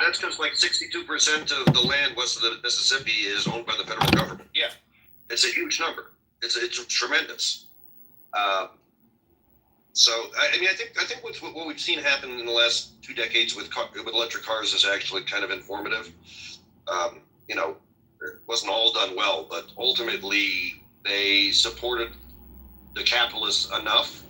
that's because like 62% of the land west of the Mississippi is owned by the federal government. Yeah. It's a huge number. It's tremendous. So I mean, I think what we've seen happen in the last 2 decades with electric cars is actually kind of informative. It wasn't all done well, but ultimately they supported the capitalists enough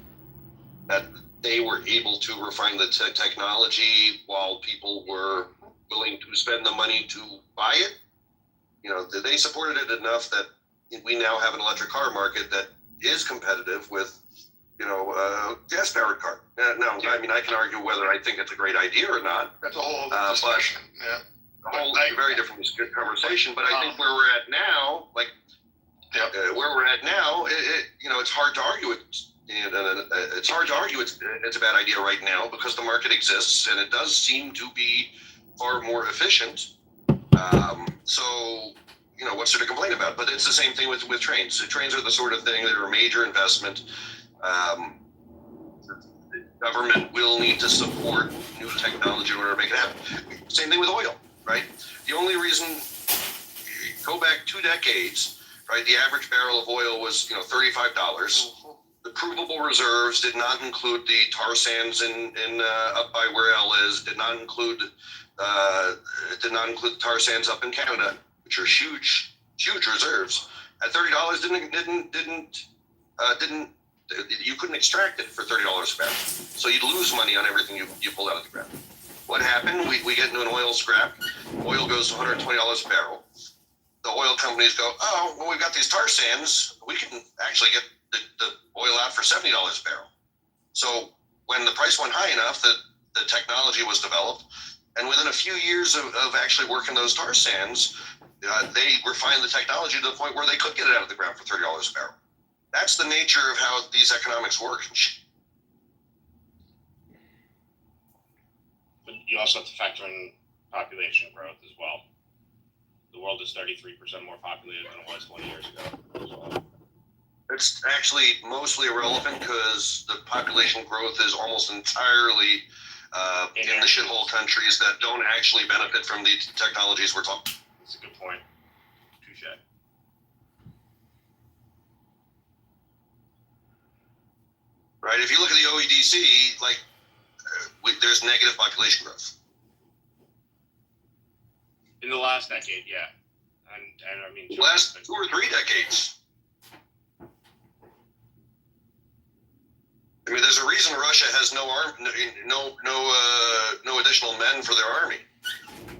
that they were able to refine the technology while people were willing to spend the money to buy it. They supported it enough that we now have an electric car market that is competitive with, a gas-powered car. Now, I mean, I can argue whether I think it's a great idea or not. That's a whole other discussion. Yeah. A whole very different conversation. But I think where we're at now, it's hard to argue it. It's hard to argue it's a bad idea right now because the market exists and it does seem to be far more efficient. So, what's there to complain about? But it's the same thing with trains. The trains are the sort of thing that are a major investment. The government will need to support new technology in order to make it happen. Same thing with oil, right? The only reason, go back 2 decades, right? The average barrel of oil was, $35. Mm-hmm. The provable reserves did not include the tar sands in up by where El is. Did not include the tar sands up in Canada, which are huge reserves. At $30, you couldn't extract it for $30 a barrel. So you'd lose money on everything you pulled out of the ground. What happened? We get into an oil scrap. Oil goes to $120 a barrel. The oil companies go, oh, well, we've got these tar sands. We can actually get the oil out for $70 a barrel. So when the price went high enough, the technology was developed. And within a few years of actually working those tar sands, they refined the technology to the point where they could get it out of the ground for $30 a barrel. That's the nature of how these economics work. But you also have to factor in population growth as well. The world is 33% more populated than it was 20 years ago. So. It's actually mostly irrelevant because the population growth is almost entirely in the shithole countries that don't actually benefit from the technologies we're talking. That's a good point. Touche. Right? If you look at the OEDC, there's negative population growth. In the last decade, yeah. And I mean... Last 2 or 3 decades. I mean, there's a reason Russia has no additional men for their army.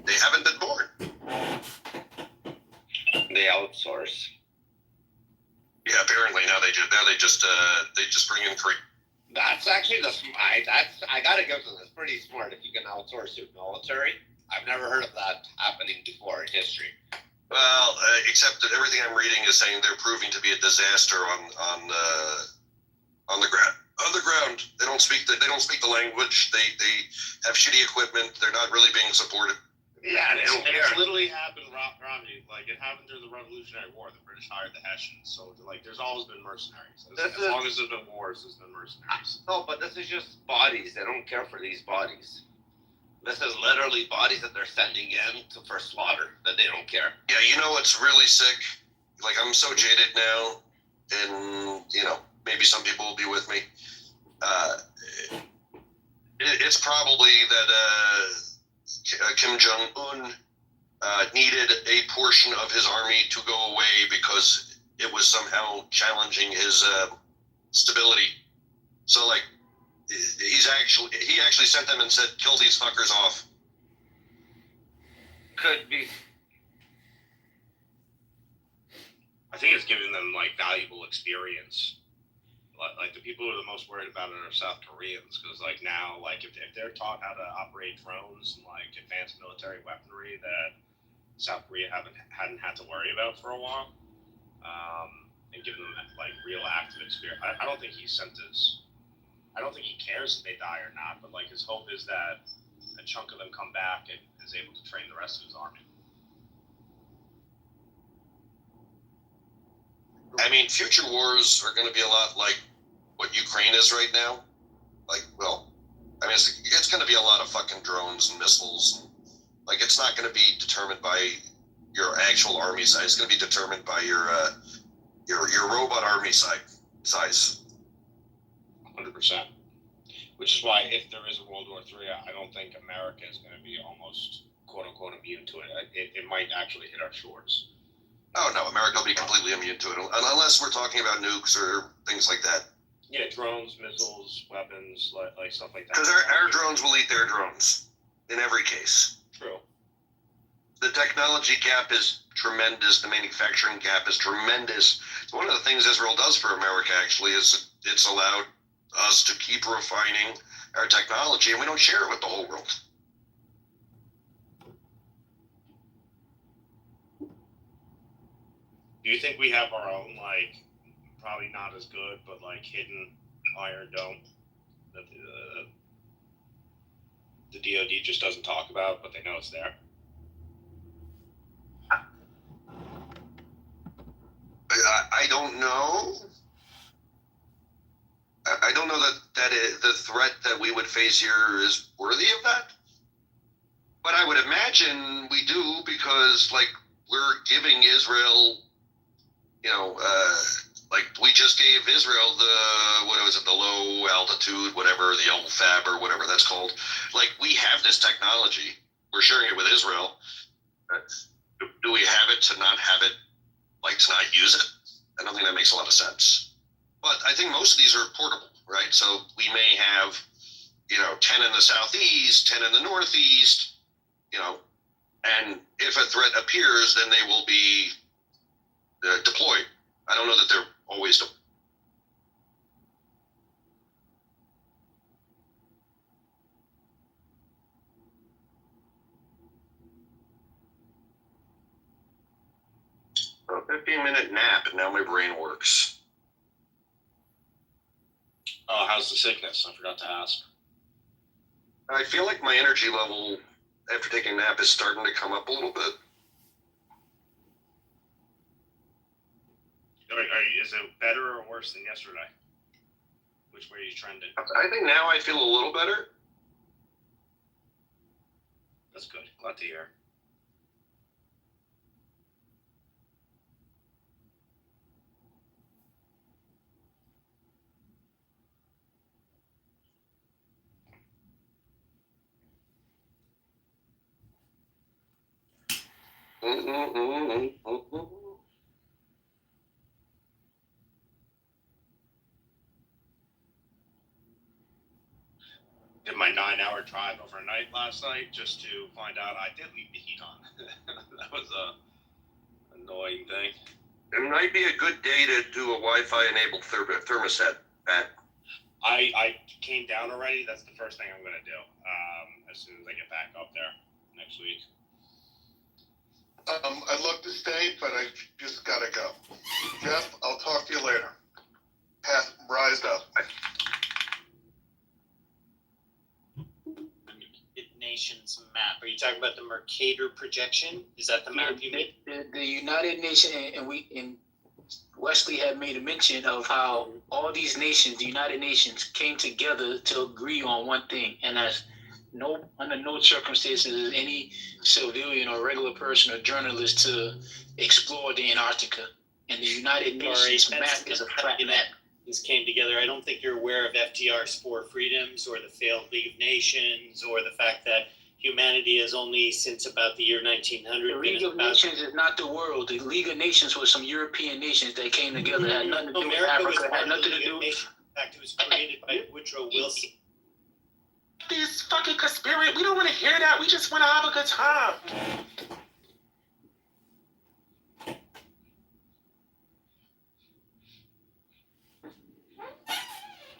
They haven't been born. They outsource. Yeah, apparently now they just bring in free. That's actually I gotta give them. It's pretty smart if you can outsource your military. I've never heard of that happening before in history. Well, except that everything I'm reading is saying they're proving to be a disaster on the ground. On the ground, they don't speak the language. They have shitty equipment. They're not really being supported. Yeah, it's literally happened, Romney. It happened during the Revolutionary War. The British hired the Hessians, so there's always been mercenaries. As long as there's been wars, there's been mercenaries. No, but this is just bodies. They don't care for these bodies. This is literally bodies that they're sending in for slaughter. That they don't care. Yeah, what's really sick? I'm so jaded now, and maybe some people will be with me. It's probably that Kim Jong-un needed a portion of his army to go away because it was somehow challenging his stability. So, he actually sent them and said, "Kill these fuckers off." Could be. I think it's giving them valuable experience. The people who are the most worried about it are South Koreans, because now if they're taught how to operate drones and advanced military weaponry that South Korea hadn't had to worry about for a while, and giving them real active experience. I don't think I don't think he cares if they die or not, but his hope is that a chunk of them come back and is able to train the rest of his army. I mean, future wars are going to be a lot like what Ukraine is right now. It's going to be a lot of fucking drones and missiles. Like, it's not going to be determined by your actual army size. It's going to be determined by your robot army size. 100%. Which is why, if there is a World War III, I don't think America is going to be almost quote unquote immune to it. It might actually hit our shores. Oh no, America will be completely immune to it, unless we're talking about nukes or things like that. Yeah, drones, missiles, weapons, like stuff like that. Because our drones will eat their drones in every case. True. The technology gap is tremendous. The manufacturing gap is tremendous. One of the things Israel does for America actually is it's allowed us to keep refining our technology, and we don't share it with the whole world. Do you think we have our own, like, probably not as good, but like hidden Iron Dome that the DoD just doesn't talk about, but they know it's there? I don't know. I don't know that the threat that we would face here is worthy of that. But I would imagine we do, because, like, we're giving Israel, like, we just gave Israel the low altitude, whatever, the LFAB or whatever that's called. Like, we have this technology. We're sharing it with Israel. Do we have it to not have it, like, to not use it? I don't think that makes a lot of sense. But I think most of these are portable, right? So we may have, 10 in the southeast, 10 in the northeast, and if a threat appears, then they will be deployed. I don't know that they're always deployed. A 15-minute nap, and now my brain works. Oh, how's the sickness? I forgot to ask. I feel like my energy level after taking a nap is starting to come up a little bit. Is it better or worse than yesterday? Which way are you trending? I think now I feel a little better. That's good. Glad to hear. Did my 9-hour drive overnight last night just to find out I did leave the heat on. That was a annoying thing. It might be a good day to do a Wi-Fi enabled thermostat, Pat. I came down already. That's the first thing I'm going to do as soon as I get back up there next week. I'd love to stay, but I just gotta go. Jeff, I'll talk to you later. Rise up. Nations map. Are you talking about the Mercator projection? Is that the map you made? The United Nations, and Wesley had made a mention of how all these nations, the United Nations, came together to agree on one thing, and that's under no circumstances is any civilian or regular person or journalist to explore the Antarctica. And the United Nations map is a flat map. These came together. I don't think you're aware of FDR's Four Freedoms or the failed League of Nations or the fact that humanity has only since about the year 1900. The League of Nations is not the world. The League of Nations was some European nations that came together. It had nothing to do with Africa. Had nothing to do. In fact, it was created by Woodrow Wilson. These fucking conspiracy. We don't want to hear that. We just want to have a good time.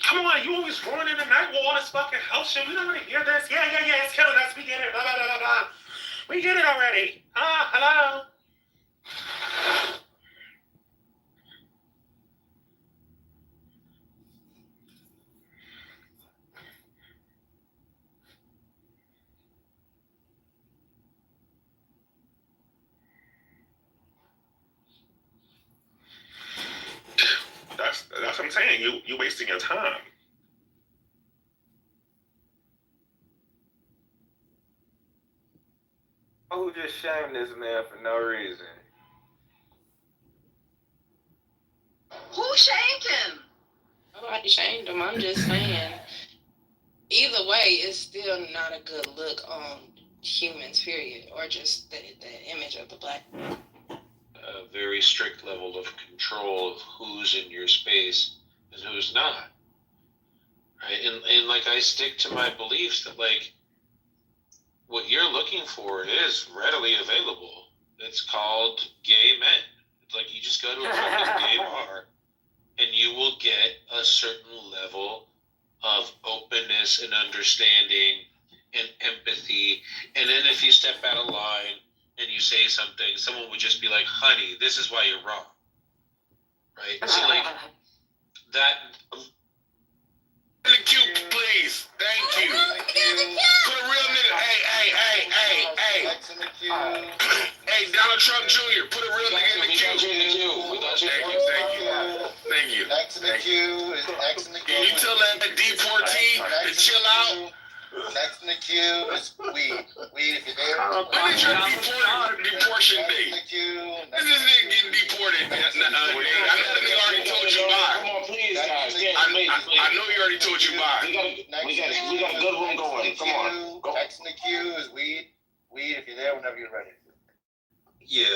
Come on, you always ruining the night with all this fucking house shit. We don't want to hear this. Yeah, it's killing us. We get it. Blah, blah, blah, blah, blah. We get it already. Hello? That's what I'm saying. You're wasting your time. who just shamed this man for no reason. Who shamed him? Nobody shamed him. I'm just saying. Either way, it's still not a good look on humans, period, or just the image of the black. A very strict level of control of who's in your space and who's not. Right? And like I stick to my beliefs that like what you're looking for is readily available. It's called gay men. It's like you just go to a fucking gay bar and you will get a certain level of openness and understanding and empathy. And then if you step out of line and you say something, someone would just be like, honey, this is why you're wrong. Right? So like that. In the queue, please. Thank you. Put a real nigga. Hey. Next in the queue. Hey, Donald Trump Jr. Put a real nigga in the queue. Thank you. Next in the queue is next in the queue. Can you tell that deportee to chill out? Next in the queue is weed. Weed, if you're there. When is your deportation date? Next in the queue. This nigga getting deported. I know the nigga already told you bye. Come on, please, guys. I know he already told you bye. We got a good one going. Come on. Go. Next in the queue is weed. Weed, if you're there, whenever you're ready. Yeah,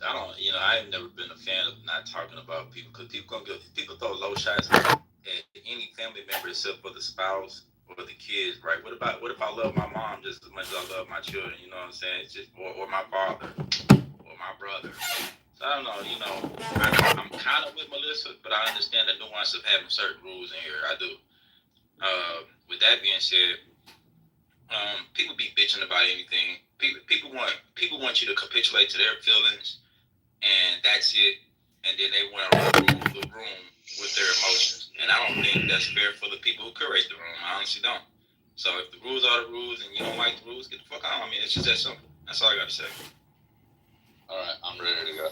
I've never been a fan of not talking about people because people throw low shots at any family member except for the spouse or the kids, right? What if I love my mom just as much as I love my children? You know what I'm saying? It's just or my father or my brother. So I don't know. I'm kind of with Melissa, but I understand the nuance of having certain rules in here. I do. With that being said, people be bitching about anything. People want you to capitulate to their feelings, and that's it. And then they want to rule the room with their emotions. And I don't think that's fair for the people who curate the room. I honestly don't. So if the rules are the rules and you don't like the rules, get the fuck out. I mean, it's just that simple. That's all I got to say. All right, I'm ready to go.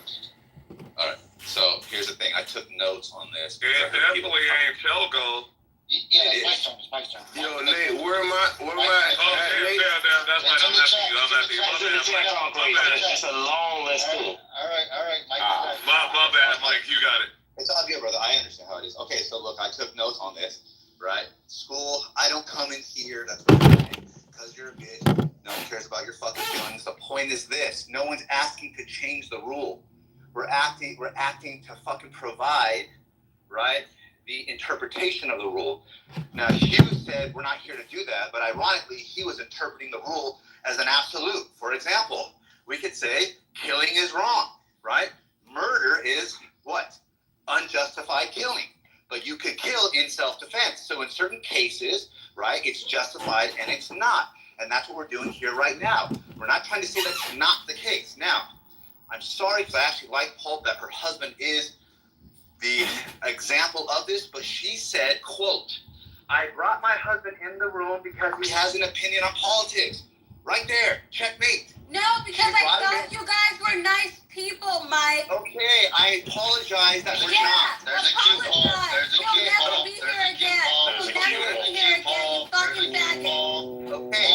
All right, so here's the thing. I took notes on this. It definitely ain't Telgo. Yeah, it's my turn. Yo, Nate, where am I? Oh, damn, that's right. I'm happy. It's a long list too. All right, Mike. My bad, Mike. You got it. It's all good, brother. I understand how it is. Okay, so look, I took notes on this, right? School, I don't come in here. That's what I'm saying. Because you're a bitch. No one cares about your fucking feelings. The point is this. No one's asking to change the rule. We're acting to fucking provide, right, the interpretation of the rule. Now, Hugh said we're not here to do that, but ironically, he was interpreting the rule as an absolute. For example, we could say killing is wrong, right? Murder is what? Unjustified killing. But you could kill in self-defense. So in certain cases, right, it's justified and it's not. And that's what we're doing here right now. We're not trying to say that's not the case. Now, I'm sorry because I actually like Pulp that her husband is the example of this, but she said, quote, I brought my husband in the room because he has an opinion on politics. Right there, checkmate. No, because I thought you guys were nice people, Mike. Okay, I apologize that we're not. There's a cue ball. There's a cue ball. You'll never be here again. You'll never be here again, you fucking faggot. Okay,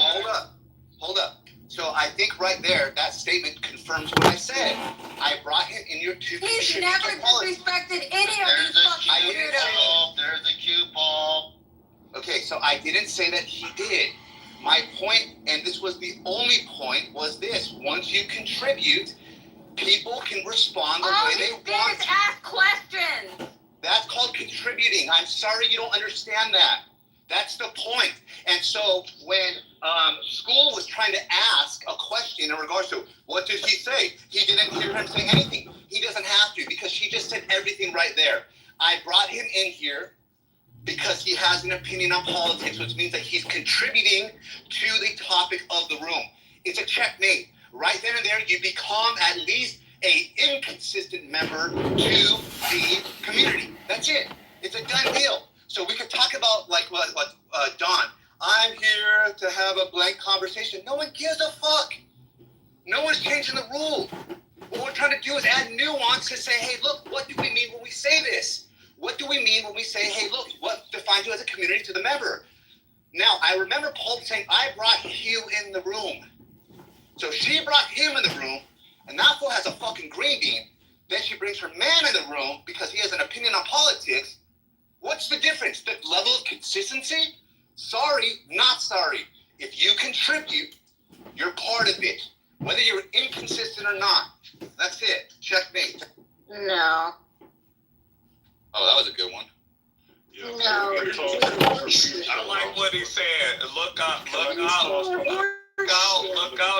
hold up. So I think right there, that statement confirms what I said. I brought him in your two. He's never disrespected any of these fucking weirdos. There's a cue ball. Okay, so I didn't say that he did. My point, and this was the only point, was this. Once you contribute, people can respond the way they want. All you did is ask questions. That's called contributing. I'm sorry you don't understand that. That's the point. And so when school was trying to ask a question in regards to what did he say, he didn't hear him say anything. He doesn't have to because she just said everything right there. I brought him in here because he has an opinion on politics, which means that he's contributing to the topic of the room. It's a checkmate. Right then and there, you become at least a inconsistent member to the community. That's it. It's a done deal. So we could talk about like what Don. I'm here to have a blank conversation. No one gives a fuck. No one's changing the rule. What we're trying to do is add nuance to say, hey, look, what do we mean when we say this? What do we mean when we say, hey, look, what defines you as a community to the member? Now, I remember Pulp saying, I brought Hugh in the room. So she brought him in the room, and that fool has a fucking green bean. Then she brings her man in the room because he has an opinion on politics. What's the difference? The level of consistency? Sorry, not sorry. If you contribute, you're part of it. Whether you're inconsistent or not. That's it. Checkmate. No. Oh, that was a good one. No. I like what he said. Look out,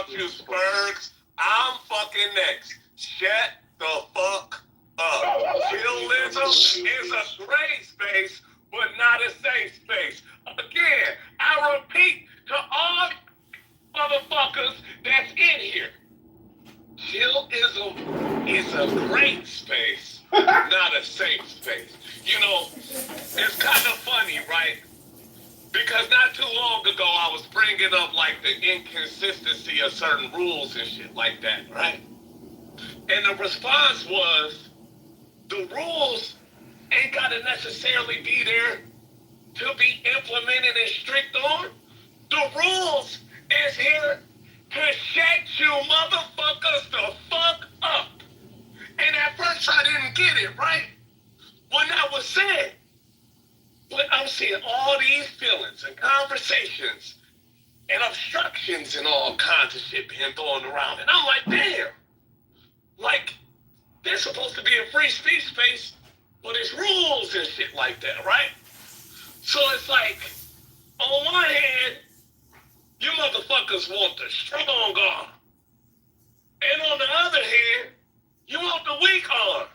you Spurs. I'm fucking next. Shut the fuck up. Chillism is a great space, but not a safe space. Again, I repeat to all motherfuckers that's in here. Chillism is a great space, not a safe space. You know, it's kind of funny, right? Because not too long ago, I was bringing up, like, the inconsistency of certain rules and shit like that, right? And the response was, the rules ain't gotta necessarily be there to be implemented and strict on. The rules is here to shut you motherfuckers the fuck up. And at first I didn't get it, right? When that was said, but I'm seeing all these feelings and conversations and obstructions and all kinds of shit being thrown around. And I'm like, damn. Like, there's supposed to be a free speech space, but there's rules and shit like that, right? So it's like, on one hand, you motherfuckers want the strong arm. And on the other hand, you want the weak arm.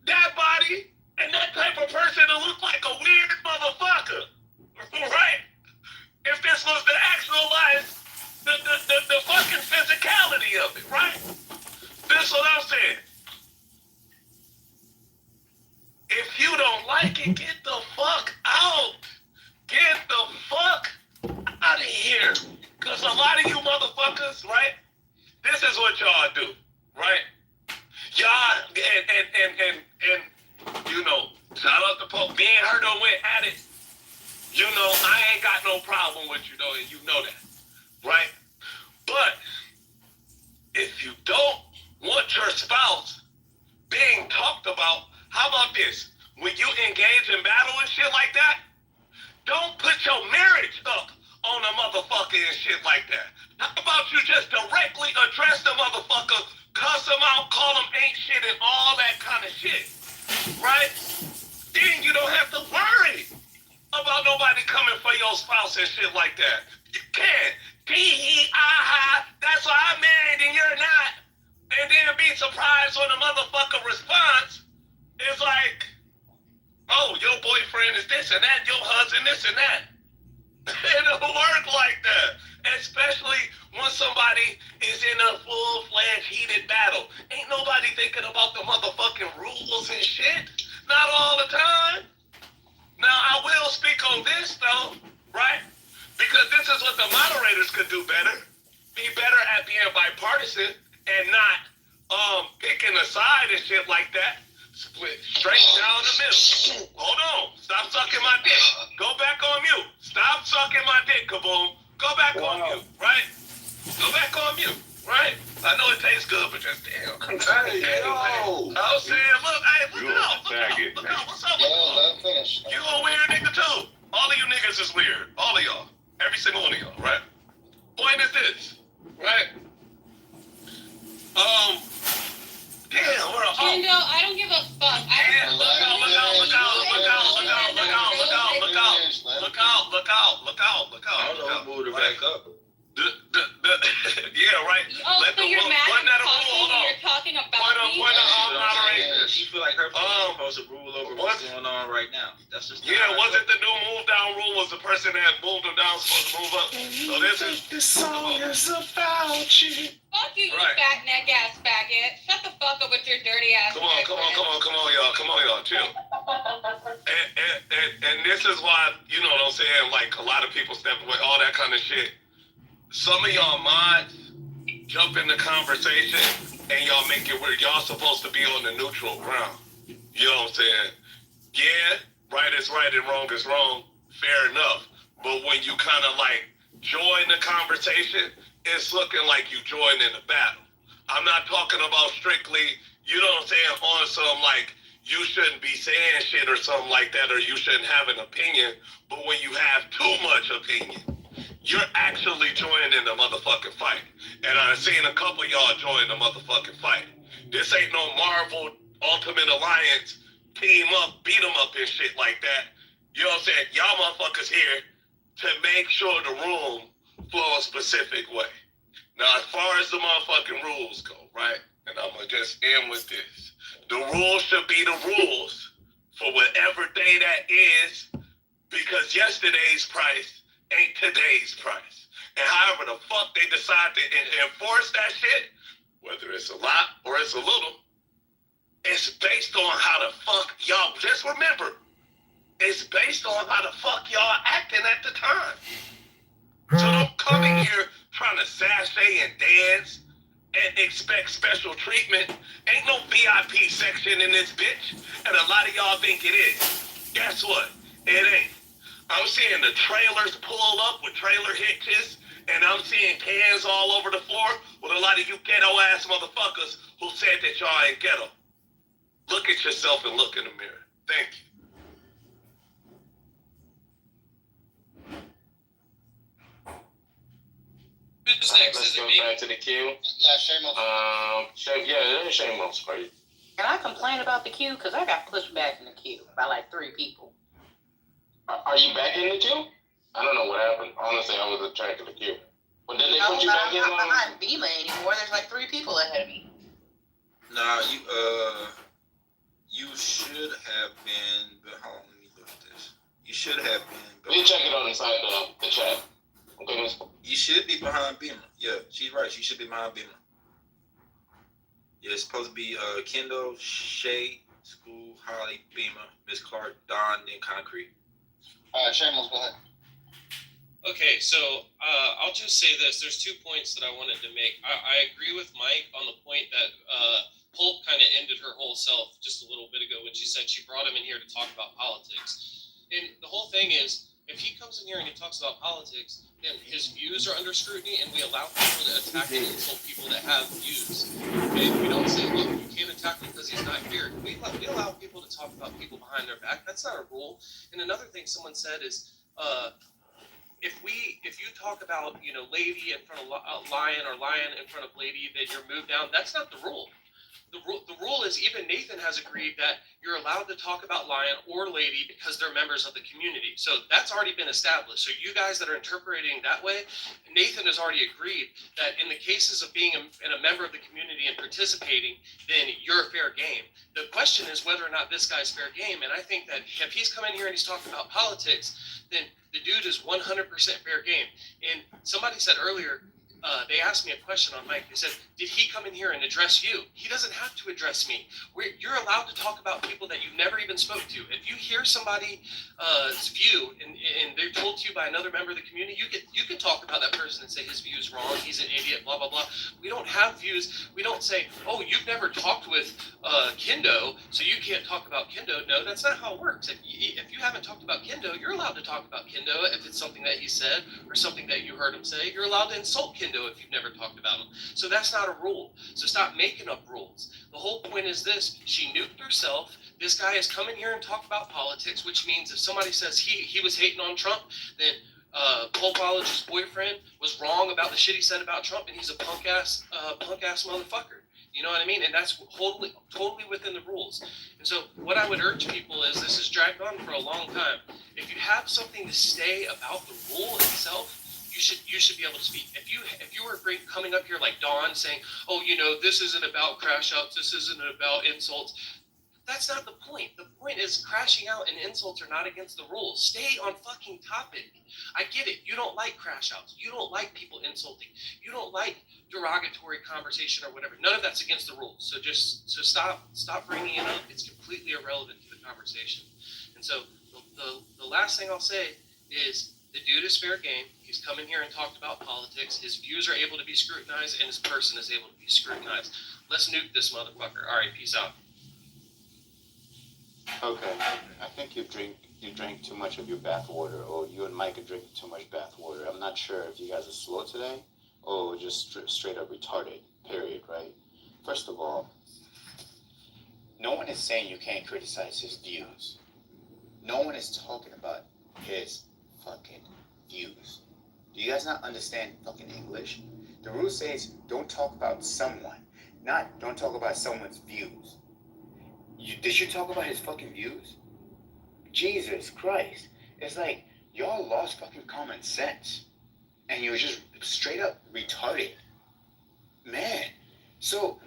That body and that type of person to look like a weird motherfucker, right? If this was the actualize the fucking physicality of it, right? This is what I'm saying. If you don't like it, get the fuck out. Get the fuck out of here. Because a lot of you motherfuckers, right? This is what y'all do, right? Y'all, and you know, shout out to Pope. Me and her done went at it. You know, I ain't got no problem with you, though, and you know that, right? But if you don't want your spouse being talked about, how about this? When you engage in battle and shit like that, don't put your marriage up on a motherfucker and shit like that. How about you just directly address the motherfucker, cuss him out, call him ain't shit and all that kind of shit, right? Then you don't have to worry about nobody coming for your spouse and shit like that. You can't. That's why I'm married and you're not. And then be surprised when the motherfucker response is like, oh, your boyfriend is this and that, your husband this and that. It don't work like that. Especially when somebody is in a full-fledged heated battle. Ain't nobody thinking about the motherfucking rules and shit. Not all the time. Now, I will speak on this, though, right? Because this is what the moderators could do better. Be better at being bipartisan and not picking a side and shit like that. Split straight down the middle. Hold on. Stop sucking my dick. Go back on mute. Stop sucking my dick, Kaboom. Go back on mute, right? Go back on mute, right? I know it tastes good, but just damn. Hey, yo. I'm saying, look, hey, look out. What's up with you? You a weird nigga too. All of you niggas is weird. All of y'all. Every single one of y'all, right? Point is this, right? Damn, we're all. Kendall, I don't give a fuck. Look out. Move it back up. Yeah, right. Oh, Let so the you're rule- mad point at at a rule, hold on. you're talking about me? Point of moderation. You feel like her supposed to rule over what's going on right now. That's just Yeah, wasn't the new move down rule was the person that moved them down supposed to move up? So this song is about you. Fuck you, you Right. fat neck ass faggot. Shut the fuck up with your dirty ass. Come on, y'all, chill. And this is why, you know what I'm saying, like a lot of people step away, all that kind of shit. Some of y'all mods jump in the conversation and y'all make it where y'all supposed to be on the neutral ground. You know what I'm saying? Yeah, right is right and wrong is wrong. Fair enough. But when you kind of like join the conversation it's looking like you joined in the battle. I'm not talking about strictly, you know what I'm saying, on some like you shouldn't be saying shit or something like that, or you shouldn't have an opinion, but when you have too much opinion, you're actually joining in the motherfucking fight. And I've seen a couple of y'all join the motherfucking fight. This ain't no Marvel Ultimate Alliance, team up, beat them up and shit like that. You know what I'm saying? Y'all motherfuckers here to make sure the room flow a specific way. Now, as far as the motherfucking rules go, right? And I'm going to just end with this. The rules should be the rules for whatever day that is, because yesterday's price ain't today's price. And however the fuck they decide to enforce that shit, whether it's a lot or it's a little, it's based on how the fuck y'all, just remember, it's based on how the fuck y'all acting at the time. So don't come in here trying to sashay and dance and expect special treatment. Ain't no VIP section in this bitch, and a lot of y'all think it is. Guess what? It ain't. I'm seeing the trailers pull up with trailer hitches, and I'm seeing cans all over the floor with a lot of you ghetto-ass motherfuckers who said that y'all ain't ghetto. Look at yourself and look in the mirror. Thank you. Who's next? Let's Is it go me? back to the queue. Yeah, Shame Yeah, Shamos party. Can I complain about the queue? Because I got pushed back in the queue by like 3 people. Are you back in the queue? I don't know what happened. Honestly, I was track of the queue. Well, did they put you back in? I'm not behind Bima anymore. There's like 3 people ahead of me. Nah, you should have been. But hold on, let me look at this. You should have been. We'll check it on inside the chat. Okay, miss. You should be behind Beamer. Yeah, she's right. She should be behind Beamer. Yeah, it's supposed to be Kendall, Shay, School, Holly, Beamer, Miss Clark, Don, then Concrete. Shameless, go ahead. Okay, so I'll just say this. There's 2 points that I wanted to make. I agree with Mike on the point that Polk kind of ended her whole self just a little bit ago when she said she brought him in here to talk about politics. And the whole thing is, if he comes in here and he talks about politics, then his views are under scrutiny, and we allow people to attack and insult people that have views. And we don't say, look, you can't attack him because he's not here. We allow people to talk about people behind their back. That's not a rule. And another thing someone said is, if you talk about, lady in front of lion or lion in front of lady, then you're moved down. That's not the rule. The rule is even Nathan has agreed that you're allowed to talk about lion or lady because they're members of the community. So that's already been established. So you guys that are interpreting that way, Nathan has already agreed that in the cases of being a member of the community and participating, then you're fair game. The question is whether or not this guy's fair game. And I think that if he's coming here and he's talking about politics, then the dude is 100% fair game. And somebody said earlier, they asked me a question on mic. They said, did he come in here and address you? He doesn't have to address me. You're allowed to talk about people that you've never even spoke to. If you hear somebody's view and they're told to you by another member of the community, you can talk about that person and say his view is wrong, he's an idiot, blah, blah, blah. We don't have views. We don't say, oh, you've never talked with Kendo, so you can't talk about Kendo. No, that's not how it works. If you haven't talked about Kendo, you're allowed to talk about Kendo if it's something that he said or something that you heard him say. You're allowed to insult Kendo if you've never talked about him. So that's not a rule. So stop making up rules. The whole point is this: she nuked herself. This guy has come in here and talked about politics, which means if somebody says he was hating on Trump, then Paul College's boyfriend was wrong about the shit he said about Trump, and he's a punk ass motherfucker. You know what I mean? And that's totally within the rules. And so what I would urge people is, this has dragged on for a long time. If you have something to say about the rule itself, you should be able to speak. If you were coming up here like Dawn saying, oh, this isn't about crash outs, this isn't about insults, that's not the point. The point is crashing out and insults are not against the rules. Stay on fucking topic. I get it. You don't like crash outs. You don't like people insulting. You don't like derogatory conversation or whatever. None of that's against the rules. So stop bringing it up. It's completely irrelevant to the conversation. And so the last thing I'll say is, the dude is fair game. He's come in here and talked about politics. His views are able to be scrutinized, and his person is able to be scrutinized. Let's nuke this motherfucker. All right, peace out. Okay, I think you drank too much of your bath water, or you and Mike are drinking too much bath water. I'm not sure if you guys are slow today, oh, just straight up retarded, period, right? First of all, no one is saying you can't criticize his views. No one is talking about his fucking views. Do you guys not understand fucking English? The rule says don't talk about someone, not don't talk about someone's views. Did you talk about his fucking views? Jesus Christ. It's like y'all lost fucking common sense. And you're just straight up retarded. Man. So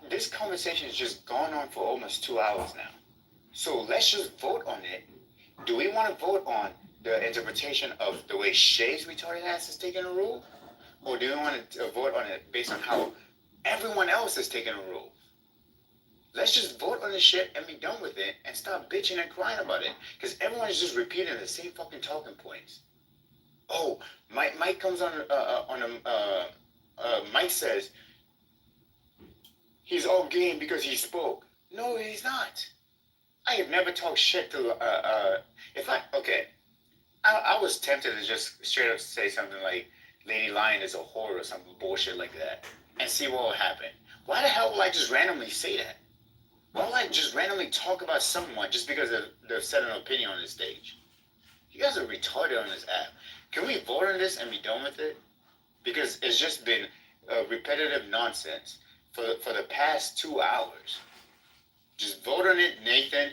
this conversation has just gone on for almost 2 hours now. So let's just vote on it. Do we want to vote on the interpretation of the way Shay's retarded ass is taking a rule? Or do we want to vote on it based on how everyone else is taking a rule? Let's just vote on this shit and be done with it and stop bitching and crying about it. Because everyone is just repeating the same fucking talking points. Oh, Mike comes on Mike says, he's all game because he spoke. No, he's not. I have never talked shit to, I was tempted to just straight up say something like, Lady Lion is a whore or some bullshit like that, and see what will happen. Why the hell will I just randomly say that? Why will I just randomly talk about someone just because they've said an opinion on this stage? You guys are retarded on this app. Can we vote on this and be done with it? Because it's just been repetitive nonsense for the past 2 hours. Just vote on it, Nathan.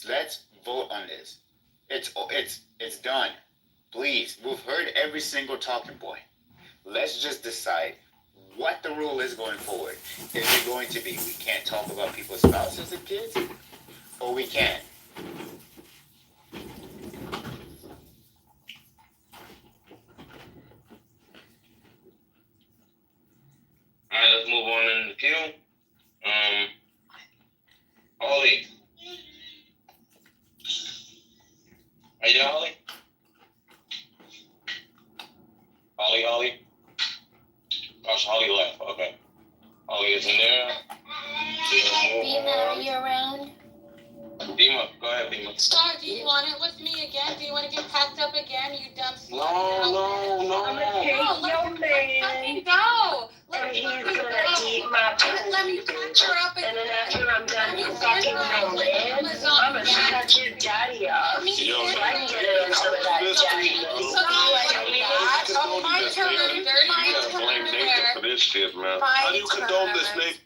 Let's vote on this. It's done. Please, we've heard every single talking point. Let's just decide what the rule is going forward. Is it going to be we can't talk about people's spouses and kids? Or we can? Alright, let's move on in the queue. Holly. Are you there, Holly? Holly? Oh, Holly left. Okay. Holly isn't there. Bina, are you around? Dima, go ahead, Dima. Star, do you want it with me again? Do you want to get packed up again? You dumb slut. No. I'm gonna take your man. Fucking go. And he's gonna eat my pussy. Let me pack her up And then after I'm done fucking my man, I'm gonna cut his daddy off. So I can get into some of that daddy. My turn. You gotta blame Nathan for this shit, man. How do you condone this, Nathan?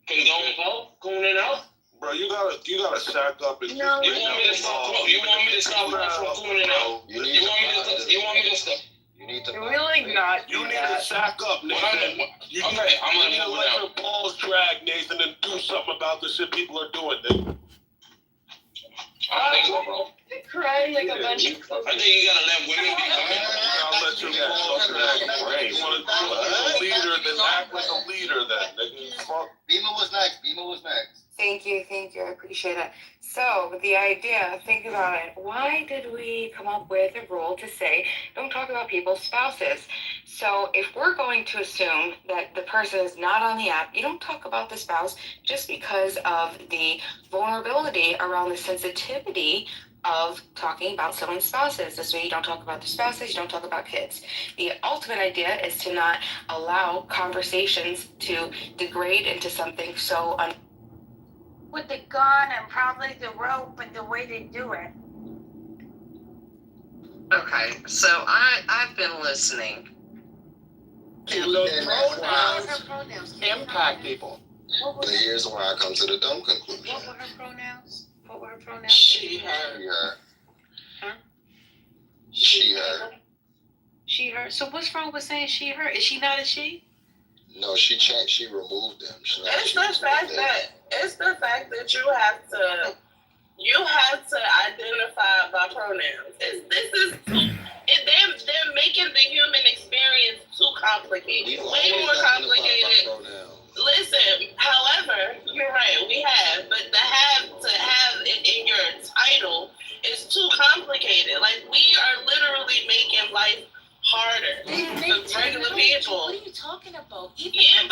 Condone what? Cooning out? Bro, you gotta sack up and No. You want me to stop? You want me to stop from cooning out? You want me to stop? You need to. Really not. you need to sack up, Nathan. I'm You gonna need to move let it your balls drag, Nathan, and do something about the shit people are doing, Nathan. I think so, bro. You're crying like a bunch of I think you gotta let women be You gotta let your balls drag. You wanna do it as a leader, then act like a leader then, nigga. Fuck. Bima was next. Thank you, I appreciate it. So, the idea, think about it. Why did we come up with a rule to say, don't talk about people's spouses? So, if we're going to assume that the person is not on the app, you don't talk about the spouse just because of the vulnerability around the sensitivity of talking about someone's spouses. This way you don't talk about the spouses, you don't talk about kids. The ultimate idea is to not allow conversations to degrade into something so With the gun and probably the rope and the way they do it. Okay, so I've been listening. Pronouns. Impact people. But here's where I come to the dumb conclusion. What were her pronouns? She, her. Huh? She, her. She, her. So what's wrong with saying she, her? Is she not a she? No, she changed. She removed them. It's the fact that you have to identify by pronouns. They're making the human experience too complicated, way more complicated. Listen, however, you're right, we have, but to have it in your title is too complicated. Like, we are literally making life harder for regular people. What are you talking about? Even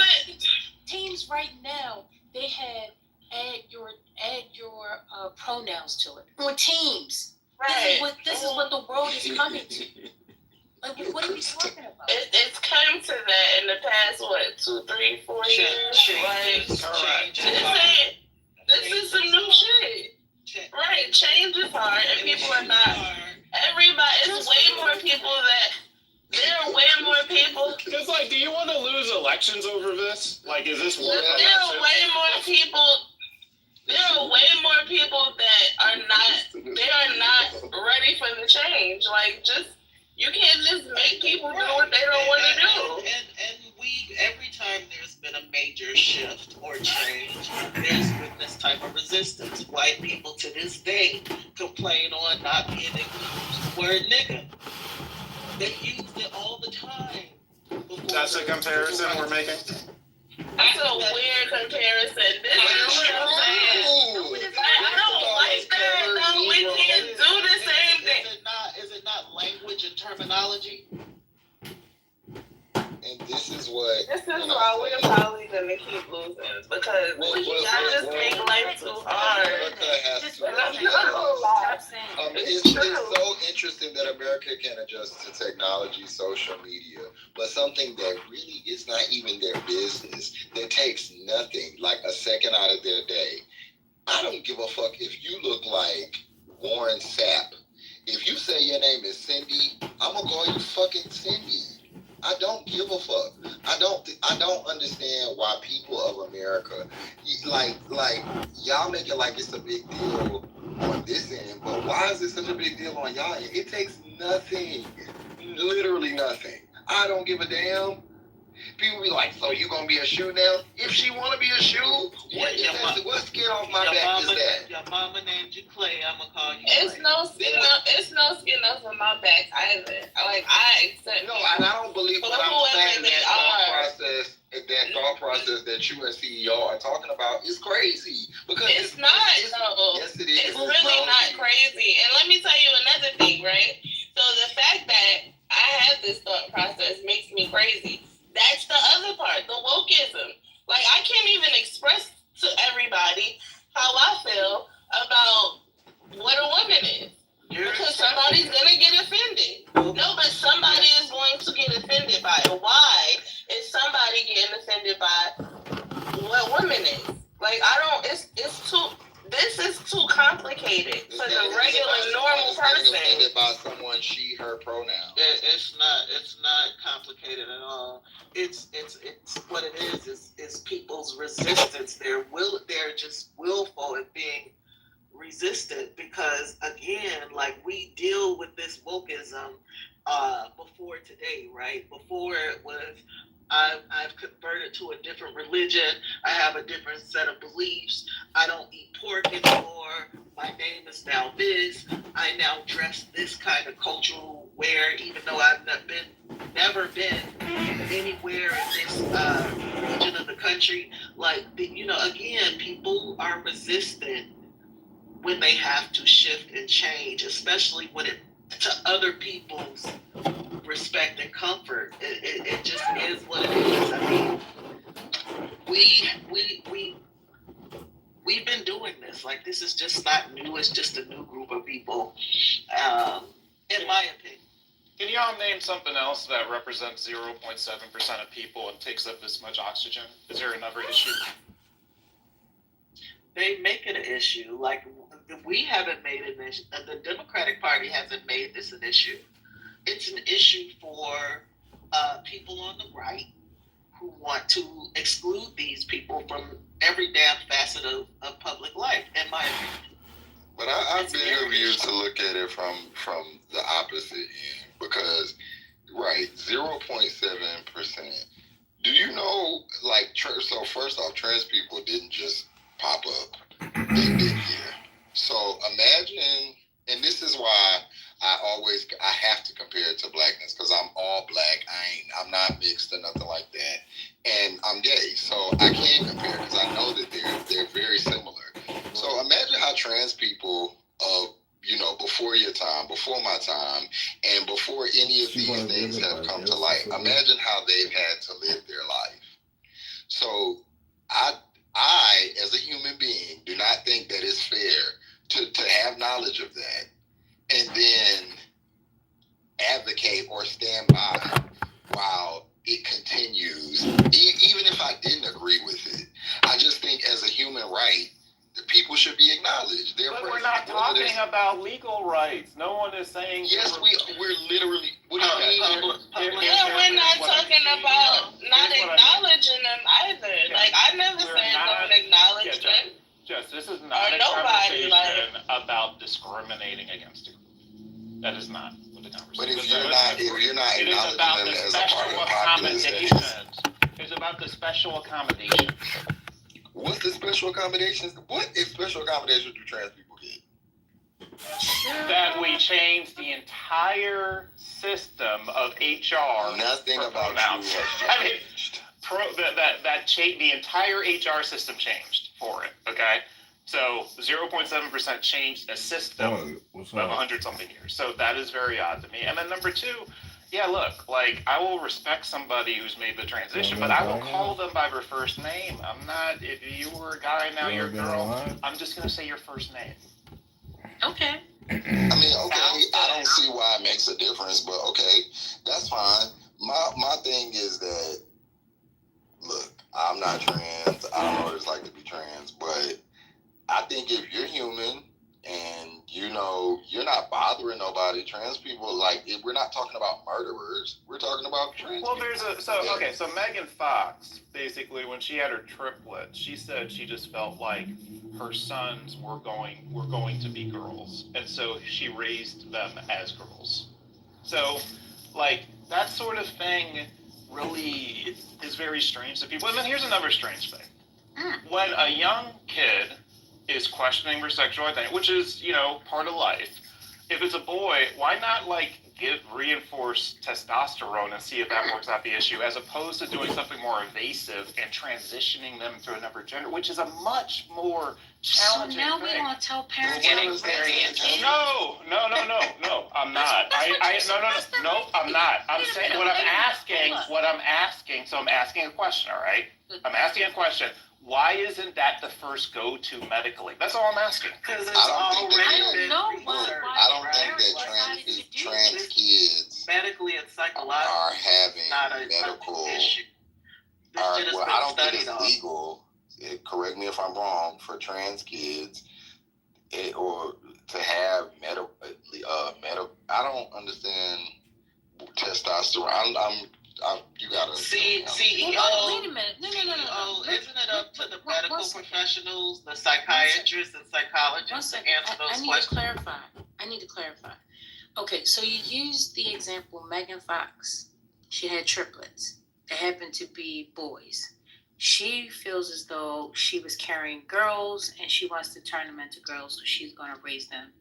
teams right now, they have add your pronouns to it. For teams. Right. This is what the world is coming to. Like, what are we talking about? It's come to that in the past, what, 2, 3, 4 years? Like, this is some new shit. Right, change is hard, and people are not. Everybody, it's way more people that. There are way more people. Because, like, do you want to lose elections over this? Like, is this worth it? There are way more people. There are way more people that are not. They are not ready for the change. Like, just you can't just make people do what they don't want to do. And we every time there's been a major shift or change, there's been this type of resistance. White people to this day complain on not being able to use the word nigga. They use it all the time. That's a comparison we're making? That's a weird comparison. This is what I'm saying. I don't like that. No, we can't do the same thing. Is it not language and terminology? And this is what. This is why we're probably gonna keep losing because y'all just make life too hard. It's so interesting that America can adjust to technology, social media, but something that really is not even their business, that takes nothing, like a second out of their day. I don't give a fuck if you look like Warren Sapp. If you say your name is Cindy, I'm gonna call you fucking Cindy. I don't give a fuck. I don't understand why people of America, like y'all make it like it's a big deal on this end, but why is it such a big deal on y'all end? It takes nothing, literally nothing. I don't give a damn. People be like, so you gonna be a shoe now? If she wanna be a shoe, what skin off my back is that? Your mama named you Clay, I'm gonna call you It's Clay. no skin off of my back either. Like, I accept. No, and I don't believe what I'm saying. That thought process that you and CEO are talking about is crazy. Because it's not, though. Yes, it is. It's really not crazy. And let me tell you another thing, right? So the fact that I have this thought process makes me crazy. That's the other part, the wokeism. Like, I can't even express to everybody how I feel about what a woman is. Because somebody's going to get offended. No, but somebody is going to get offended by it. Why is somebody getting offended by what woman is? Like, this is too complicated for the regular, normal person. Offended by someone, she, her pronoun. It's not complicated at all. It's what it is people's resistance. They're just willful and being resistant because again, like we deal with this wokeism before today, right? Before it was I've converted to a different religion. I have a different set of beliefs. I don't eat pork anymore. My name is now this. I now dress this kind of cultural wear, even though I've never been anywhere in this region of the country. Like, again, people are resistant when they have to shift and change, especially when it to other people's respect and comfort. It just is what it is. I mean, we've been doing this. Like, this is just not new. It's just a new group of people, in my opinion. Can y'all name something else that represents 0.7% of people and takes up this much oxygen? Is there another issue? They make it an issue. Like, we haven't made it an issue. The Democratic Party hasn't made this an issue. It's an issue for people on the right who want to exclude these people from every damn facet of public life, in my opinion. But I've been of you to look at it from the opposite end because, right, 0.7%. Do you know, like, so first off, trans people didn't just pop up. They've been here. So imagine, and this is why I have to compare it to blackness because I'm all black. I'm not mixed or nothing like that. And I'm gay, so I can compare because I know that they're very similar. So imagine how trans people, before your time, before my time, and before any of these things have come to light, imagine how they've had to live their life. So I, as a human being, do not think that it's fair to have knowledge of that and then advocate or stand by while it continues, even if I didn't agree with it. I just think as a human right, the people should be acknowledged. But we're not talking about legal rights. No one is saying. Yes, we're literally. What do you mean? We're not talking about not acknowledging them either. Like I never said don't acknowledge them. Jess, this is not a nobody, conversation about discriminating against you. That is not what the conversation. But if you're not it is acknowledging about them the as a part special of the populace, accommodations. It's about the special accommodations. What's the special accommodations? What special accommodations do trans people get? That we changed the entire system of HR. Nothing about pronouns. you. I mean, the entire HR system changed for it. Okay, so 0.7% changed a system of 100-something years. So that is very odd to me. And then number two. Yeah, look, like, I will respect somebody who's made the transition, but I will call them by their first name. I'm not, if you were a guy, now you're a girl, I'm just going to say your first name. Okay. I mean, okay, I don't see why it makes a difference, but okay, that's fine. My thing is that, look, I'm not trans. I don't know what it's like to be trans, but I think if you're human and you know you're not bothering nobody, trans people, like, if we're not talking about murderers, we're talking about trans people. Well, so Megan Fox, basically, when she had her triplets, she said she just felt like her sons were going to be girls, and so she raised them as girls. So, like, that sort of thing really is very strange to people. And then here's another strange thing. When a young kid is questioning their sexual identity, which is, part of life. If it's a boy, why not, reinforce testosterone and see if that works out the issue, as opposed to doing something more evasive and transitioning them to another gender, which is a much more challenging thing. So now we want to tell parents getting very interesting. No, I'm not. I'm not. I'm saying what I'm asking, so I'm asking a question, all right? I'm asking a question. Why isn't that the first go-to medically? That's all I'm asking. Because it's I already been I don't think that trans kids medically and psychologically are having not a medical. issue. I don't think it's legal. Correct me if I'm wrong. For trans kids, or to have medical. I don't understand testosterone. You gotta CEO. Wait a minute. No. Isn't it up to the medical professionals, the psychiatrists and psychologists to answer those questions? I need to clarify. Okay, so you used the example Megan Fox. She had triplets. They happened to be boys. She feels as though she was carrying girls and she wants to turn them into girls, so she's going to raise them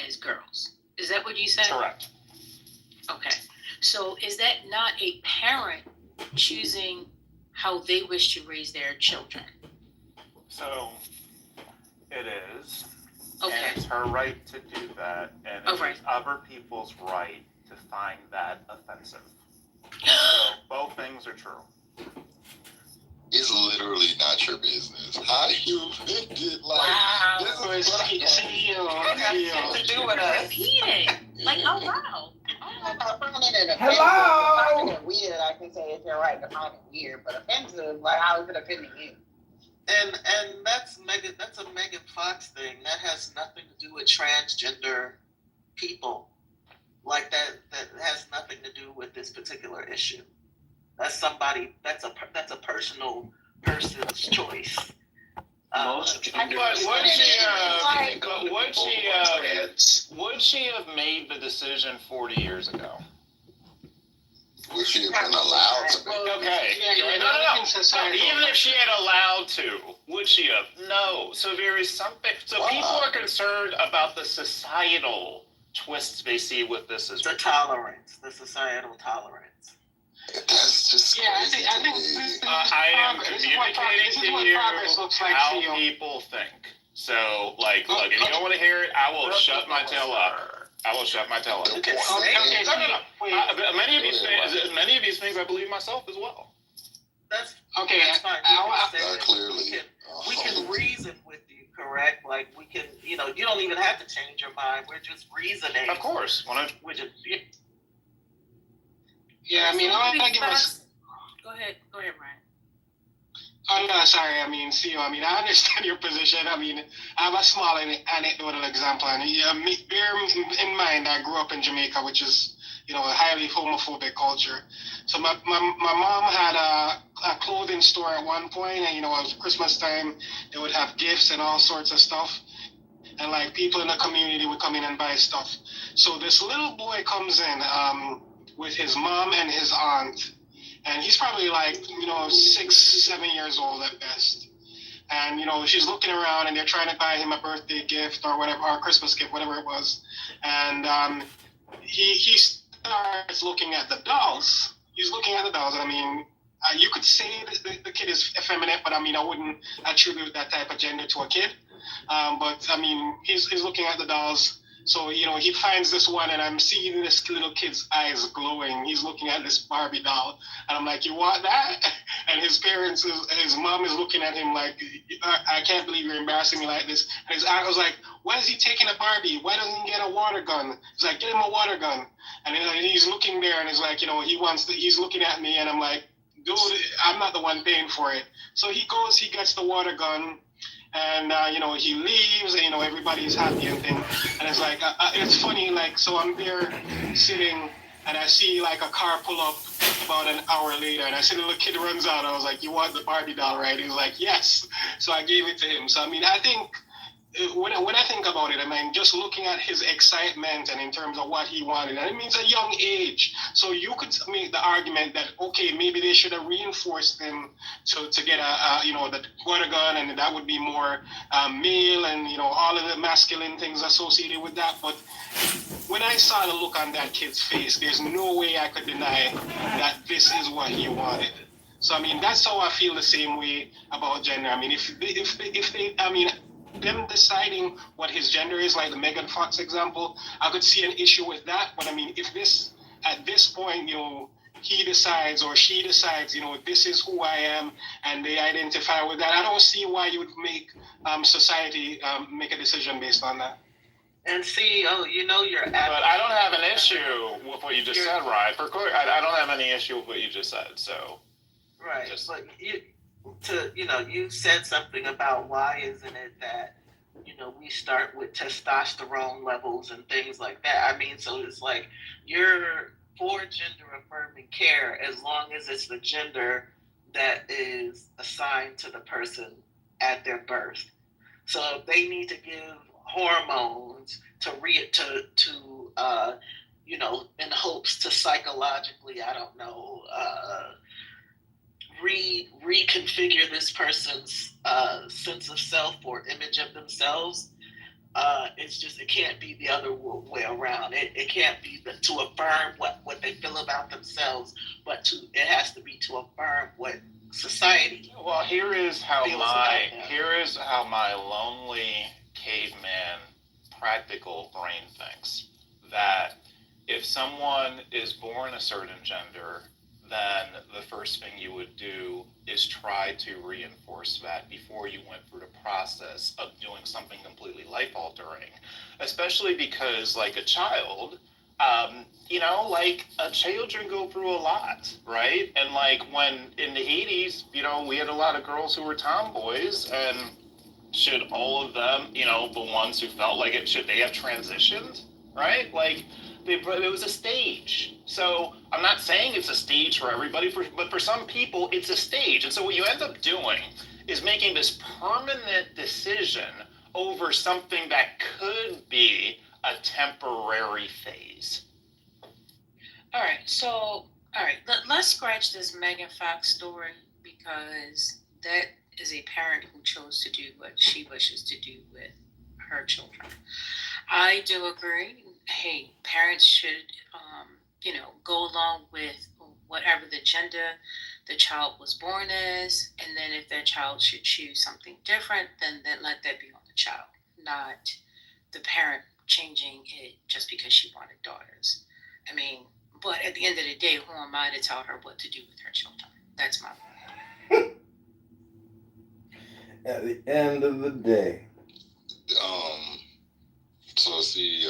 as girls. Is that what you said? Correct. Okay. So is that not a parent choosing how they wish to raise their children? So it is. Okay. And it's her right to do that, and it's other people's right to find that offensive. So both things are true. It's literally not your business. How do you think it? This is what to do with us. Repeating. Like, oh wow. I find it weird. I can say if you're right, I find it weird, but offensive, like how is it offending you? And that's a Megan Fox thing. That has nothing to do with transgender people. Like that has nothing to do with this particular issue. That's a personal person's choice. Would she have made the decision 40 years ago? Would she have been allowed to? Okay. No. Even if she had allowed to, would she have? No. So there is something. So people are concerned about the societal twists they see with this as well. The societal tolerance. That's just I think I am communicating to you how people think. So, look, if you don't want to hear it, I will shut my tail up. Okay. No. Many of these things I believe myself as well. That's okay. That's fine. Clearly, we can reason with you, correct? Like we can, you don't even have to change your mind. We're just reasoning. Of course. Yeah, I mean, I want to give us. Go ahead, Ryan. Oh no, sorry. I mean, see, I mean, I understand your position. I mean, I have a small anecdotal example, and bear in mind, I grew up in Jamaica, which is, a highly homophobic culture. So my mom had a clothing store at one point, and it was Christmas time. They would have gifts and all sorts of stuff, and like people in the community would come in and buy stuff. So this little boy comes in with his mom and his aunt. And he's probably like, 6, 7 years old at best. And, she's looking around and they're trying to buy him a birthday gift or whatever, or a Christmas gift, whatever it was. And he starts looking at the dolls. He's looking at the dolls. I mean, you could say the kid is effeminate, but I mean, I wouldn't attribute that type of gender to a kid. But I mean, he's looking at the dolls. So, he finds this one and I'm seeing this little kid's eyes glowing. He's looking at this Barbie doll. And I'm like, you want that? And his mom is looking at him like, I can't believe you're embarrassing me like this. And his aunt was like, why is he taking a Barbie? Why doesn't he get a water gun? He's like, get him a water gun. And he's looking there and he's like, he's looking at me and I'm like, dude, I'm not the one paying for it. So he goes, he gets the water gun. And, he leaves, and, everybody's happy and thing. And it's like, it's funny, like, so I'm there sitting, and I see, like, a car pull up about an hour later, and I see the little kid runs out. I was like, you want the Barbie doll, right? He was like, yes. So I gave it to him. So, I mean, I think, when I think about it, I mean, just looking at his excitement and in terms of what he wanted, and it means a young age. So you could make the argument that, okay, maybe they should have reinforced him to get the water gun, and that would be more male and, all of the masculine things associated with that. But when I saw the look on that kid's face, there's no way I could deny that this is what he wanted. So, I mean, that's how I feel the same way about gender. I mean, if they them deciding what his gender is, like the Megan Fox example, I could see an issue with that. But I mean, if at this point, he decides or she decides, this is who I am, and they identify with that, I don't see why you would make society make a decision based on that. And see, you're But I don't have an issue with what you just said, Ryan. For clear, I don't have any issue with what you just said. So, right, but you said something about why isn't it that, we start with testosterone levels and things like that. I mean, so it's like you're for gender affirming care as long as it's the gender that is assigned to the person at their birth. So if they need to give hormones in hopes to psychologically, I don't know, reconfigure this person's sense of self or image of themselves. It can't be the other way around. It can't be to affirm what they feel about themselves, but it has to be to affirm what society. Well, here is how feels my lonely caveman practical brain thinks. That if someone is born a certain gender, then the first thing you would do is try to reinforce that before you went through the process of doing something completely life-altering. Especially because, like a child, children go through a lot, right? And like when in the 80s, we had a lot of girls who were tomboys, and should all of them, the ones who felt like it, should they have transitioned, right? Like, it was a stage. So I'm not saying it's a stage for everybody, but for some people, it's a stage. And so what you end up doing is making this permanent decision over something that could be a temporary phase. All right, let's scratch this Megan Fox story, because that is a parent who chose to do what she wishes to do with her children. I do agree. Hey, parents should, go along with whatever the gender the child was born as, and then if that child should choose something different, then let that be on the child, not the parent changing it just because she wanted daughters. I mean, but at the end of the day, who am I to tell her what to do with her children? That's my point. At the end of the day. So So see,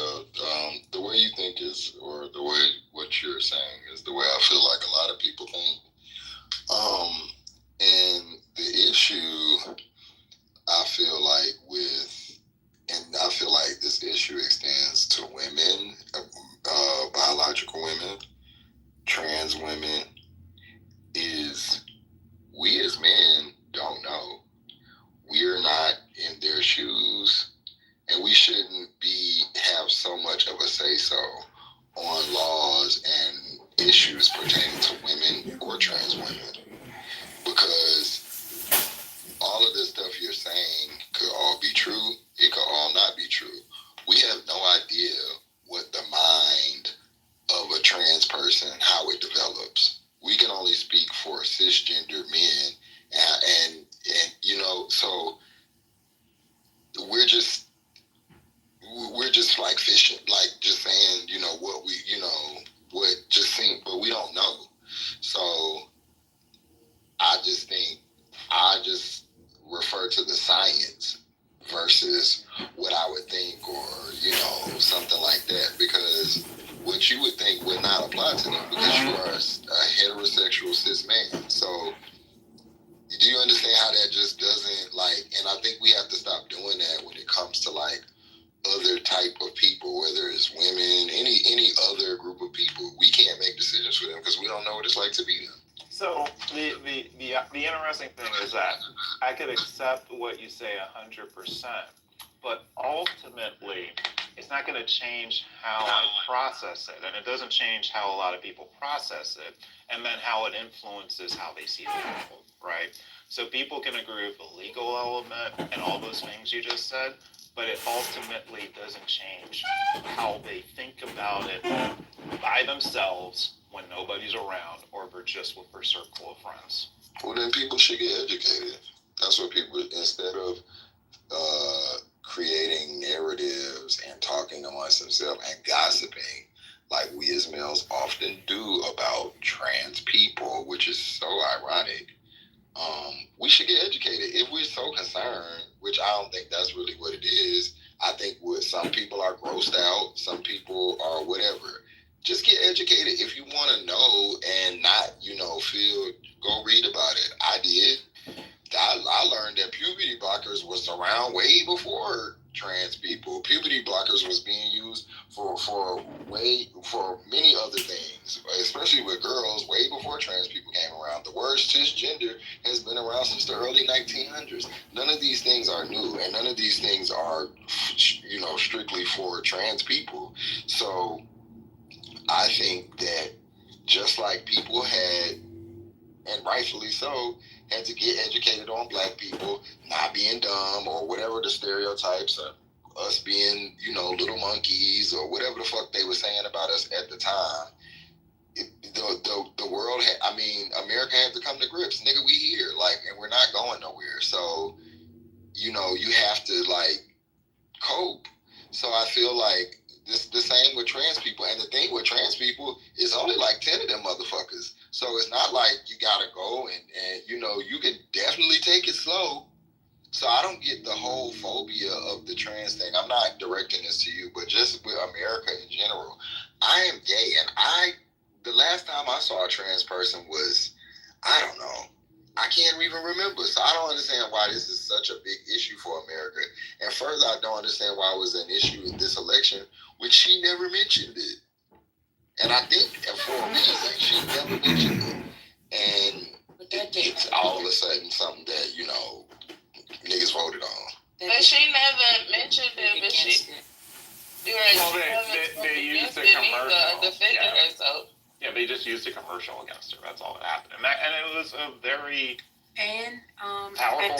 the way you think is, or the way what you're saying is the way I feel like a lot of people think. And the issue, I feel like I feel like this issue extends to women, biological women, trans women, is we as men don't know. We're not in their shoes, and we shouldn't have so much of a say-so on laws and issues pertaining to women or trans women, because all of this stuff you're saying could all be true. It could all not be true. We have no idea what the mind of a trans person, how it develops. We can only speak for cisgender men, and you know, so we're just like fishing, like just saying, you know, what we, you know, what just think, but we don't know. So I just refer to the science versus what I would think, or, you know, something like that, because what you would think would not apply to them, because you are a heterosexual cis man. So do you understand how that just doesn't, like, and I think we have to stop doing that when it comes to like other type of people, whether it's women, any other group of people. We can't make decisions for them because we don't know what it's like to be them. So the interesting thing is that I could accept what you say 100%, but ultimately it's not going to change how I process it, and it doesn't change how a lot of people process it, and then how it influences how they see the world, right? So people can agree with the legal element and all those things you just said, but it ultimately doesn't change how they think about it by themselves when nobody's around, or if they're just with their circle of friends. Well, then people should get educated. That's what people, instead of creating narratives and talking amongst themselves and gossiping, like we as males often do about trans people, which is so ironic. We should get educated. If we're so concerned, which I don't think that's really what it is. I think some people are grossed out, some people are whatever. Just get educated. If you want to know and not, you know, go read about it. I did. I learned that puberty blockers was around way before trans people. Puberty blockers was being used for many other things, especially with girls, way before trans people came around. The word cisgender has been around since the early 1900s. None of these things are new, and none of these things are, you know, strictly for trans people. So I think that just like people had, and rightfully so, had to get educated on black people not being dumb, or whatever the stereotypes of us being, you know, little monkeys, or whatever the fuck they were saying about us at the time. The world America had to come to grips. Nigga, we here, like, and we're not going nowhere. So, you know, you have to, like, cope. So I feel like the same with trans people. And the thing with trans people is only like 10 of them motherfuckers. So it's not like you gotta go and you know, you can definitely take it slow. So I don't get the whole phobia of the trans thing. I'm not directing this to you, but just with America in general. I am gay, and the last time I saw a trans person was, I don't know, I can't even remember. So I don't understand why this is such a big issue for America. And further, I don't understand why it was an issue in this election, which she never mentioned it. And I think for a reason, she never mentioned it. And it's all of a sudden something that, you know, niggas voted on. But she never mentioned it, but she... Well, they used the commercial. Defended herself. Yeah, they just used a commercial against her. That's all that happened. And it was a very powerful.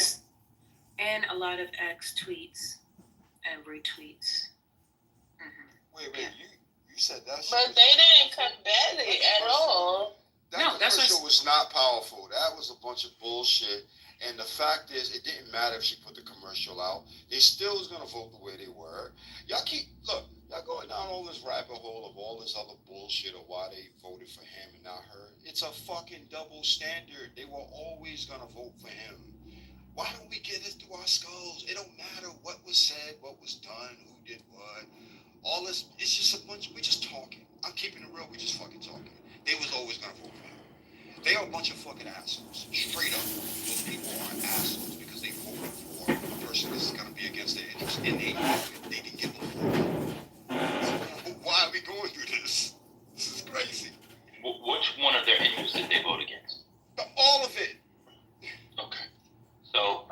And a lot of X tweets and retweets. Wait, you said that shit. But they didn't combat it at all. That commercial was not powerful. That was a bunch of bullshit. And the fact is, it didn't matter if she put the commercial out. They still was going to vote the way they were. Y'all going down all this rabbit hole of all this other bullshit of why they voted for him and not her. It's a fucking double standard. They were always going to vote for him. Why don't we get it through our skulls? It don't matter what was said, what was done, who did what. All this, it's just a bunch. We just talking. I'm keeping it real. We just fucking talking. They was always gonna vote for him. They are a bunch of fucking assholes. Straight up, those people are assholes because they voted for a person that's gonna be against their interests, and they knew it. They didn't give a fuck. Why are we going through this? This is crazy. Which one of their interests did they vote against? All of it. Okay. So,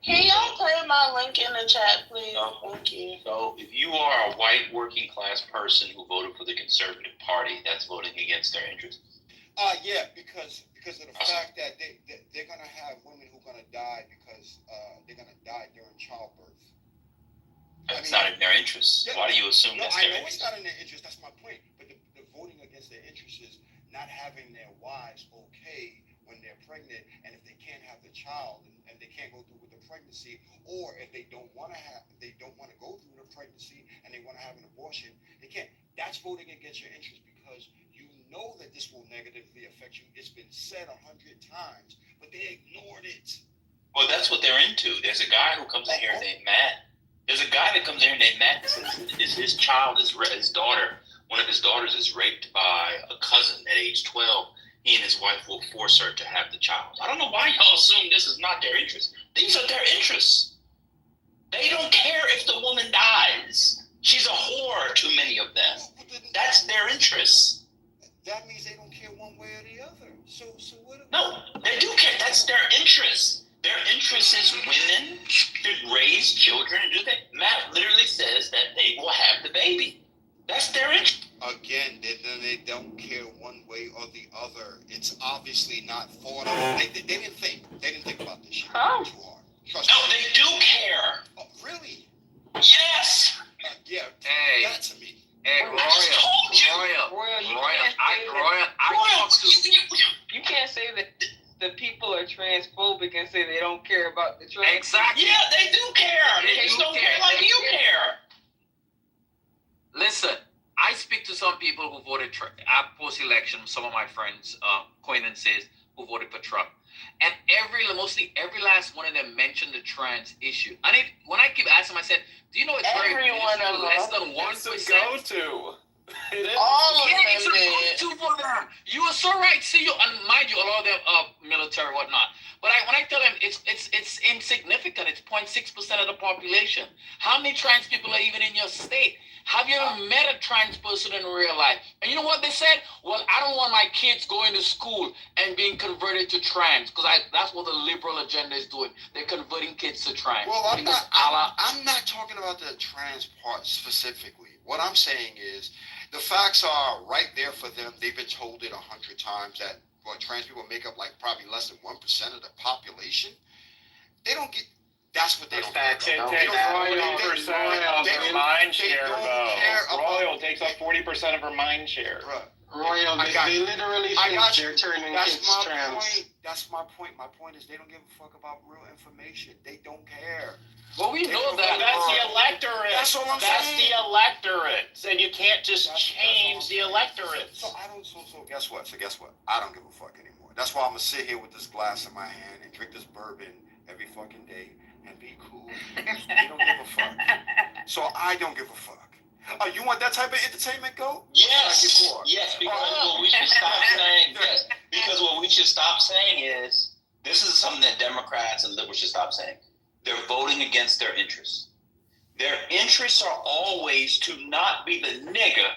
Can y'all play my link in the chat, please? Thank you. So, if you are a white working class person who voted for the Conservative Party, that's voting against their interests. Yeah, because of the fact that they're gonna have women who are gonna die because they're gonna die during childbirth. It's not in their interests. Yeah, Why do you assume no, that's I their know interest? it's not in their interest. That's my point. But the voting against their interest is not having their wives okay when they're pregnant, and if they can't have the child and they can't go through with the pregnancy, or if they don't want to go through the pregnancy and they want to have an abortion, they can't. That's voting against your interest because you know that this will negatively affect you. It's been said 100 times, but they ignored it. Well, that's what they're into. There's a guy who comes in here named Matt. There's a guy that comes in here named Matt that says his child, his daughter, one of his daughters is raped by a cousin at age 12. He and his wife will force her to have the child. I don't know why y'all assume this is not their interest. These are their interests. They don't care if the woman dies. She's a whore to many of them. That's their interests. That means they don't care one way or the other. So what? No, they do care. That's their interest. Their interest is women should raise children and do that. Matt literally says that they will have the baby. That's their interest. Again, they don't care one way or the other. It's obviously not for them. They didn't think. They didn't think about this shit too hard. Trust me. No, they do care. Oh, really? Yes. Yeah. Hey. That to me. Hey, Royal, you can't say that the people are transphobic and say they don't care about the trans. Exactly. Yeah, they do care. They just don't care like you care. Listen, I speak to some people who voted post-election, some of my friends, acquaintances who voted for Trump. And mostly every last one of them mentioned the trans issue. When I keep asking them, I said, do you know it's very minuscule, less than 1%? It's a go-to. It is. All of It's them a did. go-to for them. You are so right. See, and mind you, a lot of them are military, whatnot. But when I tell them it's insignificant, it's 0.6% of the population. How many trans people are even in your state? Have you ever met a trans person in real life? And you know what they said? Well, I don't want my kids going to school and being converted to trans because that's what the liberal agenda is doing. They're converting kids to trans. Well, I'm not talking about the trans part specifically. What I'm saying is the facts are right there for them. They've been told it 100 times that trans people make up like probably less than 1% of the population. They don't get. That's what they don't care about. It takes 40% of her mind share, though. Royal takes up 40% of her mind share. Royal, they literally think they're turning kids trans. That's my point. My point is they don't give a fuck about real information. They don't care. Well, we know that. That's the electorate. That's what I'm That's saying. the electorate. And you can't just change the electorate. So guess what? I don't give a fuck anymore. That's why I'm gonna sit here with this glass in my hand and drink this bourbon every fucking day and be cool. They don't give a fuck. So I don't give a fuck. You want that type of entertainment, go? Yes. Yes, because what we should stop saying. Yes, because what we should stop saying is this is something that Democrats and liberals should stop saying. They're voting against their interests. Their interests are always to not be the nigger,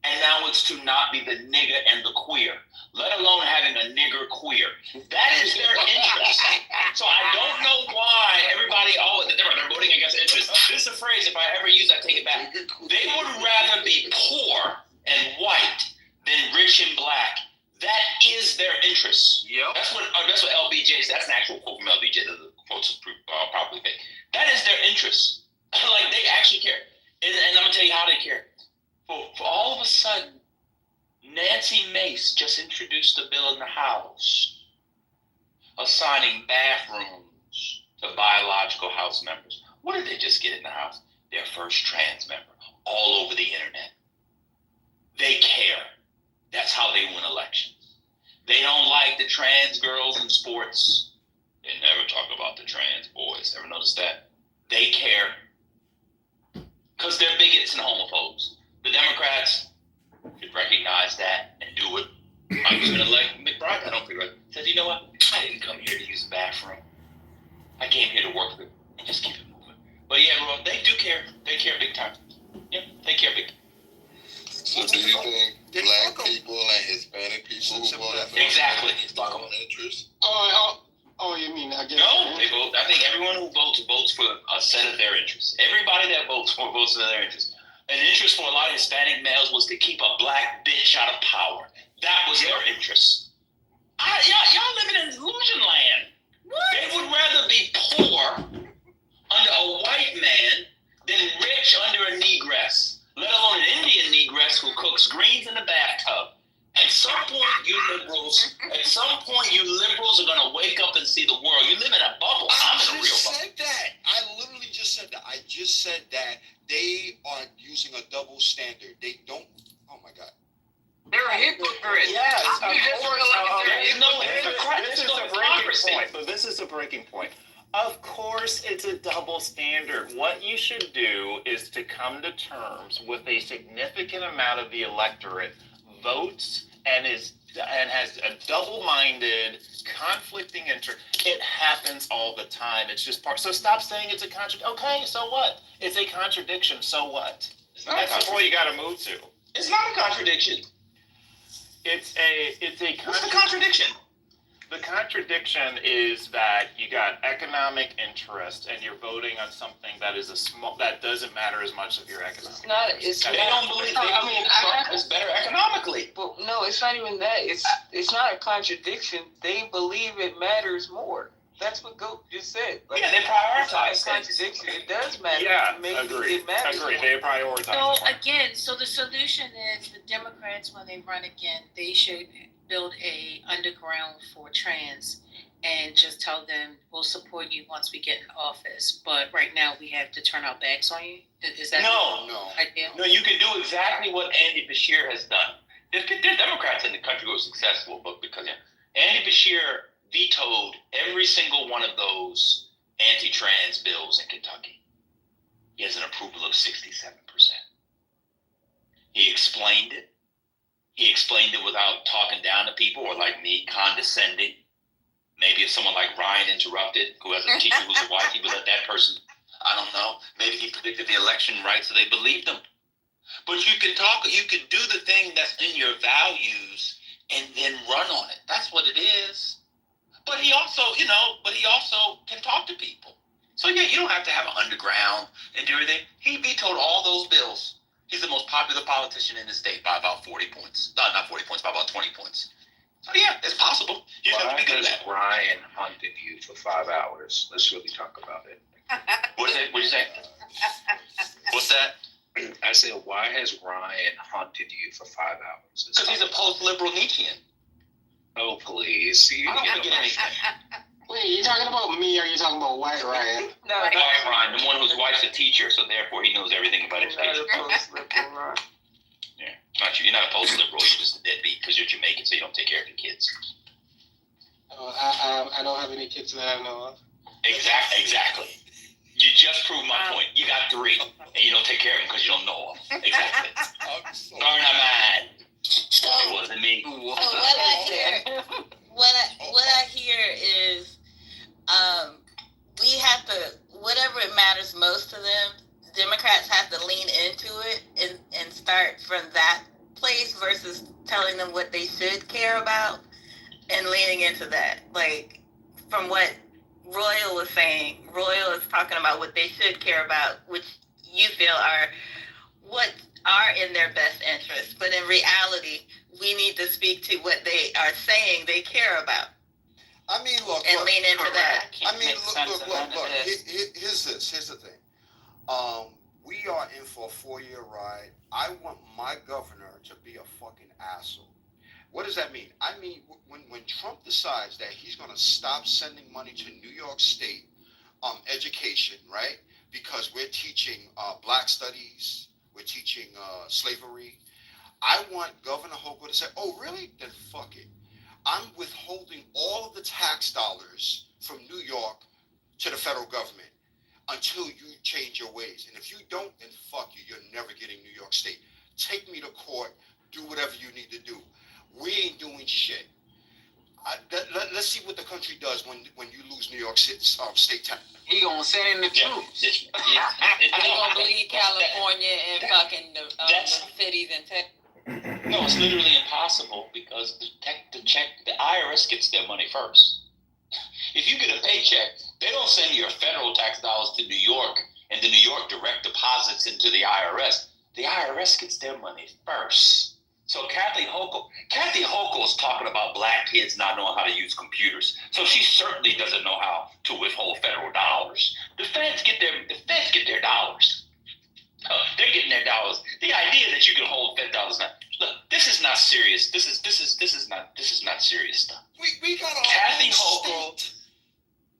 and now it's to not be the nigger and the queer, let alone having a nigger queer. That is their interest. So I don't know why everybody they're voting against interests. This is a phrase, if I ever use I take it back. They would rather be poor and white than rich and black. That is their interest. Yep. That's what LBJ said. That's an actual quote from LBJ. The quote's probably fake. That is their interest. Like, they actually care. And I'm going to tell you how they care. For all of a sudden, Nancy Mace just introduced a bill in the House assigning bathrooms to biological House members. What did they just get in the House? Their first trans member. All over the internet. They care. That's how they win elections. They don't like the trans girls in sports. They never talk about the trans boys. Ever notice that? They care. because they're bigots and homophobes. The Democrats should recognize that and do it. I'm just going to elect McBride. I don't think right. Said, you know what? I didn't come here to use the bathroom. I came here to work with it and just keep it moving. But yeah, well, they do care. They care big time. Yeah, they care big time. So do you think black people and Hispanic people who voted for Exactly. interest? Oh, you mean again? No, they vote. I think everyone who votes for a set of their interests. Everybody that votes for their interests. An interest for a lot of Hispanic males was to keep a black bitch out of power. That was their interest. Y'all living in illusion land. What? They would rather be poor under a white man than rich under a negress, let alone an Indian negress who cooks greens in the bathtub. At some point, you liberals are going to wake up and see the world. You live in a bubble. I'm in a real bubble. said that. I literally just said that. I just said that they are using a double standard. They don't. Oh my God. They're a hypocrite. Yes. This is a breaking point. Of course, it's a double standard. What you should do is to come to terms with a significant amount of the electorate votes and has a double-minded, conflicting interest. It happens all the time. It's just part. So stop saying it's a contradiction. Okay, so what? It's a contradiction. So what? That's the point you got to move to. It's not a contradiction. It's a What's the contradiction? The contradiction is that you got economic interest and you're voting on something that is that doesn't matter as much as your economic. They don't believe it's better economically. But no, it's not even that. It's not a contradiction. They believe it matters more. That's what Goat just said. Like, they prioritize. It's not a contradiction. It does matter. Yeah, Maybe agree. It matters. Agree. They prioritize. So again, the solution is the Democrats, when they run again, they should build a underground for trans and just tell them we'll support you once we get in office. But right now we have to turn our backs on you. Is that the idea? No, you can do exactly what Andy Bashir has done. There's Democrats in the country who are successful, but because Andy Bashir vetoed every single one of those anti-trans bills in Kentucky. He has an approval of 67%. He explained it. He explained it without talking down to people or like me, condescending. Maybe if someone like Ryan interrupted, who has a teacher who's a white, he would let that person, I don't know, maybe he predicted the election right so they believed him. But you can do the thing that's in your values and then run on it. That's what it is. But he also can talk to people. So yeah, you don't have to have an underground and do everything. He vetoed all those bills. He's the most popular politician in the state by about 40 points. No, not 40 points, by about 20 points. So yeah, it's possible. You have to be good at that. Ryan hunted you for 5 hours. Let's really talk about it. What'd you say? What's that? I said, why has Ryan hunted you for 5 hours? Because he's a post-liberal Nietzschean. Oh, please. I don't get anything. Wait, you talking about me or are you talking about White Ryan? No, White Ryan, the one whose wife's a teacher, so therefore he knows everything about education. Yeah, not you. You're not a post-liberal. You're just a deadbeat because you're Jamaican, so you don't take care of your kids. I don't have any kids that I know of. Exactly. You just proved my point. You got 3, and you don't take care of them because you don't know them. Exactly. Sorry, I'm mad. It wasn't me. What I hear is, we have to, whatever it matters most to them, Democrats have to lean into it and start from that place versus telling them what they should care about and leaning into that. Like, from what Royal was saying, Royal is talking about what they should care about, which you feel are what are in their best interest. But in reality, we need to speak to what they are saying they care about. I mean, look. And lean into that. I mean, look. Here's the thing. We are in for a 4-year ride. I want my governor to be a fucking asshole. What does that mean? I mean, when Trump decides that he's going to stop sending money to New York State education, right? Because we're teaching black studies, we're teaching slavery. I want Governor Hochul to say, oh, really? Then fuck it. I'm withholding all of the tax dollars from New York to the federal government. until you change your ways. And if you don't, then fuck you. You're never getting New York State. Take me to court. Do whatever you need to do. We ain't doing shit. Let's see what the country does when you lose New York State tax. He gonna send in the troops. They gonna bleed California and fucking the cities and Texas. No, it's literally impossible because the IRS gets their money first. If you get a paycheck, they don't send your federal tax dollars to New York and the New York direct deposits into the IRS. The IRS gets their money first. So Kathy Hochul is talking about black kids not knowing how to use computers. So she certainly doesn't know how to withhold federal dollars. The feds get their dollars. They're getting their dollars. The idea that you can hold Fed dollars now. Look, this is not serious. This is not serious stuff. We got a Kathy whole Hochul. state.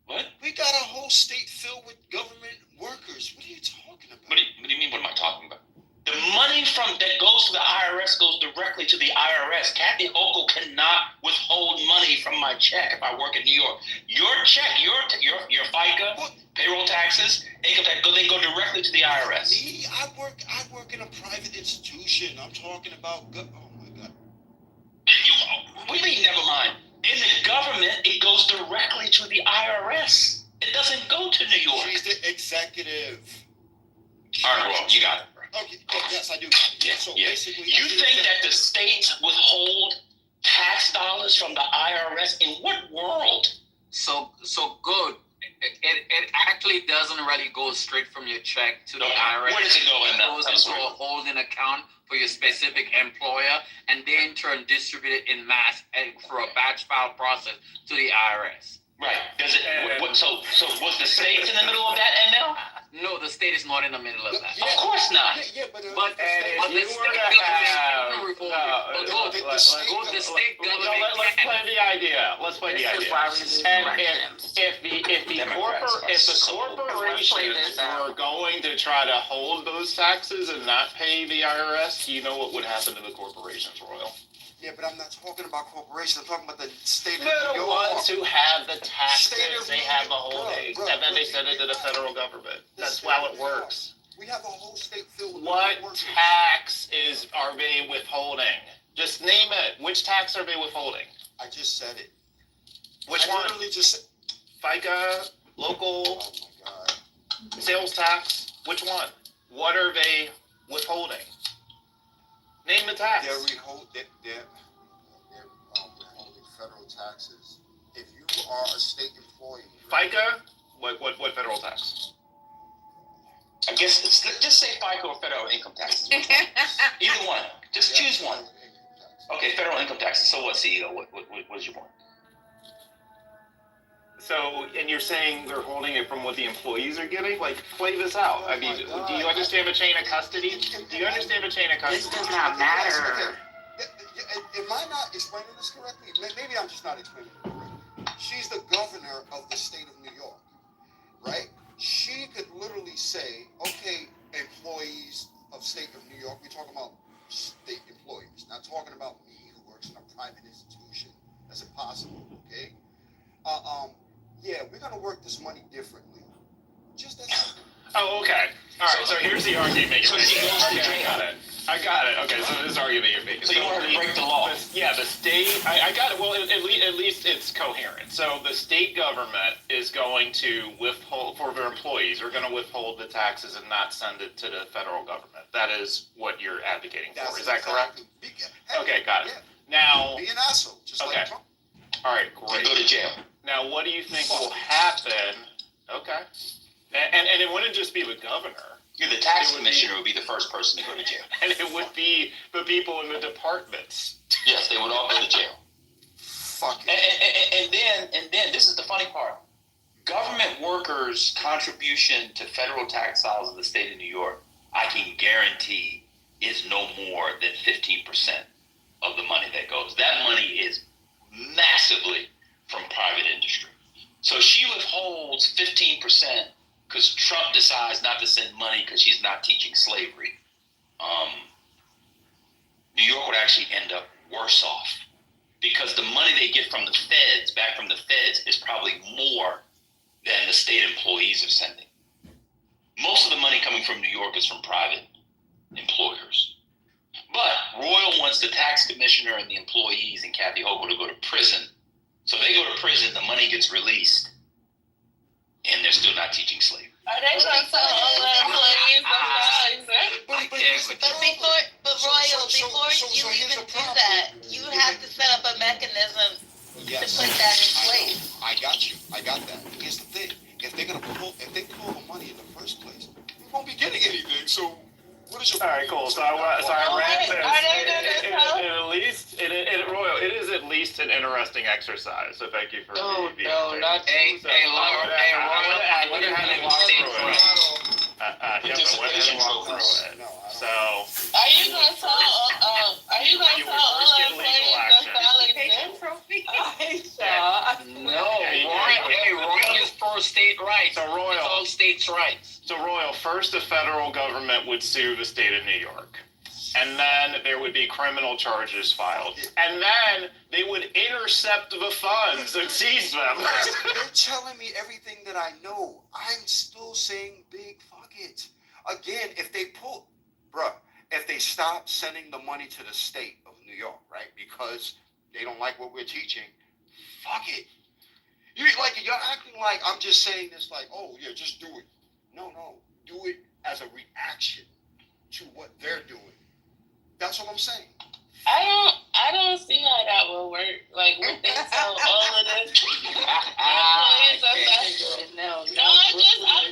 What? We got a whole state filled with government workers. What are you talking about? What do you mean? What am I talking about? The money that goes to the IRS goes directly to the IRS. Kathy Hochul cannot withhold money from my check if I work in New York. Your check, your FICA, payroll taxes, income tax, they go directly to the IRS. Me, I work in a private institution. I'm talking about. Oh my God. What do you mean? Never mind. In the government, it goes directly to the IRS. It doesn't go to New York. She's the executive. All right, well, you got it. Okay, yes, I do. Yeah, So yeah. basically, You think that the states withhold tax dollars from the IRS? In what world? So good. It actually doesn't really go straight from your check to the IRS. Where does it go in It goes into a holding account for your specific employer, and they in turn distribute it in mass through a batch file process to the IRS. Right. Does it? So was the states in the middle of that, ML? No, the state is not in the middle of that. Of course not. But the were state to government have- the state government Let's play the idea. Let's play the idea. And if the corporations were going to try to hold those taxes and not pay the IRS, do you know what would happen to the corporations, Royal? Yeah, but I'm not talking about corporations. I'm talking about the state of They're New the York. ones who have the taxes. State of They New have the York. holdings, Bro, and then they send it to the federal government. That's how it works. We have a whole state filled with What workers. tax are they withholding? Just name it. Which tax are they withholding? I just said it. Which I one? literally just said. FICA, local, Oh my God. sales tax. Which one? What are they withholding? Name the tax. They're withholding federal taxes. If you are a state employee. FICA. What federal tax? I guess just say FICA or federal income taxes. Either one. Just choose one. Okay, federal income taxes. So what, CEO? What is your point? So, and you're saying they're holding it from what the employees are getting? Like, play this out. I mean, do you understand the chain of custody? Do you understand the chain of custody? This does not matter. Am I not explaining this correctly? Maybe I'm just not explaining it correctly. She's the governor of the state of New York, right? She could literally say, okay, employees of state of New York, we're talking about state employees, not talking about me who works in a private institution. That's impossible, okay? Yeah, we're gonna work this money differently. Just that. Oh, okay. All right. So here's the argument you're making. Okay, I got it. Okay, so this argument you're making. So you want her to break the law? Yeah, the state. I got it. Well, at least it's coherent. So the state government is going to withhold for their employees. Are going to withhold the taxes and not send it to the federal government. That is what you're advocating for. Is that correct? Okay, got it. Now. Be an asshole, just like Trump. All right, great. Go to jail. Now, what do you think will happen? Okay. And it wouldn't just be the governor. Yeah, the tax commissioner would be the first person to go to jail. And it would be the people in the departments. Yes, they would all go to jail. Fuck it. And then this is the funny part. Government workers' contribution to federal tax dollars in the state of New York, I can guarantee, is no more than 15% of the money that goes. That money is massively from private industry. So she withholds 15% because Trump decides not to send money because she's not teaching slavery. New York would actually end up worse off because the money they get from the feds, back from the feds, is probably more than the state employees are sending. Most of the money coming from New York is from private employers. But Royal wants the tax commissioner and the employees and Kathy Hochul to go to prison. So they go to prison, the money gets released, and they're still not teaching slavery. Are they going to tell all the employees But Royal, before you even do that, you have to set up a mechanism to put that in place. I got you. I got that. Here's the thing. If they pull the money in the first place, we won't be getting anything. So what is your... All right, cool. So I ran this. Royal, it is at least an interesting exercise. So thank you for being here. Royal. So are you going to tell all the employees to file exempt? No, Royal is for state rights. So Royal, it's all states' rights. So Royal, first the federal government would sue the state of New York. And then there would be criminal charges filed. And then they would intercept the funds and seize them. They're telling me everything that I know. I'm still saying big fuck it. Again, if they stop sending the money to the state of New York, right? Because they don't like what we're teaching, fuck it. You're acting like I'm just saying this like, oh yeah, just do it. No, do it as a reaction to what they're doing. That's what I'm saying. I don't see how that will work. Like, would they tell all of this? I'm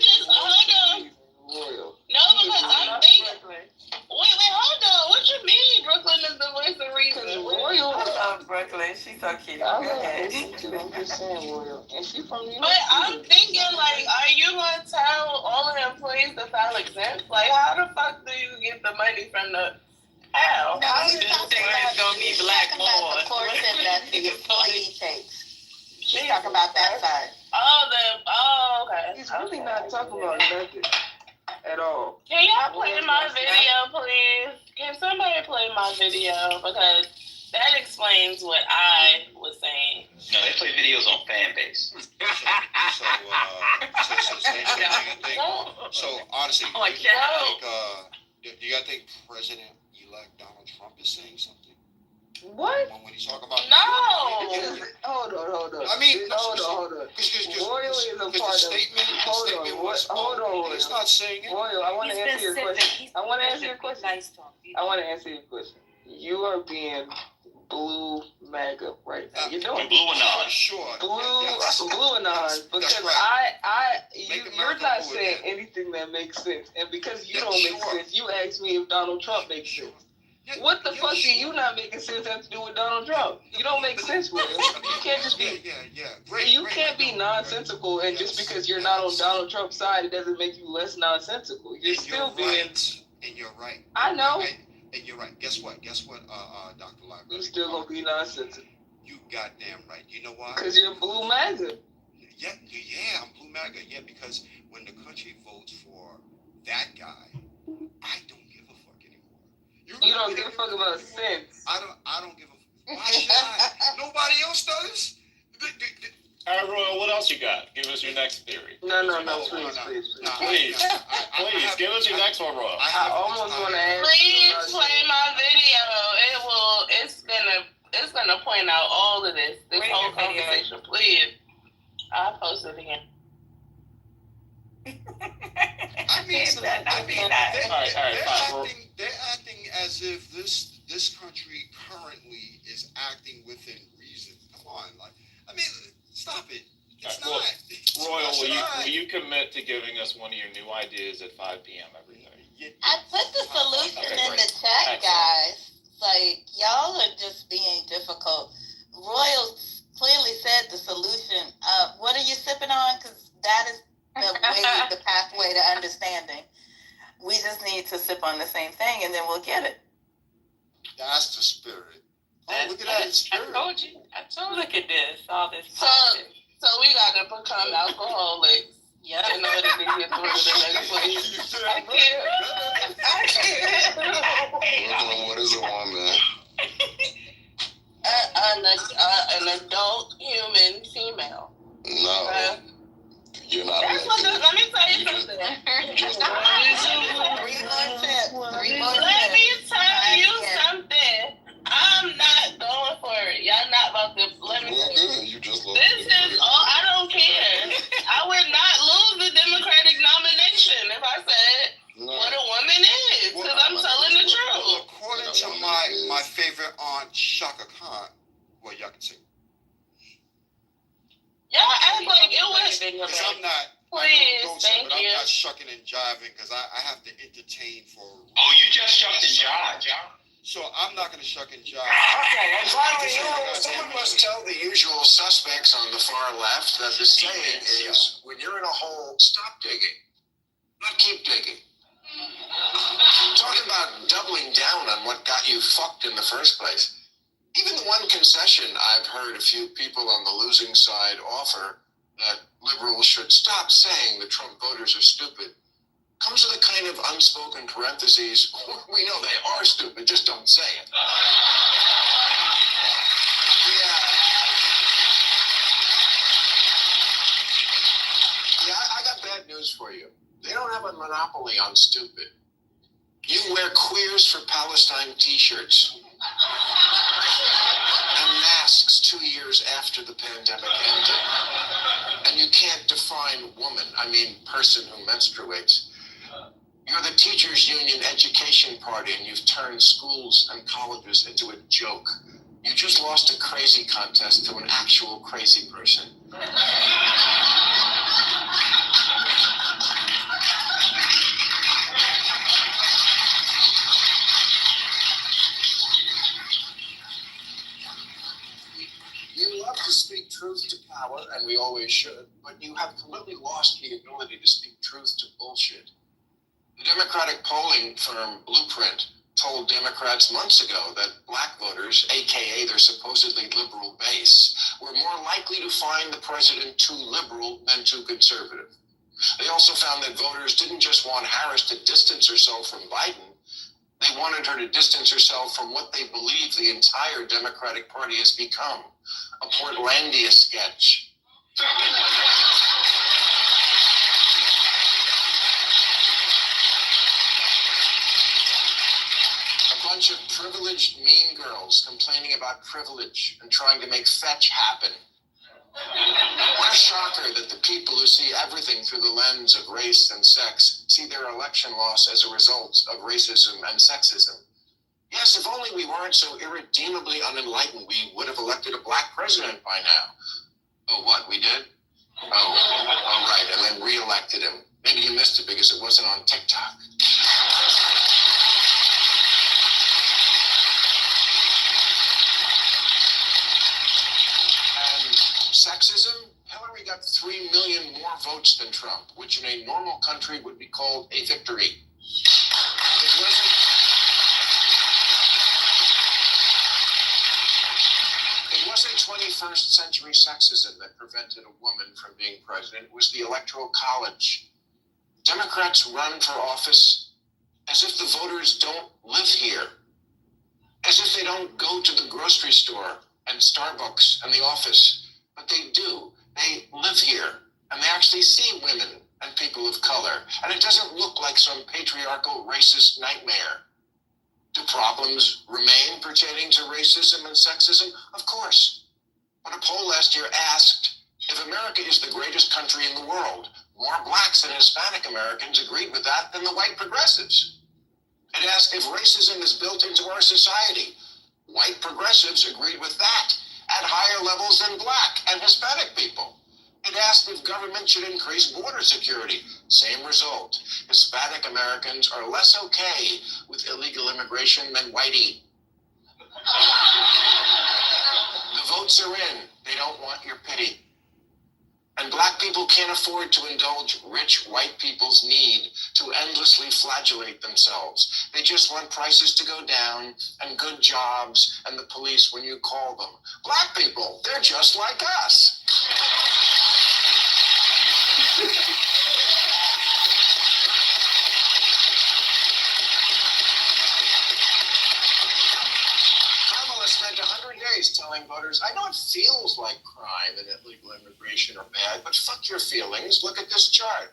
just, hold on. No, because I'm thinking. Wait, hold on. What you mean Brooklyn is the voice of reason? Royal loves Brooklyn. She's so cute. Go ahead. I'm just saying Royal. And she from New York. But I'm thinking, like, are you going to tell all the employees to file exempt? Like, how the fuck do you get the money from the... Hell. No, he's talking about the portion that the employee takes. She's talking about that side. Okay. He's really not talking about nothing at all. Can y'all play my video, please? Can somebody play my video? Because that explains what I was saying. No, they play videos on fan base. So honestly, do you guys think President-elect Donald Trump is saying something? What? When he's talking about Hold on. I mean, hold on. Royal is a part of. Hold on. He's not saying it. Royal, I want to answer your question. I want to answer your question. You are being blue MAGA right now. You're doing blue anon. Sure. Blue anon. Because right. You're not saying anything that makes sense, and because you don't make sense, you asked me if Donald Trump makes sense. What the fuck do you not making sense have to do with Donald Trump? You don't make sense with it. You can't just be. You can't be nonsensical, and just because you're not on Donald Trump's side, it doesn't make you less nonsensical. You're still being. And you're right. I know. And you're right. Guess what, Dr. Library? You still gonna be nonsensical. You goddamn right. You know why? Because you're blue MAGA. Yeah, I'm blue MAGA. Yeah, because when the country votes for that guy, I don't give a fuck anymore. You don't give a fuck about sense. I don't give a fuck. Why should I? Nobody else does. All right, Royal, what else you got? Give us your next theory. No, please. Please, give us your next one, Royal. I almost want to ask. Please play my video. It's gonna point out all of this whole conversation. Please, I'll post it again. They're acting as if this country currently is acting within reason. Come on, stop it. It's not. Royal, will you commit to giving us one of your new ideas at 5 p.m. every day? I put the solution in the chat, guys. Like, y'all are just being difficult. Royal clearly said the solution. What are you sipping on? Because that is the pathway to understanding. We just need to sip on the same thing, and then we'll get it. That's the spirit. Oh, look at that spirit. I told you. Look at this. All this. So we got to become alcoholics. Yeah. In order to get through the next place. I can't. What is a woman? An adult human female. No. You're not That's what elected. let me tell you something. Let me tell you something. I'm not going for it. Y'all not about to let me Well, good. You just lost. This is all I don't care. I would not lose the Democratic nomination if I said what a woman is, because I'm telling the truth. According to my favorite aunt, Shaka Khan, well, y'all can sing. Y'all act like it was. Because I'm not. Please, thank but you. I'm not shucking and jiving because I have to entertain for. Oh, you just shucked and jived. So I'm not going to shuck and jive. Okay, and finally, someone must tell the usual suspects on the far left that the saying is, when you're in a hole, stop digging, not keep digging. Talking about doubling down on what got you fucked in the first place. Even the one concession I've heard a few people on the losing side offer, that liberals should stop saying the Trump voters are stupid, comes with a kind of unspoken parentheses. We know they are stupid, just don't say it. Yeah, I got bad news for you. They don't have a monopoly on stupid. You wear Queers for Palestine t-shirts and masks 2 years after the pandemic ended. And you can't define woman, I mean person who menstruates. You're the teachers' union education party, and you've turned schools and colleges into a joke. You just lost a crazy contest to an actual crazy person. You love to speak truth to power, and we always should, but you have completely lost the ability to speak truth to bullshit. The Democratic polling firm Blueprint told Democrats months ago that black voters, aka their supposedly liberal base, were more likely to find the president too liberal than too conservative. They also found that voters didn't just want Harris to distance herself from Biden, they wanted her to distance herself from what they believe the entire Democratic Party has become, a Portlandia sketch. A bunch of privileged mean girls complaining about privilege and trying to make fetch happen. What a shocker that the people who see everything through the lens of race and sex see their election loss as a result of racism and sexism. Yes, if only we weren't so irredeemably unenlightened, we would have elected a black president by now. Oh, what, we did? Oh, right, and then re-elected him. Maybe you missed it because it wasn't on TikTok. And sexism? Hillary got 3 million more votes than Trump, which in a normal country would be called a victory. It wasn't 21st century sexism that prevented a woman from being president. It was the Electoral College. Democrats run for office as if the voters don't live here, as if they don't go to the grocery store and Starbucks and the office, but they do. They live here, and they actually see women and people of color, and it doesn't look like some patriarchal racist nightmare. Do problems remain pertaining to racism and sexism? Of course. But a poll last year asked, if America is the greatest country in the world, more blacks and Hispanic Americans agreed with that than the white progressives. It asked if racism is built into our society. White progressives agreed with that at higher levels than black and Hispanic people. It asked if government should increase border security. Same result. Hispanic Americans are less okay with illegal immigration than whitey. The votes are in. They don't want your pity. And black people can't afford to indulge rich white people's need to endlessly flagellate themselves. They just want prices to go down and good jobs and the police when you call them. Black people, they're just like us. Kamala spent 100 days telling voters, I know it feels like crime. line and that legal immigration are bad, but fuck your feelings. Look at this chart.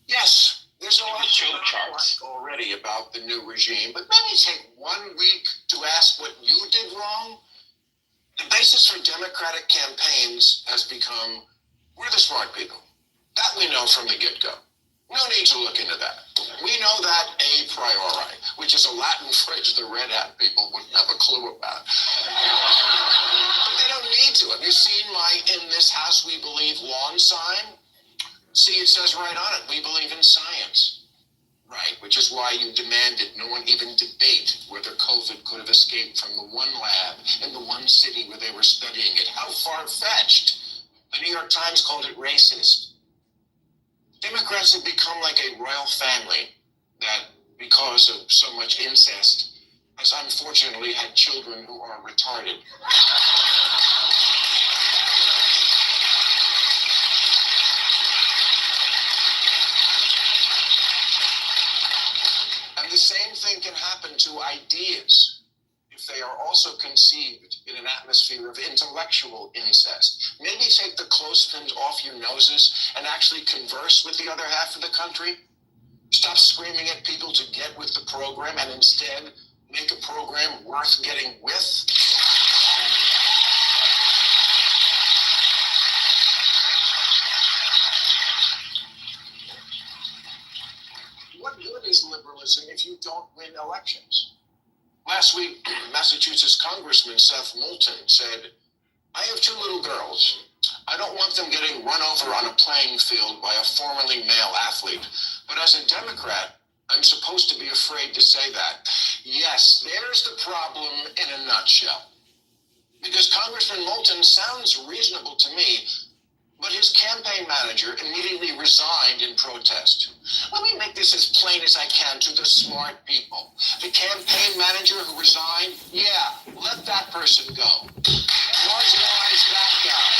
Yes, there's a lot to talk already about the new regime, but maybe take 1 week to ask what you did wrong. The basis for Democratic campaigns has become, we're the smart people. That we know from the get-go. No need to look into that. We know that a priori, which is a Latin phrase the red hat people wouldn't have a clue about. But they don't need to. Have you seen my "In this house we believe" lawn sign? See, it says right on it, we believe in science. Right, which is why you demanded no one even debate whether COVID could have escaped from the one lab in the one city where they were studying it. How far-fetched. The New York Times called it racist. Democrats have become like a royal family that, because of so much incest, has unfortunately had children who are retarded. And the same thing can happen to ideas if they are also conceived in an atmosphere of intellectual incest. Maybe take the clothespins off your noses and actually converse with the other half of the country. Stop screaming at people to get with the program and instead make a program worth getting with. What good is liberalism if you don't win elections? Last week, Massachusetts Congressman Seth Moulton said, "I have 2 little girls. I don't want them getting run over on a playing field by a formerly male athlete. But as a Democrat, I'm supposed to be afraid to say that." Yes, there's the problem in a nutshell. Because Congressman Moulton sounds reasonable to me, but his campaign manager immediately resigned in protest. Let me make this as plain as I can to the smart people. The campaign manager who resigned, yeah, let that person go. Marginalize that guy.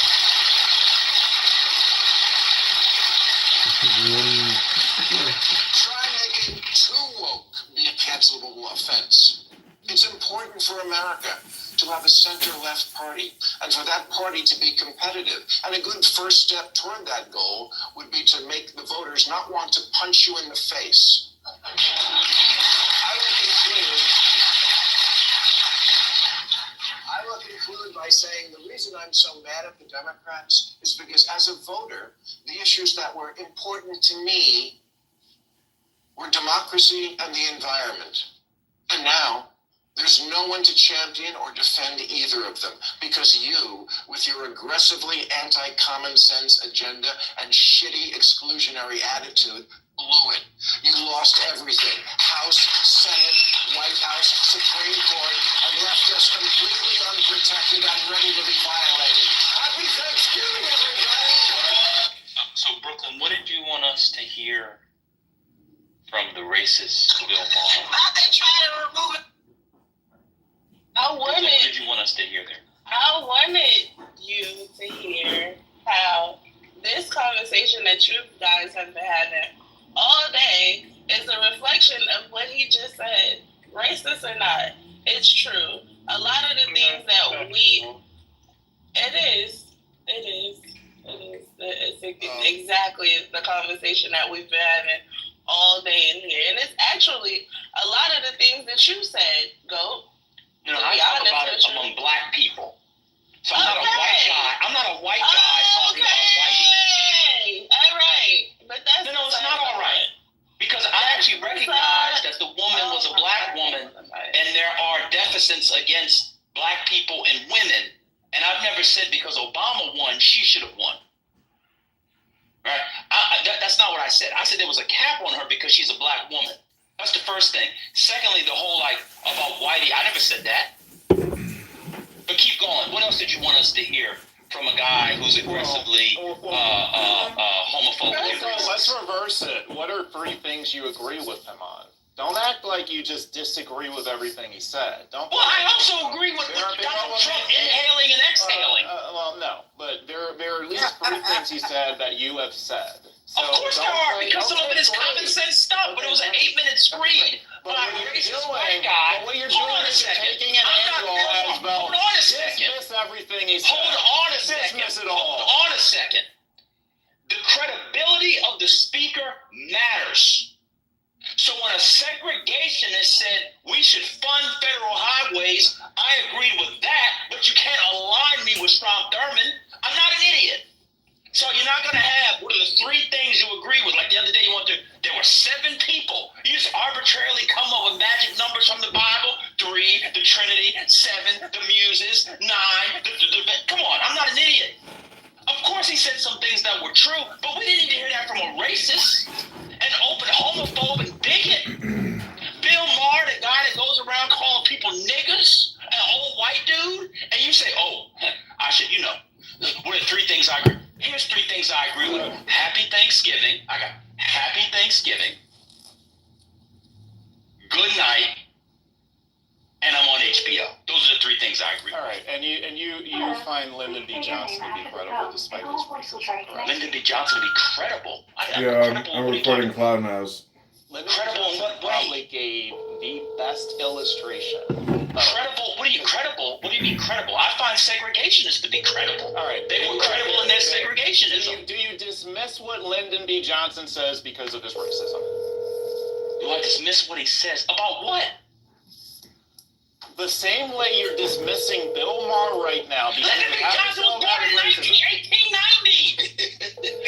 Try making too woke be a cancelable offense. It's important for America to have a center-left party, and for that party to be competitive. And a good first step toward that goal would be to make the voters not want to punch you in the face. I will conclude by saying the reason I'm so mad at the Democrats is because as a voter, the issues that were important to me were democracy and the environment. And now, there's no one to champion or defend either of them because you, with your aggressively anti-common sense agenda and shitty exclusionary attitude, blew it. You lost everything. House, Senate, White House, Supreme Court, and left us completely unprotected and ready to be violated. Happy Thanksgiving, everybody! So, Brooklyn, what did you want us to hear from the racist Bill Maher? They try to remove it. What did you want us to hear there? I wanted you to hear how this conversation that you guys have been having all day is a reflection of what he just said. Racist or not, it's true. A lot of the things that it's exactly the conversation that we've been having all day in here. And it's actually a lot of the things that you said, Goat. You know, I talk about it among black people. So I'm not a white guy. I'm not a white guy talking about white. All right. But that's no, it's not all right. Because I actually recognize that the woman was a black woman and there are deficits against black people and women. And I've never said because Obama won, she should have won. Right? That's not what I said. I said there was a cap on her because she's a black woman. That's the first thing. Secondly, the whole about Whitey, I never said that. But keep going. What else did you want us to hear from a guy who's aggressively homophobic? So let's reverse it. What are 3 things you agree with him on? Don't act like you just disagree with everything he said. Well, I also agree with Donald Trump inhaling and exhaling. Well, no, but there are at least 3 things he said that you have said. Of course there are, because some of it is common sense stuff, but it was an 8-minute screed by a racist white guy. But what you're Hold doing on a is second. taking an angle as well. Hold on a second. Dismiss everything he said. Hold on a second. Dismiss it all. Hold on a second. The credibility of the speaker matters. So when a segregationist said we should fund federal highways, I agreed with that, but you can't align me with Strom Thurmond. I'm not an idiot. So you're not going to have, what are the 3 things you agree with? Like the other day there were 7 people. You just arbitrarily come up with magic numbers from the Bible. 3, the Trinity, 7, the Muses, 9, come on, I'm not an idiot. Of course he said some things that were true, but we didn't need to hear that from a racist, an open homophobe and bigot. Bill Maher, the guy that goes around calling people niggers, an old white dude, and you say, I should, what are 3 things I agree? Here's 3 things I agree with. Happy Thanksgiving. I got Happy Thanksgiving. Good night. And I'm on HBO. Those are the 3 things I agree with. All right, and you find Lyndon B. Johnson to be credible despite his racism, correct? Lyndon B. Johnson to be credible? I'm recording Cloud House. Lyndon B. Johnson probably gave the best illustration. Credible? What do you mean credible? I find segregationists to be credible. All right. They were credible in their segregationism. Do you dismiss what Lyndon B. Johnson says because of his racism? Do I dismiss what he says? About what? The same way you're dismissing Bill Maher right now because Lyndon B. Johnson was born in 1890.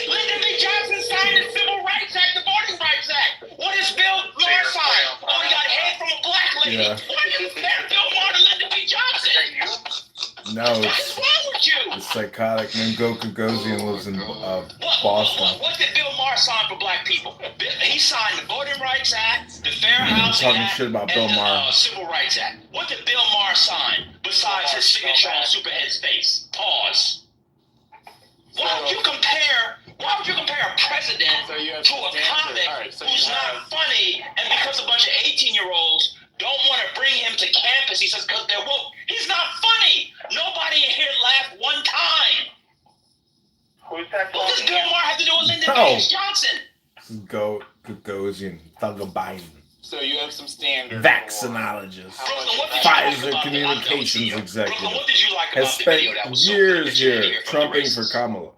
Lyndon B. Johnson signed the Civil Rights Act, the Voting Rights Act. What is Bill Maher sign? Oh, he got head from a black lady. Yeah. Why do you compare Bill Maher to Lyndon B. Johnson? No, What is wrong with you? it's psychotic. Ngozi Gagosian lives in Boston. What did Bill Maher sign for black people? He signed the Voting Rights Act, the Fair Housing Talking Act, shit about Bill and Maher. the Civil Rights Act. What did Bill Maher sign besides his signature on Superhead's face? Pause. Why would you compare a president to a comic who's not funny, and because a bunch of 18-year-olds don't want to bring him to campus, he says, because they're woke. He's not funny. Nobody in here laughed one time. Who's that? What does Bill Maher have to do with Lyndon No. B. Johnson? Gagosian, Thugger Biden. So you have some standards. Vaccinologist, Brooklyn, what did you like Pfizer about communications Brooklyn, executive, what did you like has about the spent video that was so years good here from the trumping for racists? Kamala.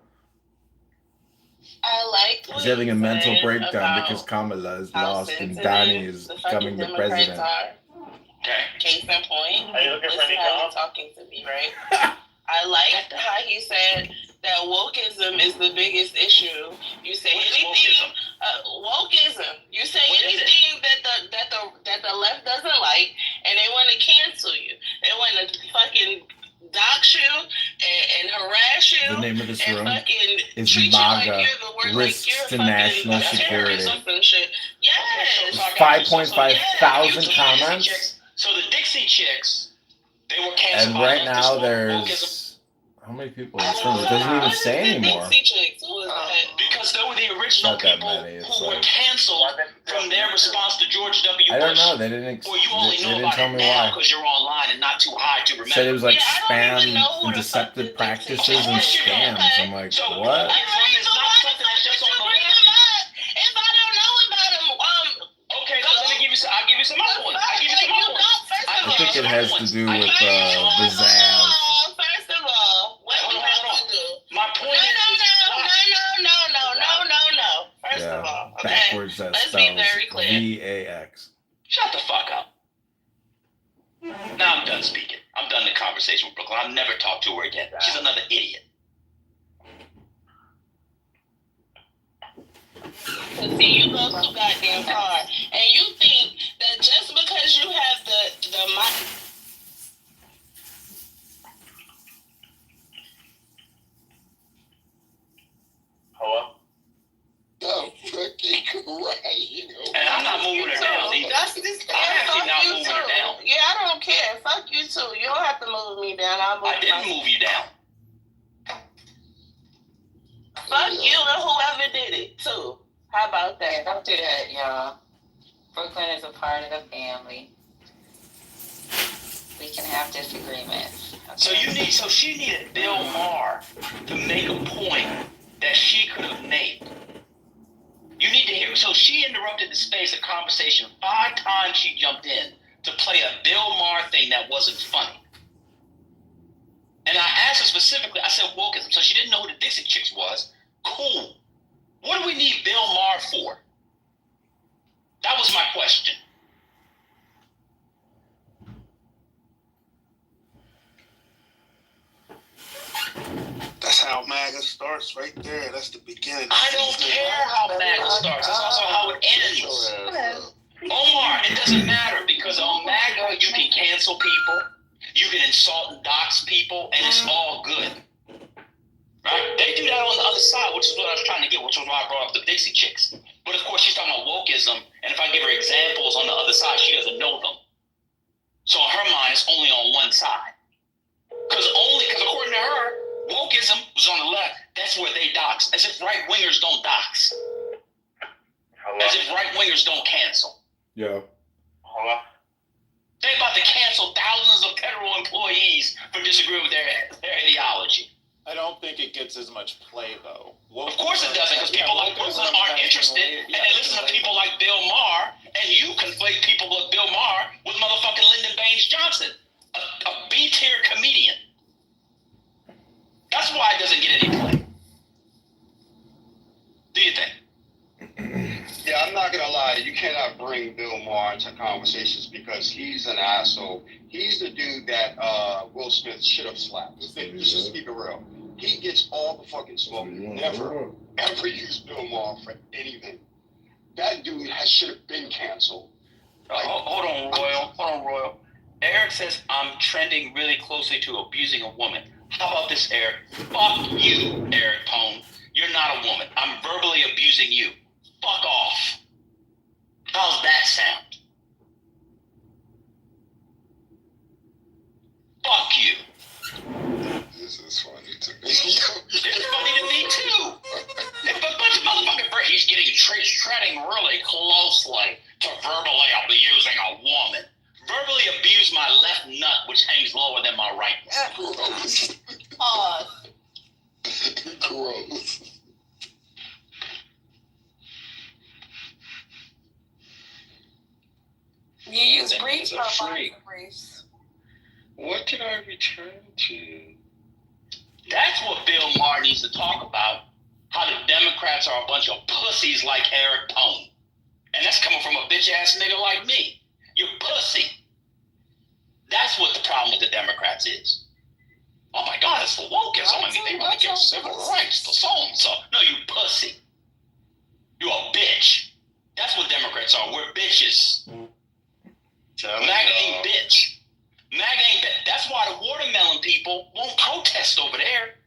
I like what He's having a you mental said breakdown about because Kamala is how lost and sensitive Donnie is the fucking becoming the Democrats president. are. Okay. Case in point, Are you looking for listen any how job? you're talking to me, right? I like how he said that wokeism is the biggest issue. You say What is anything, wokeism. You say What is it? anything that the left doesn't like, and they want to cancel you. They want to fucking dox you and harass you. The name of this and room fucking is treat you like MAGA, you're the worst, Risks like to you're National fucking Security. terrorist or some shit. Yes. 5.5 thousand comments. So the Dixie Chicks, they were canceled. And by right leftist now wokeism. there's how many people in this room? It doesn't even say anymore. Dixie Chicks. Who is that? Because they were the original Not that people many, it's who were like- canceled from their response to George W. I don't Bush. know. They didn't. Or you only They know didn't about tell it me now why. because you're online and not too high to remember. Said it was like Yeah, I don't even know spam who and the fuck deceptive the practices Dixie and Chicks are. scams. I'm like, So what? wokeism is not something that's just on the left. If I don't know about them, Okay, so let me give you some. I'll give you some other ones. I'll give you some other ones. I think it has to do with pizzazz. First of all, what do you have to do? My point is, No. First of all, Yeah, okay? backwards that Let's be spells very clear. VAX. shut the fuck up. Now I'm done speaking. I'm done the conversation with Brooklyn. I'll never talk to her again. She's another idiot. Cause see, you go too goddamn far, and you think that just because you have the mic. Hello? Oh, fucking crying. And I'm not moving her down either. That's this. I'm actually Fuck not you moving too. her down. Yeah, I don't care. Fuck you too. You don't have to move me down. I'll move I didn't myself. move you down. Fuck you and whoever did it too. How about that? Don't do that, y'all. Brooklyn is a part of the family. We can have disagreements. Okay? So she needed Bill Maher to make a point that she could have made. until she interrupted the space of conversation 5 times. She jumped in to play a Bill Maher thing that wasn't funny. And I asked her specifically, I said wokeism. So she didn't know who the Dixie Chicks was. Cool. What do we need Bill Maher for? That was my question. That's how MAGA starts right there. That's the beginning. I don't care how MAGA starts. That's also how it ends. Omar, it doesn't matter because on MAGA you can cancel people, you can insult and dox people, and it's all good. Right? They do that on the other side, which is what I was trying to get, which was why I brought up the Dixie Chicks. But of course, she's talking about wokeism, and if I give her examples on the other side, she doesn't know them. So in her mind, it's only on one side. Because according to her, wokeism was on the left. That's where they dox. As if right-wingers don't dox. As if right-wingers don't cancel. Yeah. They're about to cancel thousands of federal employees for disagreeing with their ideology. I don't think it gets as much play, though. Of course it doesn't, because people like Brooklyn aren't interested, and they listen to people like Bill Maher, and you conflate people like Bill Maher with motherfucking Lyndon Baines Johnson, a B-tier comedian. That's why it doesn't get any play. Do you think? Yeah, I'm not gonna lie. You cannot bring Bill Maher into conversations because he's an asshole. He's the dude that Will Smith should have slapped. Let's just keep it real. He gets all the fucking smoke. Never, ever use Bill Maher for anything. That dude should have been canceled. Like, hold on, Royal. Eric says I'm trending really closely to abusing a woman. How about this, Eric? Fuck you, Eric Pone. You're not a woman. I'm verbally abusing you. Fuck off. How's that sound? Fuck you. This is funny to me. It's funny to me too. If a bunch of motherfucking Brits, he's getting treading really closely to verbally abusing a woman. Verbally abuse my left nut, which hangs lower than my right. Pause. Gross. You use Then briefs he's or a freak. briefs? What did I return to? That's what Bill Maher needs to talk about. How the Democrats are a bunch of pussies like Eric Pone. And that's coming from a bitch ass nigga like me. You're pussy. That's what the problem with the Democrats is. Oh my God, it's the wokeism. I mean, they want to give civil rights to so and so. No, you pussy. You a bitch. That's what Democrats are. We're bitches. MAGA ain't bitch. MAGA ain't bitch. That's why the watermelon people won't protest over there.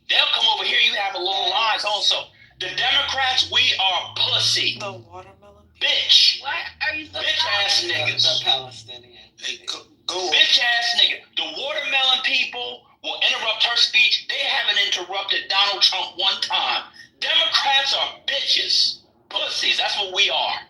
They'll come over here. You have a little line. So the Democrats, we are pussy. The watermelon. Bitch. What are you so Bitch ass niggas. The Palestinian. Hey, go. Bitch ass nigga. The watermelon people will interrupt her speech. They haven't interrupted Donald Trump one time. Democrats are bitches. Pussies. That's what we are.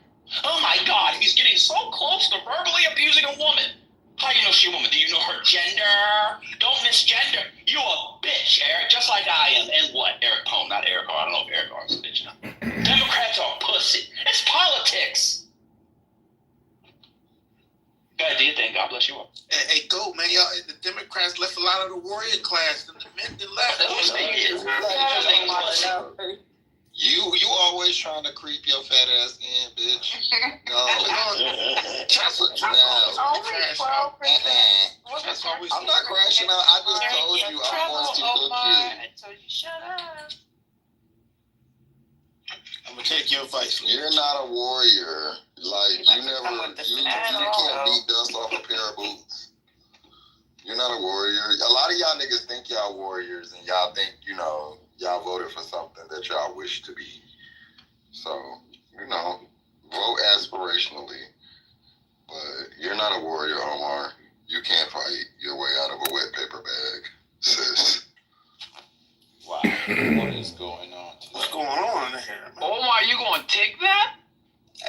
Oh my God, he's getting so close to verbally abusing a woman. How do you know she's a woman? Do you know her gender? Don't misgender. You a bitch, Eric, just like I am. And what? Eric Pone, not Eric R. I don't know if Eric R. is a bitch now. Democrats are pussy. It's politics. Go ahead, do your thing. God bless you all. Hey, go, man. Y'all, the Democrats left a lot of the warrior class. And the men that left. Of course they did. You always trying to creep your fat ass in, bitch. No. I'm not crashing out. I just told you I'm going to cook you. I told you shut up. I'm gonna take your advice. You're not a warrior. Like you can't beat dust off a pair of boots. You're not a warrior. A lot of y'all niggas think y'all warriors, and y'all think y'all voted for something that y'all wish to be. So vote aspirationally, but you're not a warrior, Omar. You can't fight your way out of a wet paper bag, sis. Wow, what is going on? What's going on in here, man? Omar, you gonna take that?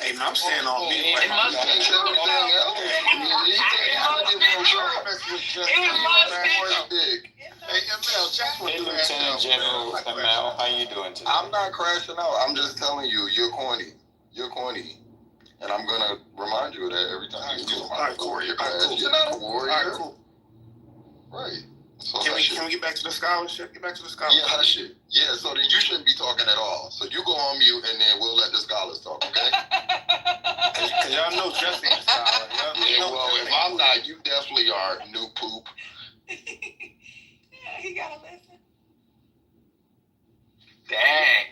Hey, man, I'm staying on mute. It must be true. Hey, ML, just what Hey, you Lieutenant General ML, how you doing today? I'm not crashing out. I'm just telling you, you're corny. You're corny. And I'm gonna remind you of that every time you get on my warrior class. Cool. You're not a warrior. All right, cool. Right. So Can we get back to the scholarship? Get back to the scholarship. Yeah, hush it. Yeah, so then you shouldn't be talking at all. So you go on mute and then we'll let the scholars talk, okay? Because y'all know Jesse the scholar. Yeah, well, if I'm not, you definitely are, new poop. Yeah, he gotta listen. Dang.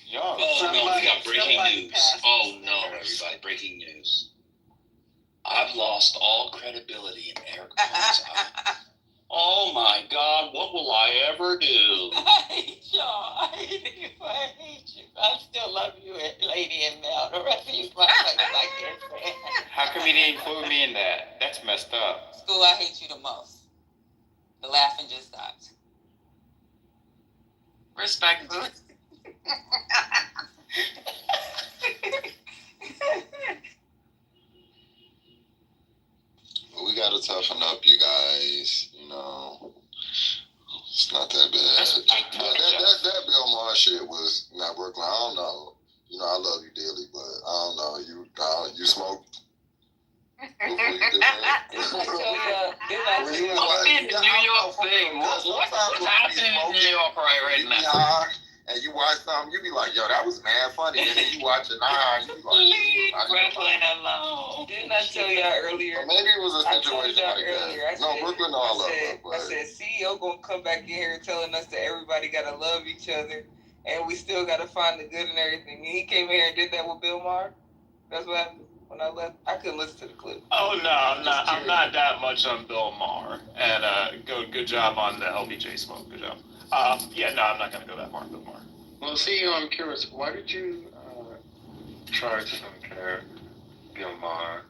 Y'all. Oh no, we got breaking somebody news. passed Oh no, everybody, breaking news. I've lost all credibility in Eric Cohen's eye. Oh my God, what will I ever do? I hate y'all. I hate you. I still love you, Lady and Mel. The rest of you motherfuckers I can't stand. How come you didn't include me in that? That's messed up. School, I hate you the most. The laughing just stopped. Respect. We gotta toughen up, you guys. You know, it's not that bad. That Bill Maher shit was not Brooklyn. I don't know. You know, I love you dearly, but I don't know. You smoked. Hopefully you did that. What's in the New York thing? What's happening in New York right now? And you watch something, you be like, yo, that was mad funny. And then you watch it, you be like, Leave Brooklyn alone. Didn't I tell y'all earlier? But maybe it was a situation like earlier. that. No, Brooklyn, no, I love her. I said, CEO gonna come back in here telling us that everybody gotta love each other, and we still gotta find the good in everything. And he came here and did that with Bill Maher. That's what happened when I left. I couldn't listen to the clip. Oh no, I'm not that much on Bill Maher. And good job on the LBJ smoke. Good job. Yeah, no, I'm not gonna go that far, Bill Maher. Well, CEO, I'm curious. Why did you try to compare Bill Maher?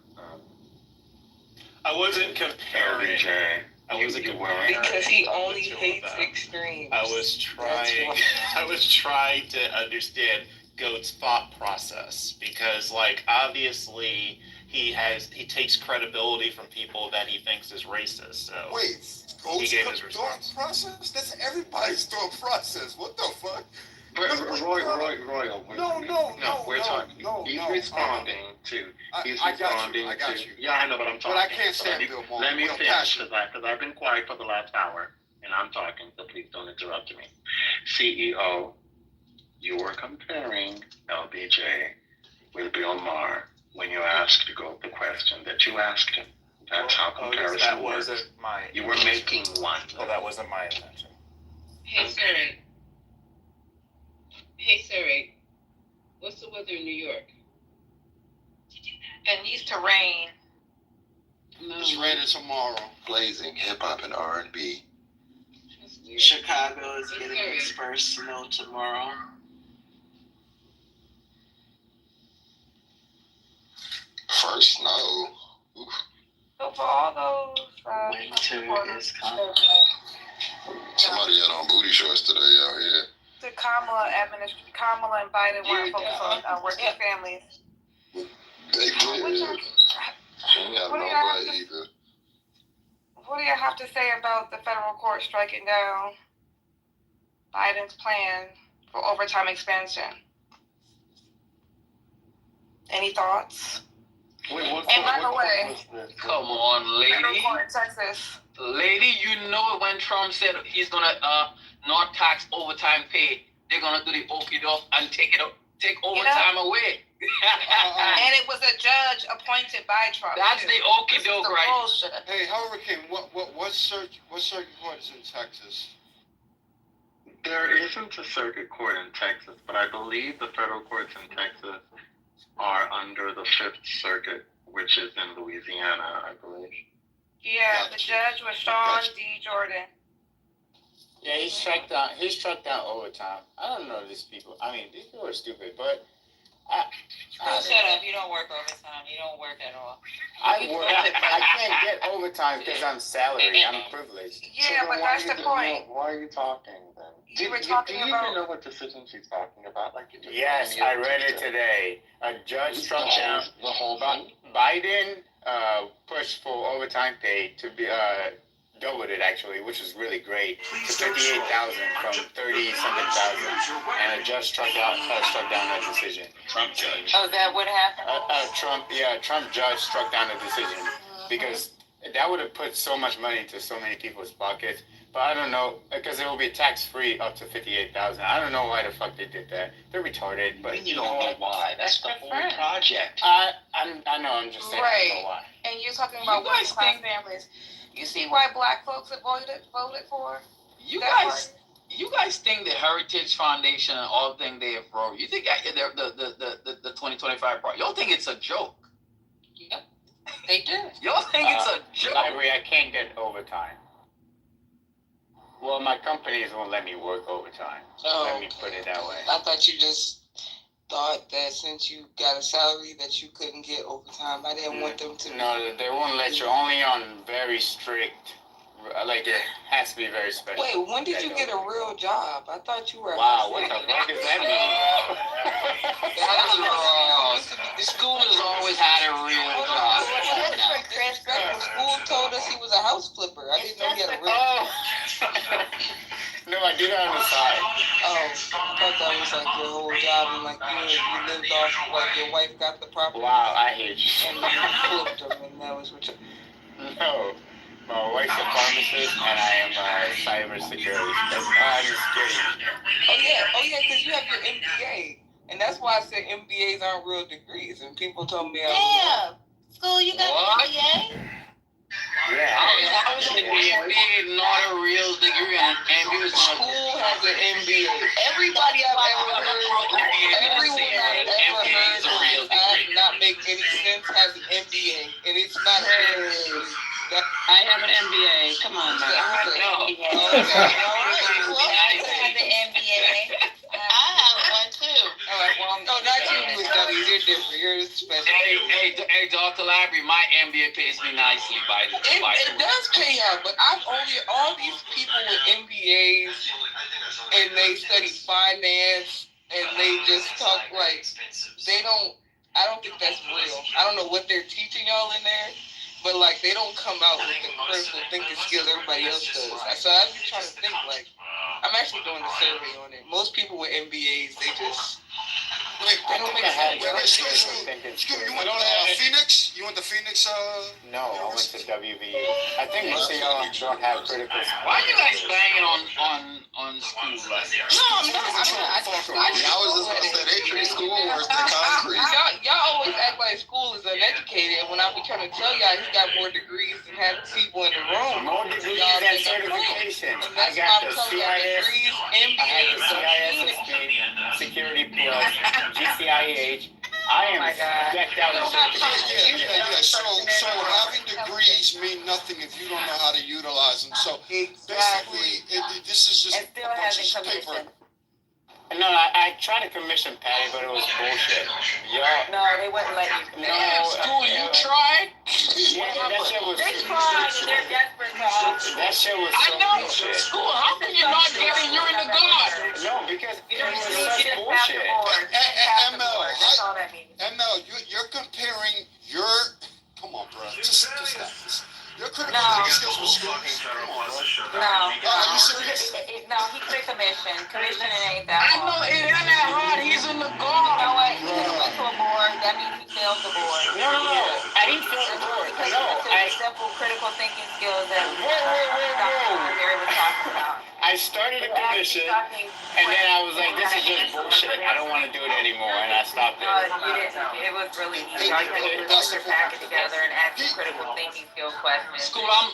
I wasn't comparing. I wasn't comparing. Because he only hates extremes. I was trying to understand Goat's thought process because, like, obviously he takes credibility from people that he thinks is racist. So Wait, he gave his thought response. process? That's everybody's thought process. What the fuck? Royal. No, we're talking. He's responding to. I got you. Yeah, I know, but I'm talking. But I can't stand Bill Maher. Let me Real finish, passionate. because I've been quiet for the last hour, and I'm talking, so please don't interrupt me. CEO, you were comparing LBJ with Bill Maher when you asked Goat the question that you asked him. That's how comparison that works. wasn't my. You were making one. Oh, that wasn't my intention. Hey Siri. Hey Siri. What's the weather in New York? It needs to rain. No. It's raining tomorrow. Blazing hip hop and R&B. Chicago is getting its first snow tomorrow. First snow. Oof. So for all those Winter is coming. Somebody had on booty shorts today out here. The Kamala and Biden weren't focused on working families. They did. She ain't have no butt either. What do you have to say about the federal court striking down Biden's plan for overtime expansion? Any thoughts? And by the way, come on, federal lady. court in Texas. Lady, you know when Trump said he's gonna not tax overtime pay, they're gonna do the okie doke and take overtime away. And it was a judge appointed by Trump. That's the okie doke, right? Bullshit. Hey, Hurricane, what circuit court is in Texas? There isn't a circuit court in Texas, but I believe the federal courts in Texas are under the Fifth Circuit, which is in Louisiana, I believe. Yeah, the judge was Sean D. Jordan. Yeah, he struck down overtime. I don't know these people. I mean, these people are stupid, but Shut up. You don't work overtime. You don't work at all. I can't get overtime because I'm salaried. I'm privileged. Yeah, but that's the point. Why are you talking then? You were talking do you about. even know what decision she's talking about? Like you just Yes, I read it today. A judge struck down the whole thing. Biden pushed for overtime pay to be doubled it actually, which was really great, to 58,000 from 30-something thousand, and a judge struck down that decision. Trump judge. Oh, is that what happened? Trump judge struck down the decision because that would have put so much money into so many people's pockets. But I don't know, because it will be tax-free up to 58,000. I don't know why the fuck they did that. They're retarded, but You don't know why. That's the whole project. I know. I'm just saying. I don't know why. And you're talking about working class families. You see why black folks have voted for? You guys think the Heritage Foundation and all the things they have wrote, you think the 2025 part, y'all think it's a joke? Yep, they do. Y'all think it's a joke? Library, I can't get overtime. Well, my companies won't let me work overtime. Let me put it that way. I thought you just thought that since you got a salary that you couldn't get overtime. I didn't want them to. No, they won't let you. Only on very strict. Like it has to be very special. Wait, when did you get a real job? I thought you were. Wow, what the fuck does that mean? School has always had a real job. School told us he was a house flipper. I didn't know he had a real. No, I did it on the side. Oh, I thought that was like your whole job, and like you lived off like your wife got the property. Wow, I hate you. And then you flipped them, and that was what you. No. My wife's a pharmacist, and I am a cybersecurity. I'm a security engineer. Oh yeah, because you have your MBA, and that's why I said MBAs aren't real degrees, and people told me. School, you got an MBA? Yeah. I was an MBA, not a real degree, and MBA school has an MBA. Everybody I've ever heard, everyone I've ever heard not make any sense has an MBA, and it's not a degree. I have an MBA. Come on, man. I have an MBA. I have one too. All right, well, no, not you, Miss Dudley. You're different. You're special. Hey, Dr. Labry, my MBA pays me nicely by the way. It does pay out, but I've only all these people with MBAs and they study finance and they just talk like they don't. I don't think that's real. I don't know what they're teaching y'all in there. But, like, they don't come out with the critical thinking skills everybody else does. So I've been trying to think, like, I'm actually doing a survey on it. Most people with MBAs, they just, they don't make sense. You went to Phoenix? You went to Phoenix? No, I went to WVU. I think most of y'all don't have critical skills. Why are you guys banging on school like that? No, I'm not. I was just going to say, they treat school worse than concrete. Y'all always act like school is uneducated. When I be trying to tell y'all, he got more degrees than half the people in the room. More degrees and certifications. I got the CIS. I had the CIS Security Plus, GCIH. I am decked out in certifications. Yeah. So having degrees mean nothing if you don't know how to utilize them. So basically, this is just a bunch of paper. No, I tried to commission Patty, but it was bullshit. No, they wouldn't let you. No, school, you tried? Yeah, that shit was. They tried, and they're desperate for That shit was so bullshit. School, how can you not get in? You're in the guard. No, because it was bullshit. such bullshit. That's all that means. ML, you're comparing your. Come on, bro. Just stop this. Your critical skills with school. No. Are you serious? No, he quit commission. Commissioning ain't that I hard. know it ain't that hard. He's in the guard. You know what? He could have went to a board. That means he failed the board. No. I didn't fail the board. No, simple critical thinking skills that Whoa. Gary was talking about. I started a commission, and then I was like, this is just bullshit. I don't want to do it anymore, and I stopped it. You didn't. It was really easy. All you had to do was put your packet together and ask some critical thinking skill questions. School, I'm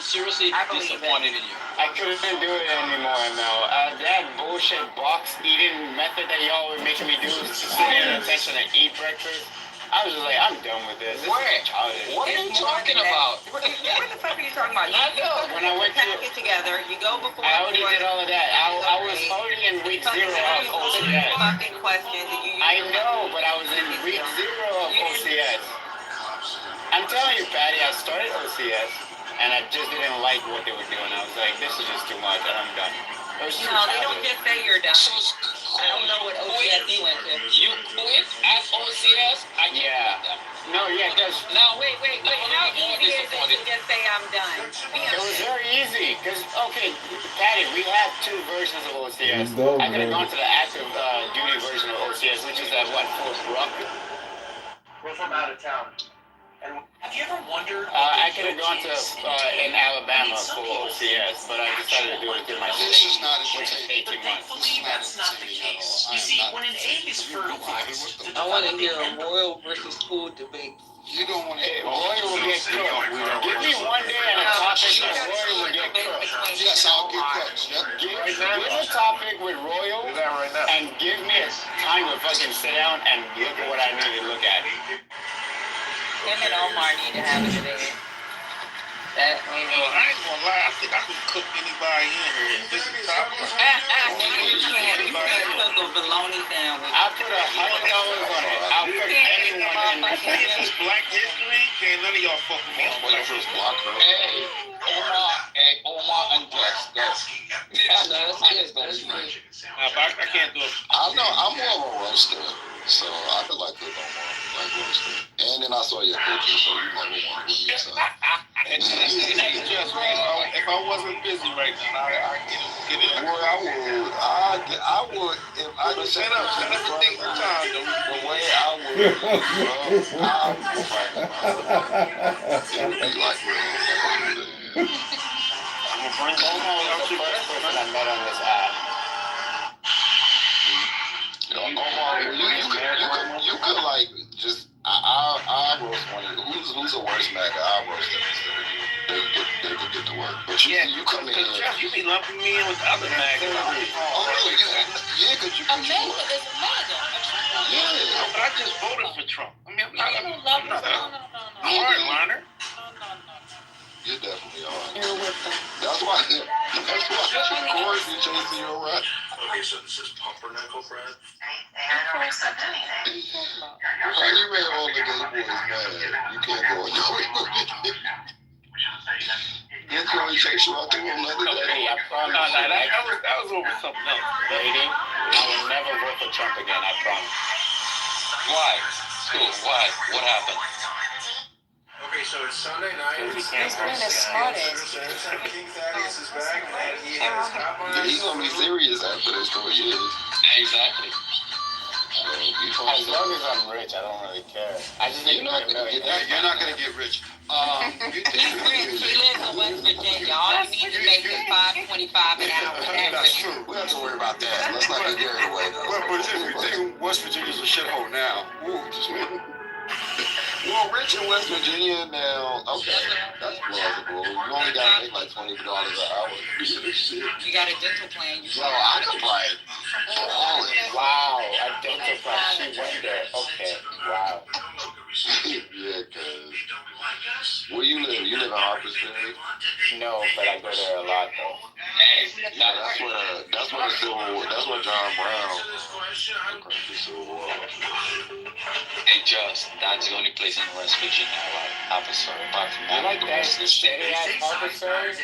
seriously disappointed in you. I couldn't do it anymore, Mel. That bullshit box eating method that y'all were making me do, sit in attention and eat breakfast. I was just like, I'm done with this. This is childish. What are you talking about? What the fuck are you talking about? When I went to packet together, you go before. I already did all of that. I was already in week 0 of OCS. Fucking questions. I know, but I was in week 0 of OCS. I'm telling you, Patty, I started OCS, and I just didn't like what they were doing. I was like, this is just too much, and I'm done. No, they don't just say you're done. I don't know what OCS you went to. You quit at OCS? I can't Yeah. believe that. No, yeah, because No, wait. How easy is it to just say I'm done? it was very easy. Because, okay, Patty, we have two versions of OCS. Go, I could have man. gone to the active duty version of OCS, which is at what, Fort Brooke? We're from out of town. And have you ever wondered? I could have gone to in Alabama for OCS, but I decided to do it through my This is state, not which is entertaining. 18 months. Thankfully, that's not the case. You see, when an egg is fertilized, I want to hear a royal versus food debate. You don't want to. Roy will get cooked. Give me one day and a topic that Roy will get cooked. Yes, I'll get cooked. Yep. Give a topic with Royal and give me a time to fucking sit down and look at what I need to look at. Him and Omar need to have a debate. That we I ain't gonna lie. I think I can cook anybody in here. This is top. You can't cook a bologna sandwich. I'll put $100 on it. I'll cook anyone in. This is Black History. Can't none of y'all fuck with me. Hey, Omar and Gus. That's good. I can't do it. I know I'm more of a roaster, so I feel like good Omar, like roaster. And then I saw your picture, so you never want to be so. Just if I wasn't busy right now, I get it. Boy, I would if I just Shut up and take your time, though. the way I would, it would be like I'm gonna bring Omar was the first person I met on this app. Omar, you could like just I roast one of you. Who's the worst MAGA? I roast them instead of you. They could get to work. But you come in. You be lumping me in with the other MAGA. Oh, yeah, because you. America is MAGA. Yeah. But I just voted for Trump. I mean, I'm No. not a hardliner. You definitely are. You're with them. That's why Corey be chasing you around. Okay, so this is pumpernickel bread. And you made all the gay boys mad. You can't go nowhere. Then Corey chase you out the room another day. Hey, I promise you. That was over something else. Lady, I will never vote for Trump again, I promise. Why? School, why? What happened? Okay, so it's Sunday night. He's being a smart ass. King Thaddeus is back, and he has top on He's gonna be serious after this 3 years. Exactly. As long as I'm rich, I don't really care. I just need to make $1 million. You're not gonna get rich. He lives in West Virginia. All you need to make is $5.25 an hour. That's true. We don't have to worry about that. Let's not get carried away, though. But if you think West Virginia's a shithole now, Well, rich in West Virginia now. Okay, that's plausible. You only gotta make like $20 an hour. You got a dental plan. Yo, I could buy it. Wow, a dental plan. She went there. Okay, wow. Yeah, cause where you live? You live in Harper's Ferry? No, but I go there a lot though. Hey, That's where the Civil War. That's where John Brown conquered the Civil War. hey, Just, that's the only place in West Virginia I like. Officer, apart from I that, like the that rest of the shit. steady ass Harvard story.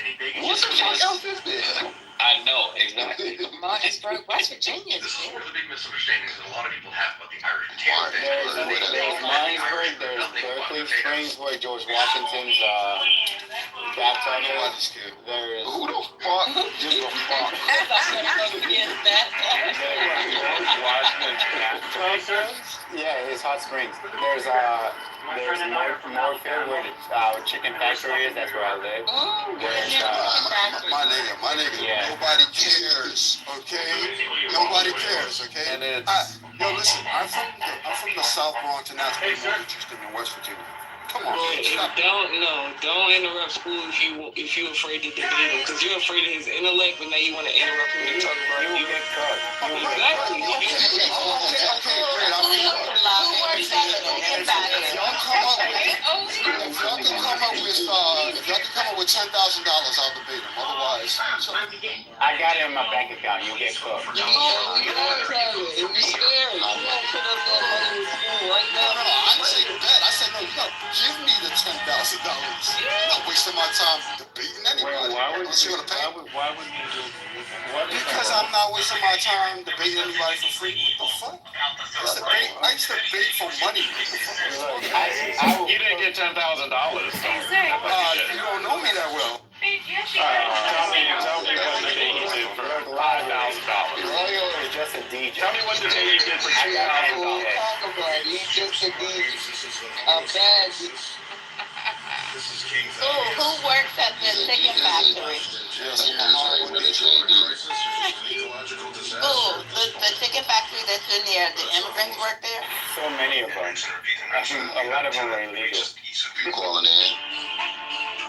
What the fuck else is there? I know, exactly. Martinsburg, West Virginia. One of the big misunderstandings that a lot of people have about the Irish There's Martinsburg, there's Berkeley Springs where George Washington's bathtub is. There's Who the fuck gives a fuck? George Washington's bathtub. Yeah, his hot springs. There's Moorfield where the chicken factory is. That's where I live. There's my nigga, yeah. nobody cares, okay? Nobody cares, okay? And it's Listen, I'm from the South Bronx, and that's way more interesting than West Virginia. Come on, stop. Don't interrupt school if you're afraid to debate him, because you're afraid of his intellect, but now you want to interrupt him and talk about you. Exactly. Okay, great. I mean, if y'all can come up with $10,000, I'll debate him. Otherwise, I got it in my bank account. You get cooked. You don't tell it. It'd be scary. You don't put up that money in school right now. no, I didn't say bet. I said no. Give me the $10,000. I'm not wasting my time debating anybody. Unless you're gonna pay. Why would you do? Because I'm not wasting my time debating anybody for free. What the fuck? I used to debate for money. You didn't get $10,000. You don't know me that well. Tell me what debate you did for $5,000. Royal is just a DJ. Tell me what debate you did for $2,000. He's just a DJ. A bad Who works at the chicken factory? The chicken factory that's in there, the immigrants work there? So many of them. A lot of them are illegal. You calling in?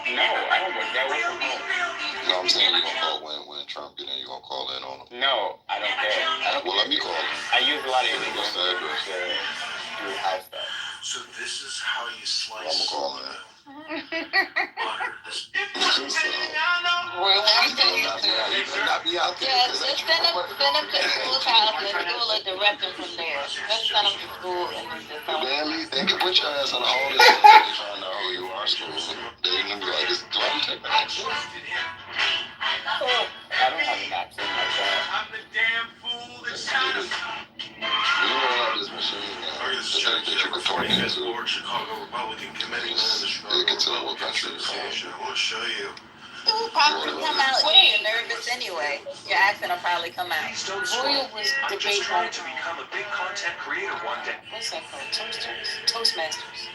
No, I don't work that way from home. No, I'm saying you gonna call when Trump get in. You gonna call in on him? No, I don't care. Well, let me call him. I use a lot of illegal numbers to do high stuff. So this is how you slice. I'm gonna call in. Well, not be out there. Yeah, just send them to the school's house and the school will direct them from there. Just send them to school and then just tell them. Man, they can put your ass on all this. They trying to know who you are. School. They're gonna be like, do I take an accent? I don't have an accent like that. I'm the damn fool that's trying to. You know have this machine that you can talk into. Chicago Republican Committee. They can tell what country you're from. I want to show you. It will probably come out. You're nervous anyway. Your accent will probably come out. Royal was debating on to become a big content creator one day. what's that called? Toastmasters.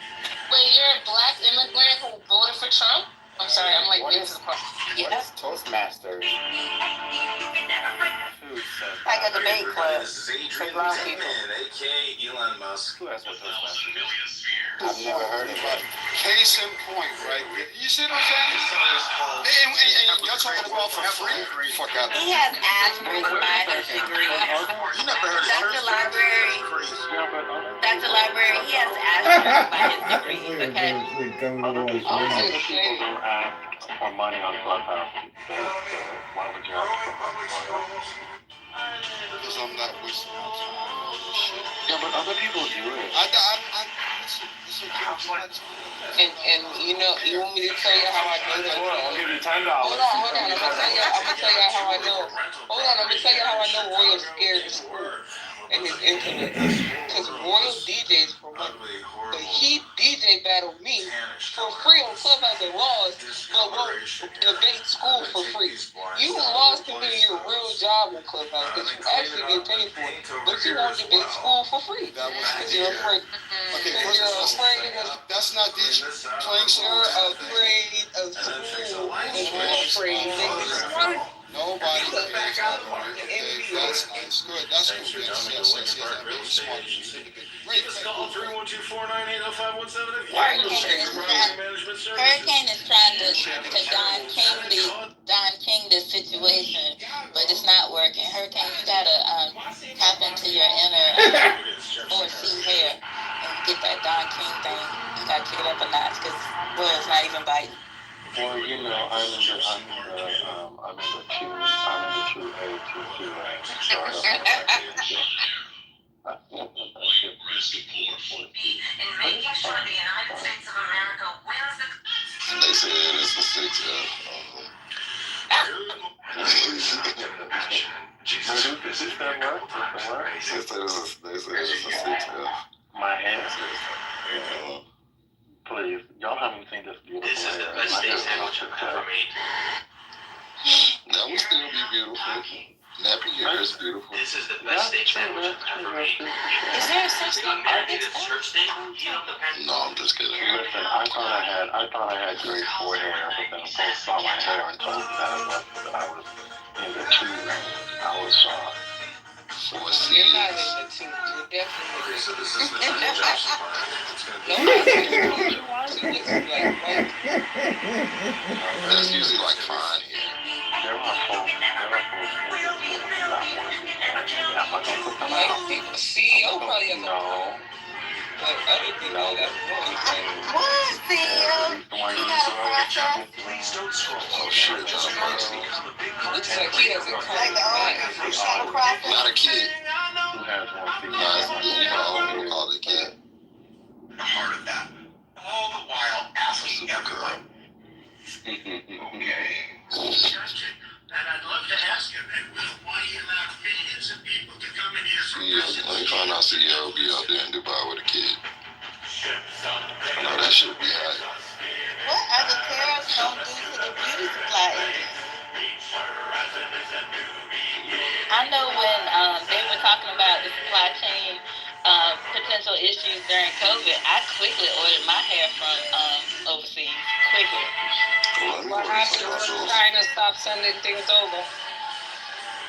Wait, you're a black immigrant who voted for Trump? I'm sorry, I'm like late to the part. What is Toastmasters? Like a debate club for grown people. aka Elon Musk. Who has what Toastmasters is? I've never heard of it. Case in point, right? You see what I'm saying? And y'all talking about for free? Fuck out He has Asperger's by his degree. You never heard of Dr. Library. Dr. Library, he has Asperger's by his degree, okay? People don't ask for money on Clubhouse. Why would you ask? Because I'm not wasting my time on this shit. Yeah, but other people do it. and you know, you want me to tell you how I know that? I'll give you $10. Hold on. I'm gonna tell you how I know. Hold on, I'm gonna tell you how I know Royal's scared of school and his internet. Because Royal DJs for money. But he DJ battled me for free on Clubhouse and lost, but won't debate school for free. You lost to me your real job on Clubhouse because you actually get paid for it. But you won't debate school for free. Because you're afraid. That's not DJ playing songs. You're afraid of school. And you're afraid of Nobody cares about it. That's good. That's good. Yes. Really smart. Great. Hurricane is trying to Don King this situation, but it's not working. Hurricane, you gotta tap into your inner 4C hair and get that Don King thing. You gotta kick it up a notch because Royal's not even biting. Well, you know, I'm in the 2A, 2B range. So I don't know. They said it's a 6F. They said it's a 6F. My hands. Please, y'all haven't seen this beautiful. This is the best steak sandwich I've ever made. That would still be beautiful. Nappy hair is beautiful. This is the best steak sandwich I've ever made. Is there a such thing? Church steak? No, I'm just kidding. Listen, I thought I had great hair, but then a folks saw my hair and told me that I was in the 2 range. I was shocked. You're not in the 2. You're definitely in the 2. That's usually like fine here. There are folks the CEO probably has a but other people that's What, CEO? You got a process? Oh shit, that's a process. Looks like he has a process. Not a kid. You know, call it a kid. The heart of that. Supergirl. Okay. Justin, and I'd love to ask him, and why he allowed millions of people to come in here from Yeah, let me find out CEO be out there in Dubai with a kid. I know that should be hot. What are the tariffs gonna do to the beauty supply industry? I know when they were talking about the supply chain potential issues during COVID, I quickly ordered my hair from overseas. Quickly. What happened when China stopped sending things over?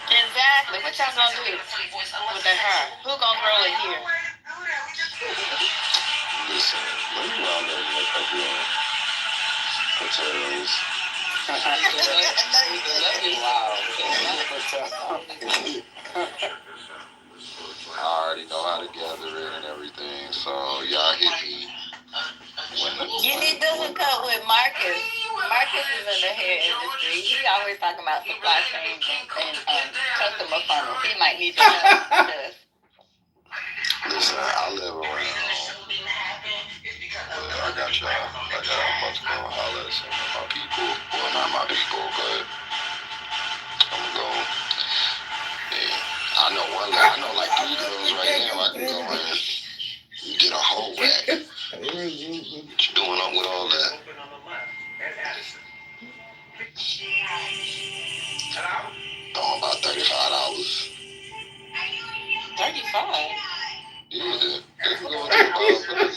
Exactly. What y'all gonna do with the hair? Who gonna grow it here? Listen, let me round up and make her doing potatoes. I already know how to gather it and everything, so y'all hit me when the You need to hook up with Marcus. Marcus is in the hair industry. He always talking about supply chains and customer funnels. He might need to know this. Listen, I live around. Well, I got y'all. I'm about to go holler at some of my people. Well, not my people, but I'm gonna go. Yeah, I know like 3 girls right now. I can go and get a whole rack. What you doing up with all that? About $35. 35. Yeah, they can go into the bar for 35.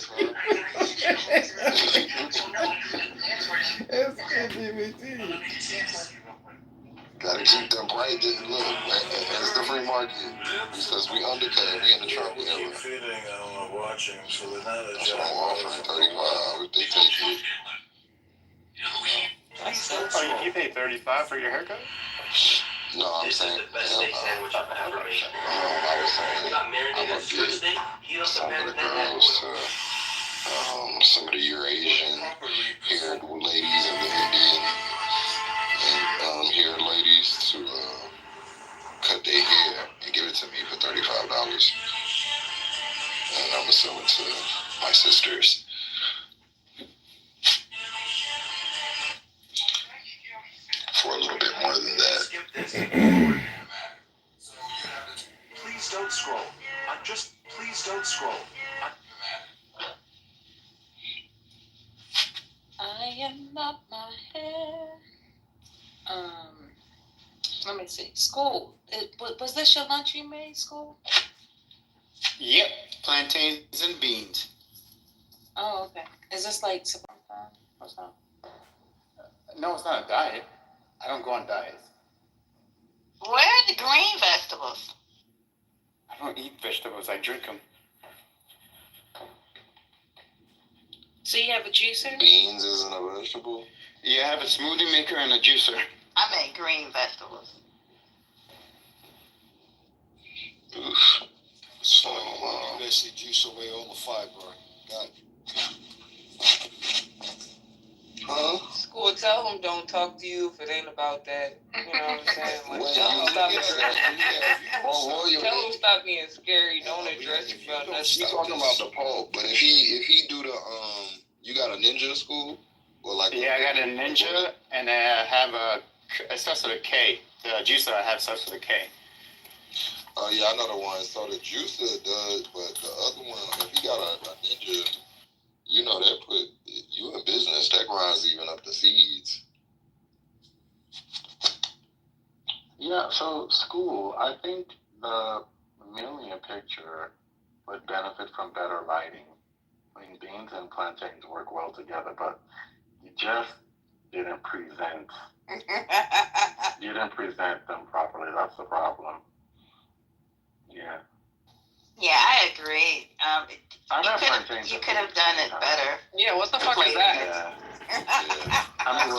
Gotta keep them bright. Look, it's the free market. He says we undercut, we in the trunk, whatever. That's what I'm offering, 35 if they take it. Oh, you pay $35 for your haircut? No, I'm saying, I was saying, I'm gonna get some of the girls to, some of the Eurasian haired ladies and the Indian and haired ladies to cut their hair and give it to me for $35. And I'm gonna sell it to my sisters. For a little bit more than that. Please don't scroll. Please don't scroll. I am not my hair. Let me see. School. Was this your lunch you made, school? Yep, plantains and beans. Oh, okay. Is this like support time? What's that? No, it's not a diet. I don't go on diets. Where are the green vegetables? I don't eat vegetables. I drink them. So you have a juicer? Beans isn't a vegetable? Yeah, I have a smoothie maker and a juicer. I make green vegetables. Oof. So, you basically juice away all the fiber. Got it. Huh? School, tell them don't talk to you if it ain't about that. You know what I'm saying? Like, tell them stop tell them stop being scary. Don't address you about nothing. We talking about the poll, but if he do the you got a ninja school or like? Yeah, I got a ninja and I have it starts with a K. The juicer I have starts with a K. Oh yeah, I know the one. So the juicer does, but the other one, if you got a ninja, you know that put you in business. That grinds even up the seeds. Yeah, so school, I think the million picture would benefit from better lighting. I mean, beans and plantains work well together, but you just didn't present them properly. That's the problem. Yeah. Yeah, I agree. You could have done it better. Yeah, what the fuck is that? I mean,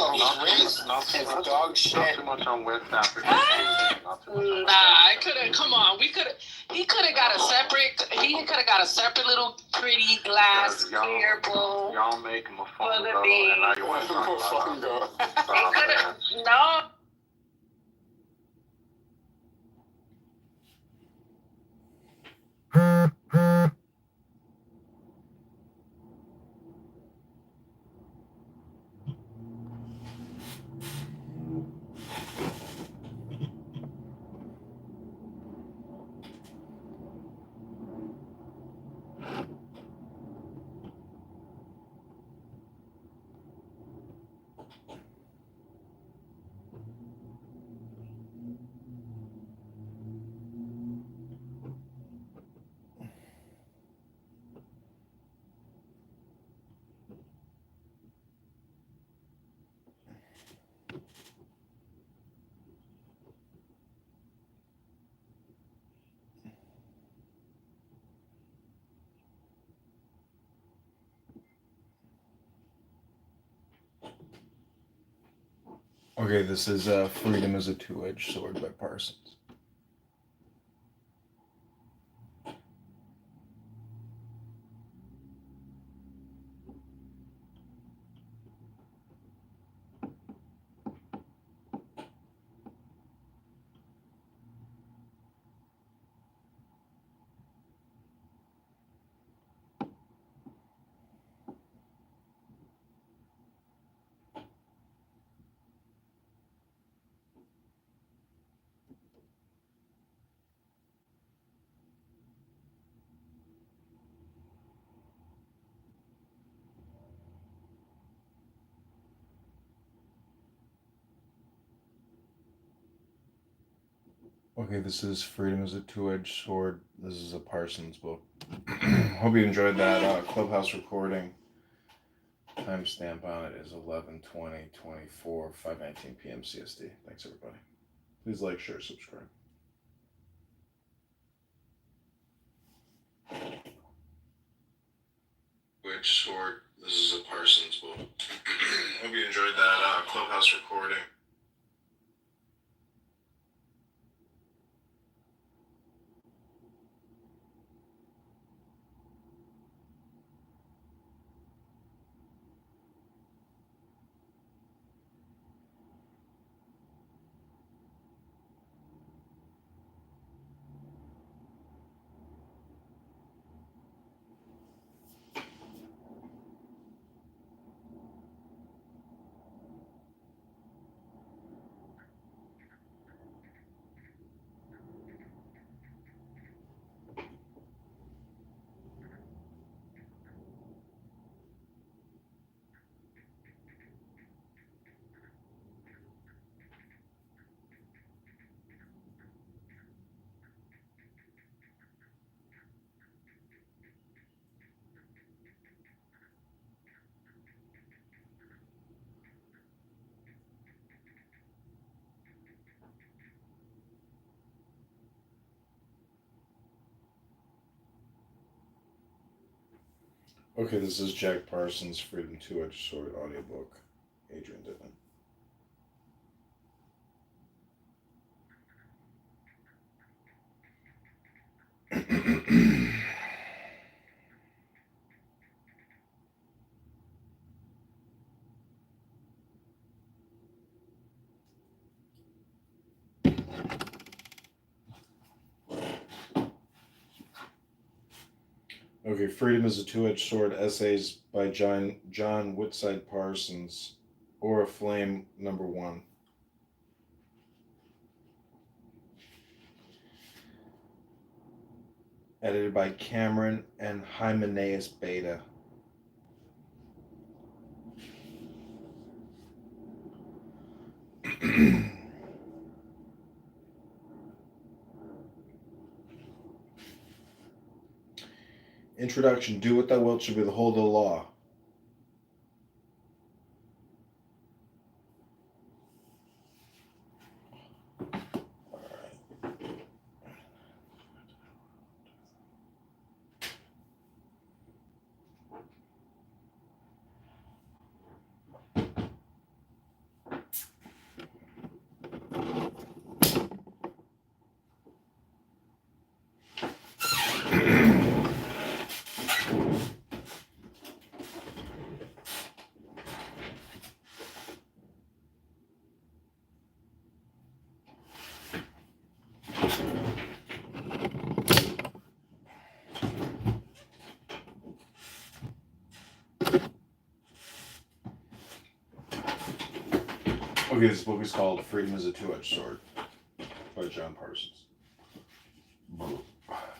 not dog shit. Not too much on West Africa. I could have. Come on, he could have got a separate. He could have got a separate little pretty glass clear bowl. Y'all make for mofongo, the beans. and now you want to talk about He could have. No. Okay, this is Freedom is a Two-Edged Sword by Parsons. Okay, this is Freedom is a Two-Edged Sword. This is a Parsons book. Hope you enjoyed that Clubhouse recording. Timestamp on it is 11/20/24, 5:19 p.m. CST. Thanks, everybody. Please like, share, subscribe. Which sword? This is a Parsons book. Hope you enjoyed that Clubhouse recording. Okay, this is Jack Parsons' Freedom Two-Edged Sword audiobook. Adrian Dittman. Okay, Freedom is a Two-Edged Sword, essays by John Whitside Parsons, or a Flame #1. Edited by Cameron and Hymenaeus Beta. Introduction. Do what thou wilt shall be the whole of the law. Okay, this book is called Freedom is a Two-Edged Sword by John Parsons.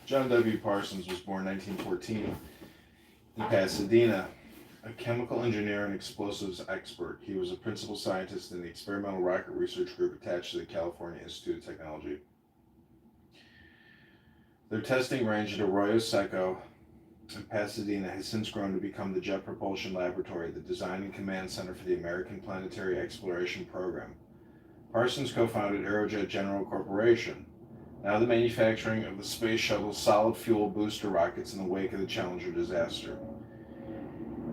John W. Parsons was born in 1914 in Pasadena, a chemical engineer and explosives expert. He was a principal scientist in the Experimental Rocket Research Group attached to the California Institute of Technology. Their testing range at Arroyo Seco in Pasadena has since grown to become the Jet Propulsion Laboratory, the design and command center for the American Planetary Exploration Program. Parsons co-founded Aerojet General Corporation, now the manufacturing of the Space Shuttle's solid fuel booster rockets in the wake of the Challenger disaster.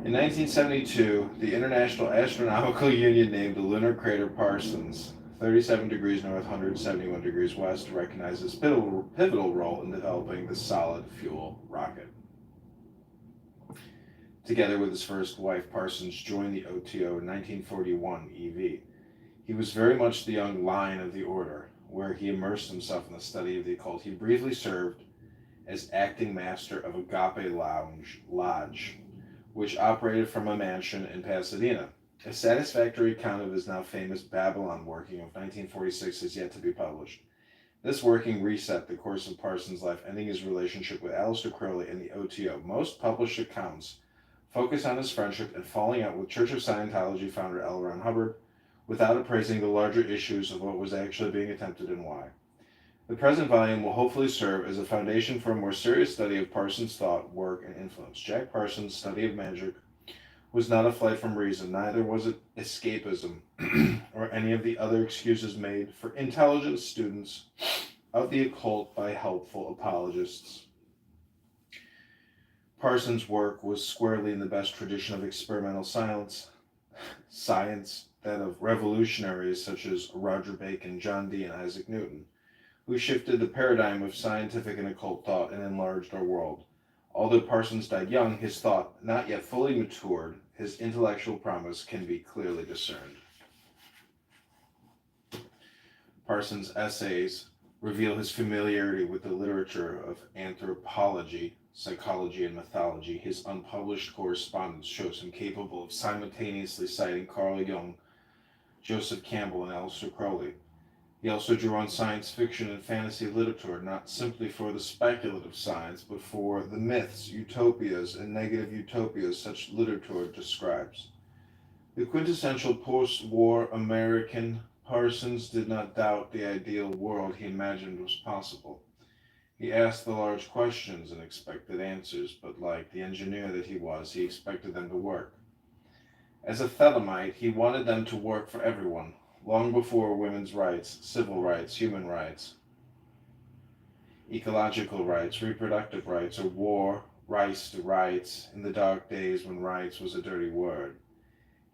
In 1972, the International Astronomical Union named the lunar crater Parsons, 37 degrees north, 171 degrees west, to recognize his pivotal role in developing the solid fuel rocket. Together with his first wife, Parsons joined the OTO in 1941 EV. He was very much the young lion of the order, where he immersed himself in the study of the occult. He briefly served as acting master of Agape Lodge, which operated from a mansion in Pasadena. A satisfactory account of his now famous Babylon working of 1946 is yet to be published. This working reset the course of Parsons' life, ending his relationship with Aleister Crowley and the OTO. Most published accounts focus on his friendship and falling out with Church of Scientology founder L. Ron Hubbard, without appraising the larger issues of what was actually being attempted and why. The present volume will hopefully serve as a foundation for a more serious study of Parsons' thought, work, and influence. Jack Parsons' study of magic was not a flight from reason, neither was it escapism or any of the other excuses made for intelligent students of the occult by helpful apologists. Parsons' work was squarely in the best tradition of experimental science, that of revolutionaries such as Roger Bacon, John Dee, and Isaac Newton, who shifted the paradigm of scientific and occult thought and enlarged our world. Although Parsons died young, his thought, not yet fully matured, his intellectual promise can be clearly discerned. Parsons' essays reveal his familiarity with the literature of anthropology, psychology, and mythology. His unpublished correspondence shows him capable of simultaneously citing Carl Jung, Joseph Campbell, and Aleister Crowley. He also drew on science fiction and fantasy literature, not simply for the speculative science, but for the myths, utopias, and negative utopias such literature describes. The quintessential post-war American, Parsons did not doubt the ideal world he imagined was possible. He asked the large questions and expected answers, but like the engineer that he was, he expected them to work. As a Thelemite, he wanted them to work for everyone, long before women's rights, civil rights, human rights, ecological rights, reproductive rights, or war, rights to rights, in the dark days when rights was a dirty word.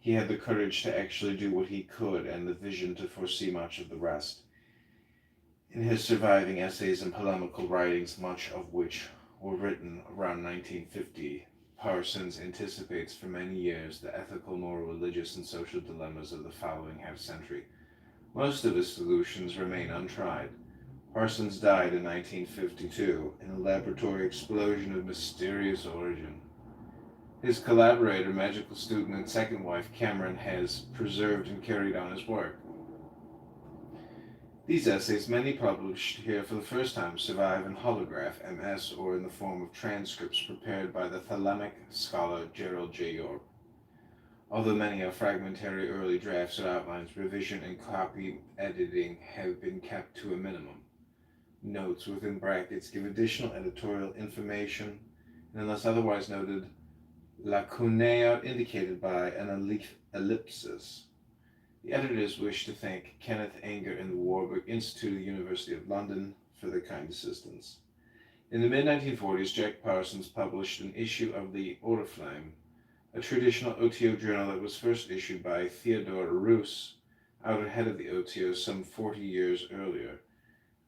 He had the courage to actually do what he could and the vision to foresee much of the rest. In his surviving essays and polemical writings, much of which were written around 1950, Parsons anticipates for many years the ethical, moral, religious, and social dilemmas of the following half-century. Most of his solutions remain untried. Parsons died in 1952 in a laboratory explosion of mysterious origin. His collaborator, magical student, and second wife, Cameron, has preserved and carried on his work. These essays, many published here for the first time, survive in holograph, MS, or in the form of transcripts prepared by the Thelemic scholar Gerald J. York. Although many are fragmentary early drafts or outlines, revision and copy editing have been kept to a minimum. Notes within brackets give additional editorial information, and unless otherwise noted, lacunae are indicated by an ellipsis. The editors wish to thank Kenneth Anger and the Warburg Institute of the University of London for their kind assistance. In the mid-1940s, Jack Parsons published an issue of the Oriflamme, a traditional OTO journal that was first issued by Theodore Roos, outer head of the OTO, some 40 years earlier.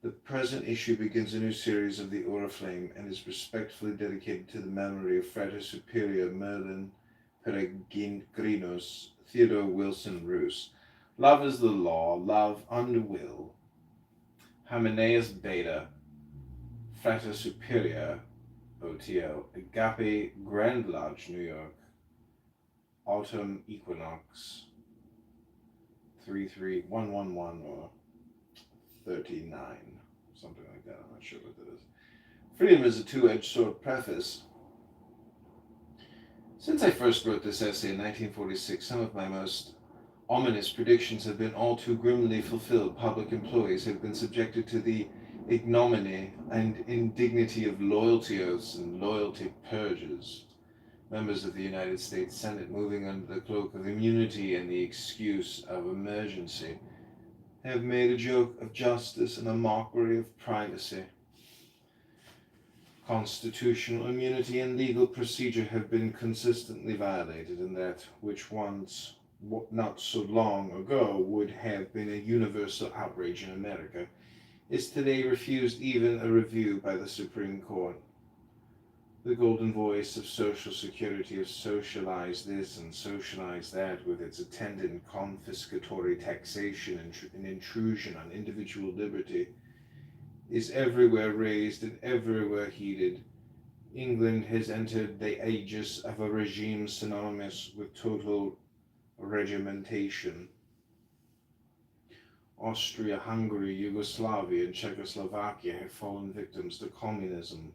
The present issue begins a new series of the Oriflamme and is respectfully dedicated to the memory of Frater Superior Merlin Peregrinos Theodore Wilson Roos. Love is the law, love under will. Hymenaeus Beta, Frater Superior, OTO, Agape Grand Lodge, New York, Autumn Equinox, 33111 or 39, something like that. I'm not sure what that is. Freedom is a two-edged sword. Preface. Since I first wrote this essay in 1946, some of my most ominous predictions have been all too grimly fulfilled. Public employees have been subjected to the ignominy and indignity of loyalty oaths and loyalty purges. Members of the United States Senate, moving under the cloak of immunity and the excuse of emergency, have made a joke of justice and a mockery of privacy. Constitutional immunity and legal procedure have been consistently violated, and that which once, not so long ago, would have been a universal outrage in America is today refused even a review by the Supreme Court. The golden voice of Social Security has socialized this and socialized that with its attendant confiscatory taxation and intrusion on individual liberty is everywhere raised and everywhere heeded. England has entered the aegis of a regime synonymous with total regimentation. Austria, Hungary, Yugoslavia, and Czechoslovakia have fallen victims to communism,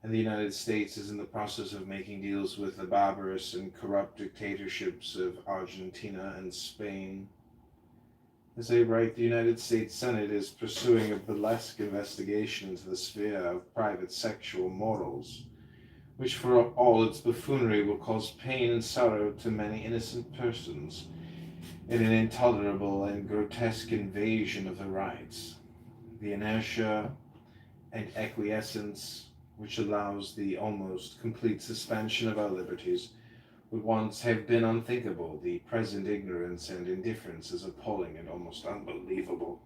and the United States is in the process of making deals with the barbarous and corrupt dictatorships of Argentina and Spain. As I write, the United States Senate is pursuing a burlesque investigation into the sphere of private sexual morals, which for all its buffoonery will cause pain and sorrow to many innocent persons in an intolerable and grotesque invasion of their rights. The inertia and acquiescence which allows the almost complete suspension of our liberties would once have been unthinkable. The present ignorance and indifference is appalling and almost unbelievable.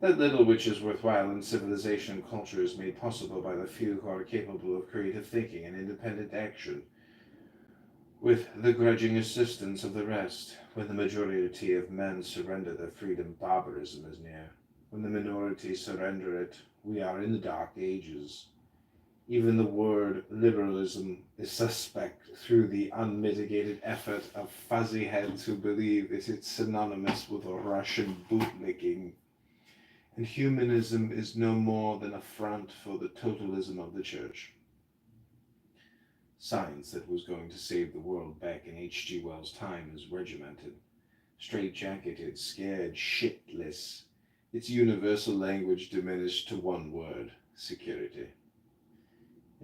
That little which is worthwhile in civilization and culture is made possible by the few who are capable of creative thinking and independent action, with the grudging assistance of the rest. When the majority of men surrender their freedom, barbarism is near. When the minority surrender it, we are in the dark ages. Even the word liberalism is suspect through the unmitigated effort of fuzzy heads who believe that it's synonymous with Russian bootlicking. And humanism is no more than a front for the totalism of the church. Science that was going to save the world back in H.G. Wells' time is regimented, straitjacketed, scared, shitless. Its universal language diminished to one word: security.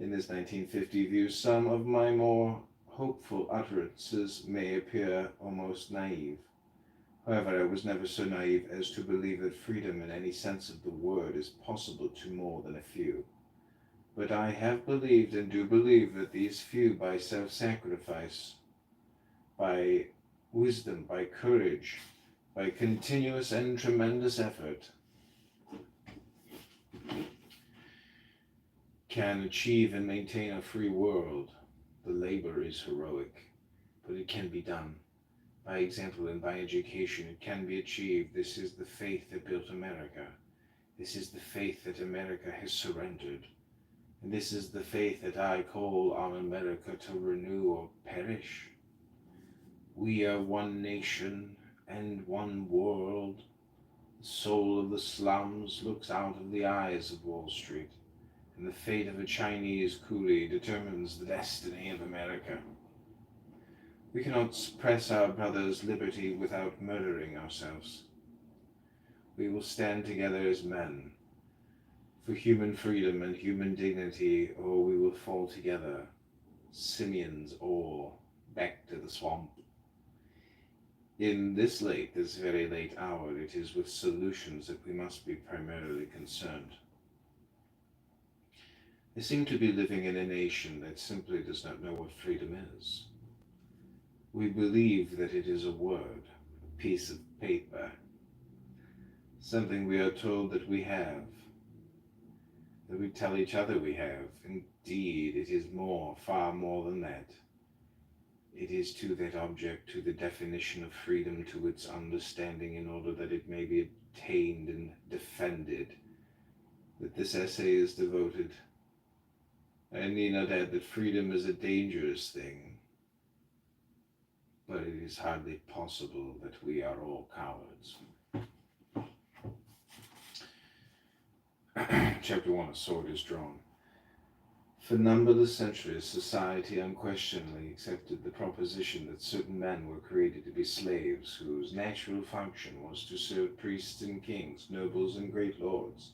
In this 1950 view, some of my more hopeful utterances may appear almost naive. However, I was never so naive as to believe that freedom in any sense of the word is possible to more than a few. But I have believed and do believe that these few, by self-sacrifice, by wisdom, by courage, by continuous and tremendous effort, can achieve and maintain a free world. The labor is heroic, but it can be done. By example and by education, it can be achieved. This is the faith that built America. This is the faith that America has surrendered. And this is the faith that I call on America to renew or perish. We are one nation and one world. The soul of the slums looks out of the eyes of Wall Street, and the fate of a Chinese coolie determines the destiny of America. We cannot suppress our brothers' liberty without murdering ourselves. We will stand together as men for human freedom and human dignity, or we will fall together, simians all, back to the swamp. In this very late hour, it is with solutions that we must be primarily concerned. I seem to be living in a nation that simply does not know what freedom is. We believe that it is a word, a piece of paper, something we are told that we have, that we tell each other we have. Indeed, it is more, far more than that. It is to that object, to the definition of freedom, to its understanding in order that it may be attained and defended, that this essay is devoted. I need not add that freedom is a dangerous thing, but it is hardly possible that we are all cowards. Chapter 1, A Sword is Drawn. For numberless centuries, society unquestionably accepted the proposition that certain men were created to be slaves, whose natural function was to serve priests and kings, nobles and great lords,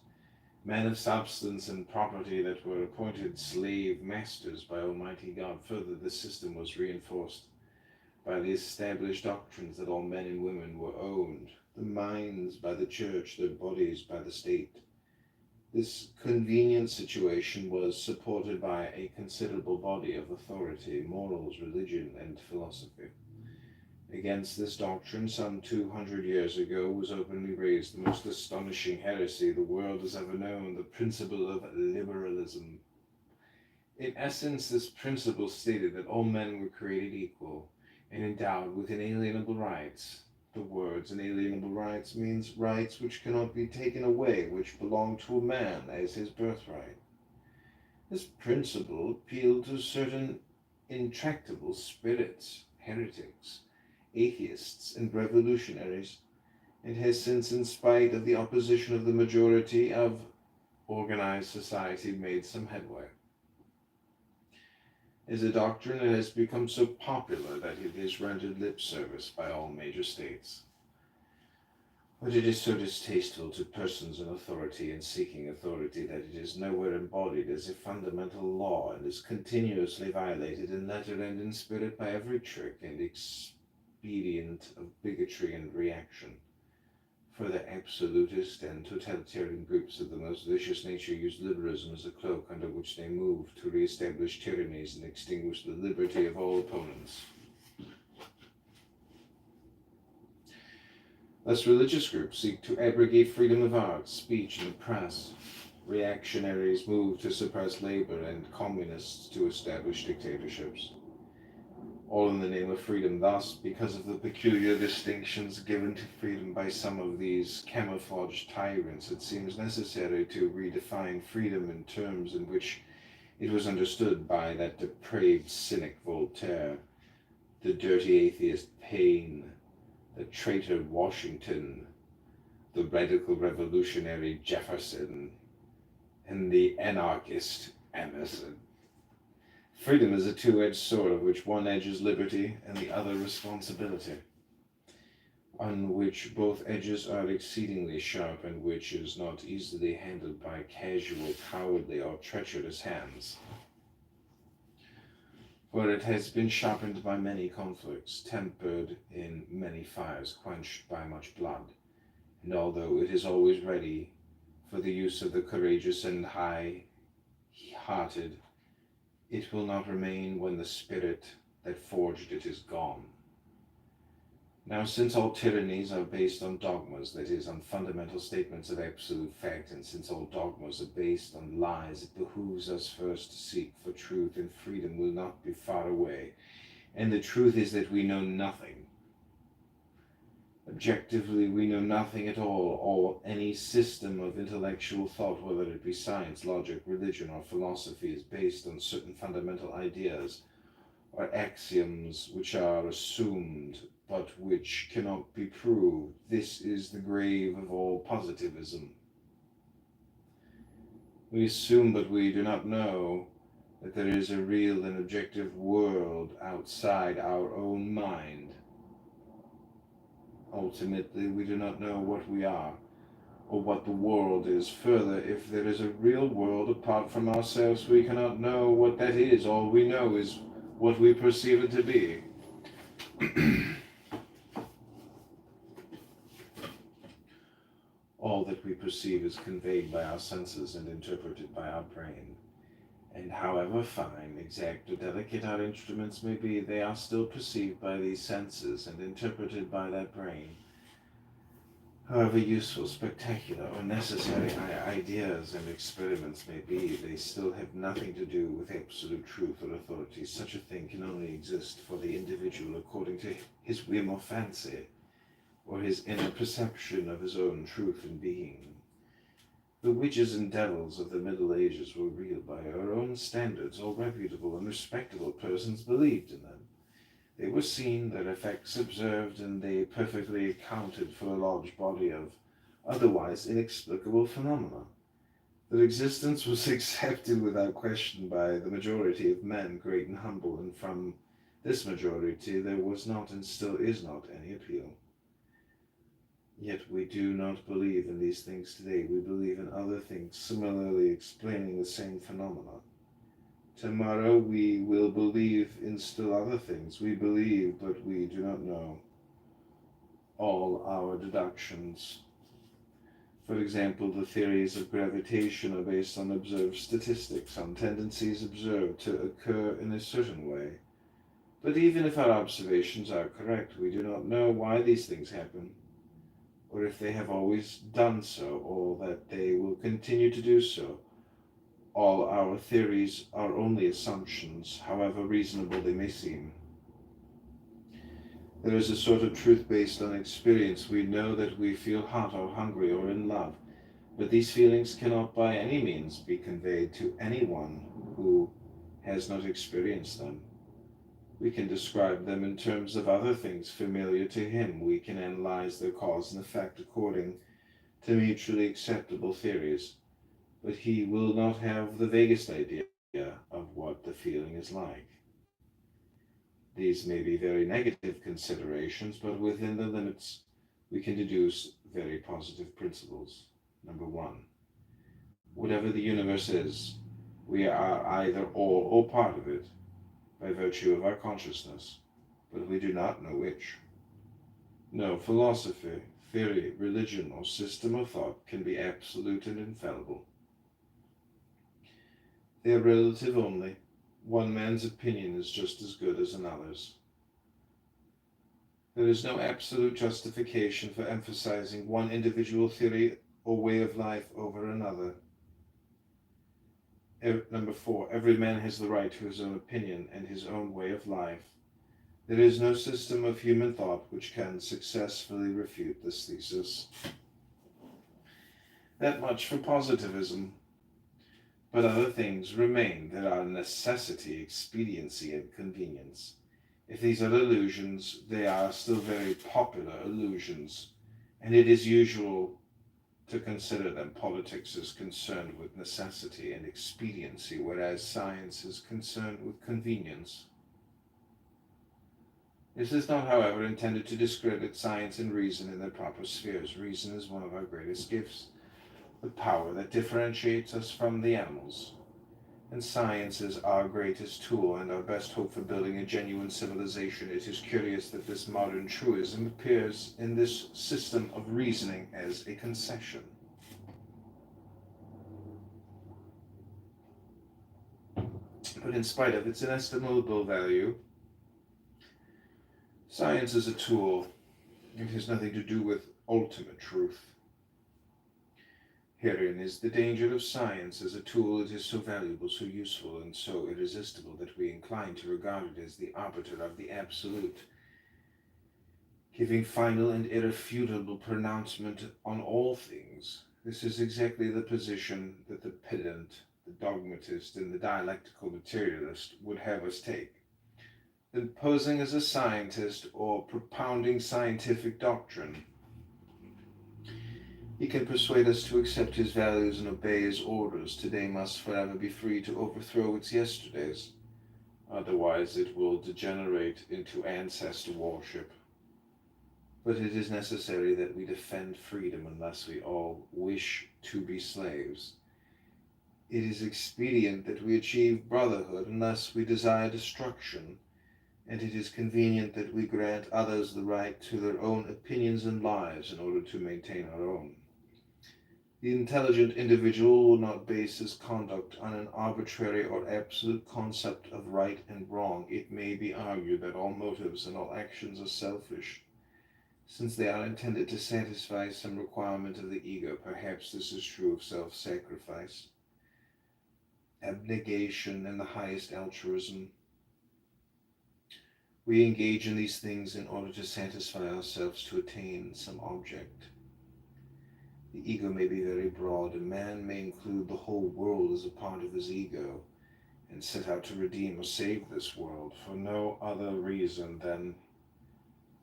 men of substance and property that were appointed slave masters by Almighty God. Further, this system was reinforced by the established doctrines that all men and women were owned, the minds by the church, their bodies by the state. This convenient situation was supported by a considerable body of authority, morals, religion, and philosophy. Against this doctrine, some 200 years ago, was openly raised the most astonishing heresy the world has ever known, the principle of liberalism. In essence, this principle stated that all men were created equal and endowed with inalienable rights. The words inalienable rights means rights which cannot be taken away, which belong to a man as his birthright. This principle appealed to certain intractable spirits, heretics, atheists, and revolutionaries, and has since, in spite of the opposition of the majority of organized society, made some headway. As a doctrine, it has become so popular that it is rendered lip service by all major states. But it is so distasteful to persons in authority and seeking authority that it is nowhere embodied as a fundamental law and is continuously violated in letter and in spirit by every trick and expedient of bigotry and reaction. For the absolutist and totalitarian groups of the most vicious nature use liberalism as a cloak under which they move to re-establish tyrannies and extinguish the liberty of all opponents. Thus, religious groups seek to abrogate freedom of art, speech, and the press. Reactionaries move to suppress labor, and communists to establish dictatorships. All in the name of freedom. Thus, because of the peculiar distinctions given to freedom by some of these camouflaged tyrants, it seems necessary to redefine freedom in terms in which it was understood by that depraved cynic Voltaire, the dirty atheist Paine, the traitor Washington, the radical revolutionary Jefferson, and the anarchist Emerson. Freedom is a two-edged sword, of which one edge is liberty and the other responsibility, on which both edges are exceedingly sharp and which is not easily handled by casual, cowardly, or treacherous hands. For it has been sharpened by many conflicts, tempered in many fires, quenched by much blood, and although it is always ready for the use of the courageous and high-hearted, it will not remain when the spirit that forged it is gone. Now, since all tyrannies are based on dogmas, that is, on fundamental statements of absolute fact, and since all dogmas are based on lies, it behooves us first to seek for truth, and freedom will not be far away. And the truth is that we know nothing. Objectively, we know nothing at all, or any system of intellectual thought, whether it be science, logic, religion, or philosophy, is based on certain fundamental ideas or axioms which are assumed, but which cannot be proved. This is the grave of all positivism. We assume, but we do not know that there is a real and objective world outside our own mind. Ultimately, we do not know what we are, or what the world is. Further, if there is a real world apart from ourselves, we cannot know what that is. All we know is what we perceive it to be. All that we perceive is conveyed by our senses and interpreted by our brain. And however fine, exact, or delicate our instruments may be, they are still perceived by these senses and interpreted by that brain. However useful, spectacular, or necessary ideas and experiments may be, they still have nothing to do with absolute truth or authority. Such a thing can only exist for the individual according to his whim or fancy, or his inner perception of his own truth and being. The witches and devils of the Middle Ages were real by our own standards. All reputable and respectable persons believed in them. They were seen, their effects observed, and they perfectly accounted for a large body of otherwise inexplicable phenomena. Their existence was accepted without question by the majority of men, great and humble, and from this majority there was not and still is not any appeal. Yet we do not believe in these things today. We believe in other things, similarly explaining the same phenomena. Tomorrow we will believe in still other things. We believe, but we do not know. All our deductions For example, the theories of gravitation are based on observed statistics, on tendencies observed to occur in a certain way. But even if our observations are correct, we do not know why these things happen, or if they have always done so, or that they will continue to do so. All our theories are only assumptions, however reasonable they may seem. There is a sort of truth based on experience. We know that we feel hot or hungry or in love, but these feelings cannot by any means be conveyed to anyone who has not experienced them. We can describe them in terms of other things familiar to him. We can analyze their cause and effect according to mutually acceptable theories, but he will not have the vaguest idea of what the feeling is like. These may be very negative considerations, but within the limits we can deduce very positive principles. Number one, whatever the universe is, we are either all or part of it by virtue of our consciousness, but we do not know which. No philosophy, theory, religion, or system of thought can be absolute and infallible. They are relative only. One man's opinion is just as good as another's. There is no absolute justification for emphasizing one individual theory or way of life over another. Number 4, every man has the right to his own opinion and his own way of life. There is no system of human thought which can successfully refute this thesis. That much for positivism. But other things remain. There are necessity, expediency, and convenience. If these are illusions, they are still very popular illusions, and it is usual to consider them. Politics is concerned with necessity and expediency, whereas science is concerned with convenience. This is not, however, intended to discredit science and reason in their proper spheres. Reason is one of our greatest gifts, the power that differentiates us from the animals. And science is our greatest tool and our best hope for building a genuine civilization. It is curious that this modern truism appears in this system of reasoning as a concession. But in spite of its inestimable value, science is a tool. It has nothing to do with ultimate truth. Herein is the danger of science. As a tool, it is so valuable, so useful, and so irresistible that we incline to regard it as the arbiter of the absolute, giving final and irrefutable pronouncement on all things. This is exactly the position that the pedant, the dogmatist, and the dialectical materialist would have us take. Then, posing as a scientist or propounding scientific doctrine, he can persuade us to accept his values and obey his orders. Today must forever be free to overthrow its yesterdays. Otherwise it will degenerate into ancestor worship. But it is necessary that we defend freedom unless we all wish to be slaves. It is expedient that we achieve brotherhood unless we desire destruction. And it is convenient that we grant others the right to their own opinions and lives in order to maintain our own. The intelligent individual will not base his conduct on an arbitrary or absolute concept of right and wrong. It may be argued that all motives and all actions are selfish, since they are intended to satisfy some requirement of the ego. Perhaps this is true of self-sacrifice, abnegation, and the highest altruism. We engage in these things in order to satisfy ourselves, to attain some object. The ego may be very broad. A man may include the whole world as a part of his ego and set out to redeem or save this world for no other reason than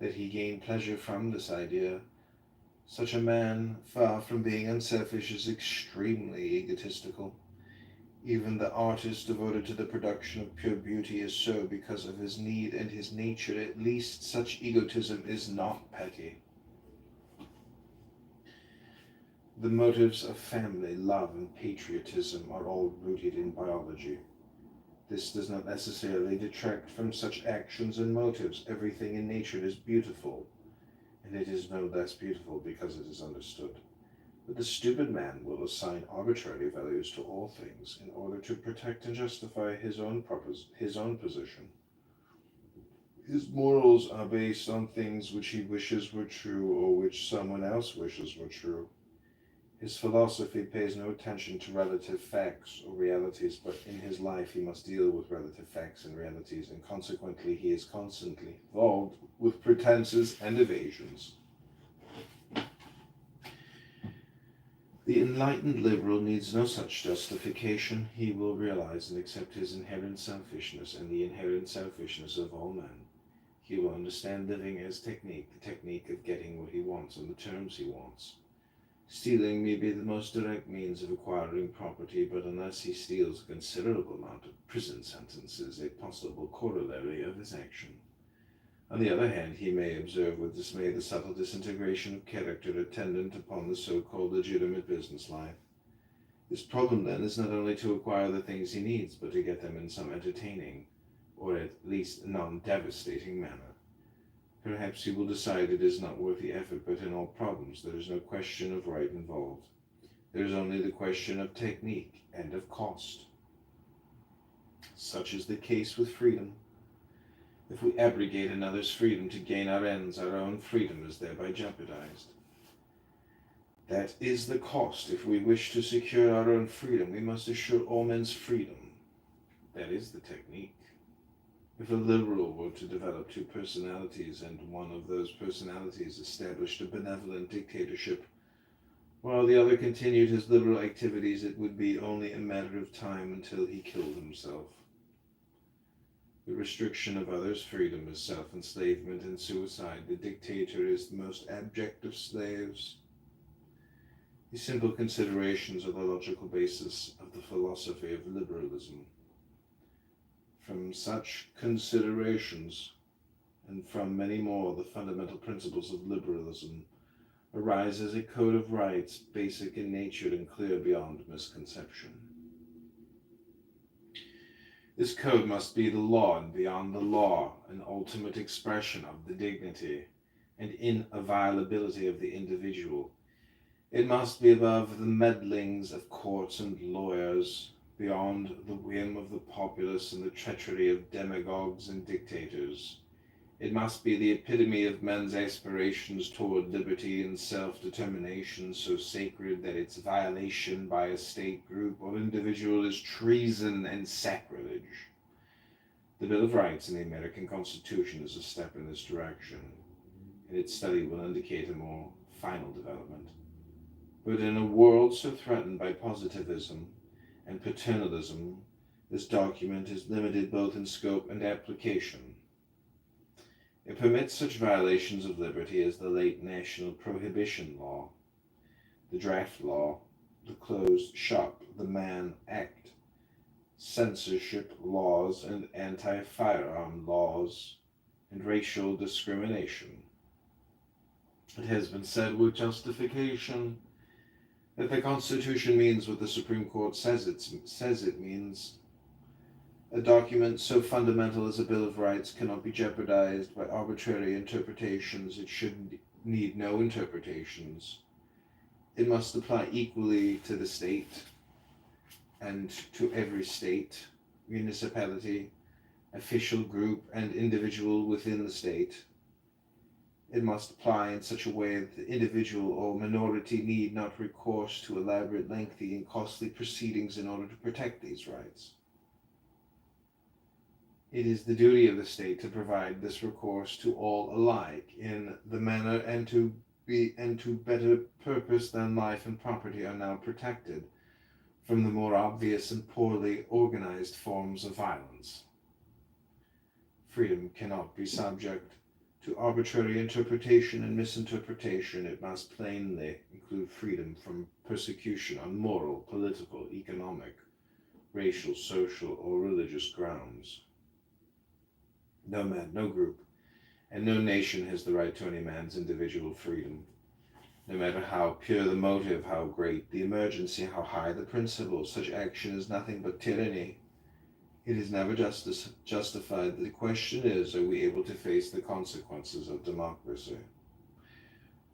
that he gain pleasure from this idea. Such a man, far from being unselfish, is extremely egotistical. Even the artist devoted to the production of pure beauty is so because of his need and his nature. At least such egotism is not petty. The motives of family, love, and patriotism are all rooted in biology. This does not necessarily detract from such actions and motives. Everything in nature is beautiful, and it is no less beautiful because it is understood. But the stupid man will assign arbitrary values to all things in order to protect and justify his own position. His morals are based on things which he wishes were true or which someone else wishes were true. His philosophy pays no attention to relative facts or realities, but in his life he must deal with relative facts and realities, and consequently he is constantly involved with pretenses and evasions. The enlightened liberal needs no such justification. He will realize and accept his inherent selfishness and the inherent selfishness of all men. He will understand living as technique, the technique of getting what he wants on the terms he wants. Stealing may be the most direct means of acquiring property, but unless he steals a considerable amount of prison sentence is a possible corollary of his action. On the other hand, he may observe with dismay the subtle disintegration of character attendant upon the so-called legitimate business life. His problem then is not only to acquire the things he needs, but to get them in some entertaining, or at least non-devastating manner. Perhaps he will decide it is not worth the effort, but in all problems there is no question of right involved. There is only the question of technique and of cost. Such is the case with freedom. If we abrogate another's freedom to gain our ends, our own freedom is thereby jeopardized. That is the cost. If we wish to secure our own freedom, we must assure all men's freedom. That is the technique. If a liberal were to develop two personalities and one of those personalities established a benevolent dictatorship, while the other continued his liberal activities, it would be only a matter of time until he killed himself. The restriction of others' freedom is self-enslavement and suicide. The dictator is the most abject of slaves. These simple considerations are the logical basis of the philosophy of liberalism. From such considerations, and from many more, the fundamental principles of liberalism arise as a code of rights, basic in nature and clear beyond misconception. This code must be the law, and beyond the law, an ultimate expression of the dignity and inviolability of the individual. It must be above the meddlings of courts and lawyers, beyond the whim of the populace and the treachery of demagogues and dictators. It must be the epitome of men's aspirations toward liberty and self-determination, so sacred that its violation by a state, group, or individual is treason and sacrilege. The Bill of Rights in the American Constitution is a step in this direction, and its study will indicate a more final development. But in a world so threatened by positivism and paternalism, this document is limited both in scope and application. It permits such violations of liberty as the late National Prohibition Law, the Draft Law, the Closed Shop, the Mann Act, censorship laws and anti-firearm laws, and racial discrimination. It has been said with justification that the Constitution means what the Supreme Court says it means. A document so fundamental as a Bill of Rights cannot be jeopardized by arbitrary interpretations. It should need no interpretations. It must apply equally to the state and to every state, municipality, official group, and individual within the state. It must apply in such a way that the individual or minority need not recourse to elaborate, lengthy, and costly proceedings in order to protect these rights. It is the duty of the state to provide this recourse to all alike in the manner and to better purpose than life and property are now protected from the more obvious and poorly organized forms of violence. Freedom cannot be subject to arbitrary interpretation and misinterpretation. It must plainly include freedom from persecution on moral, political, economic, racial, social, or religious grounds. No man, no group, and no nation has the right to any man's individual freedom. No matter how pure the motive, how great the emergency, how high the principle, such action is nothing but tyranny. It is never justified. The question is, are we able to face the consequences of democracy?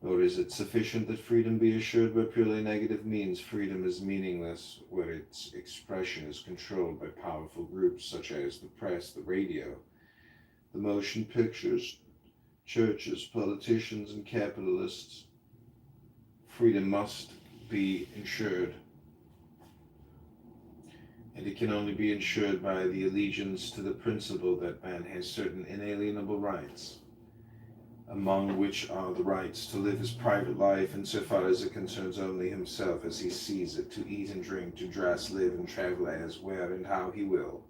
Or is it sufficient that freedom be assured by purely negative means? Freedom is meaningless where its expression is controlled by powerful groups such as the press, the radio, the motion pictures, churches, politicians, and capitalists. Freedom must be ensured, and it can only be ensured by the allegiance to the principle that man has certain inalienable rights, among which are the rights to live his private life insofar as it concerns only himself as he sees it, to eat and drink, to dress, live, and travel as, where, and how he will,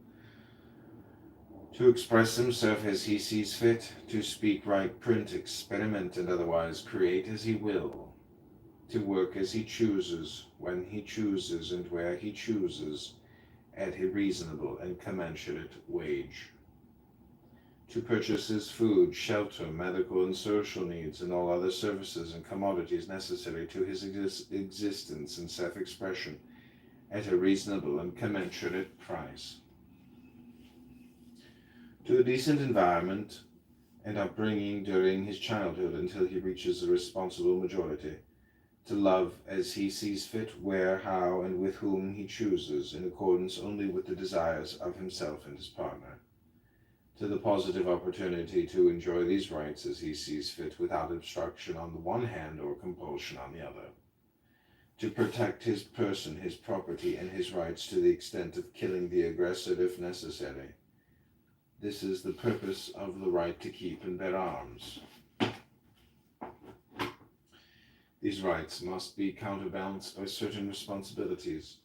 to express himself as he sees fit, to speak, write, print, experiment, and otherwise create as he will, to work as he chooses, when he chooses, and where he chooses, at a reasonable and commensurate wage, to purchase his food, shelter, medical and social needs, and all other services and commodities necessary to his existence and self-expression at a reasonable and commensurate price, to a decent environment and upbringing during his childhood until he reaches a responsible majority, to love as he sees fit, where, how, and with whom he chooses, in accordance only with the desires of himself and his partner, to the positive opportunity to enjoy these rights as he sees fit without obstruction on the one hand or compulsion on the other, to protect his person, his property, and his rights to the extent of killing the aggressor if necessary. This is the purpose of the right to keep and bear arms. These rights must be counterbalanced by certain responsibilities.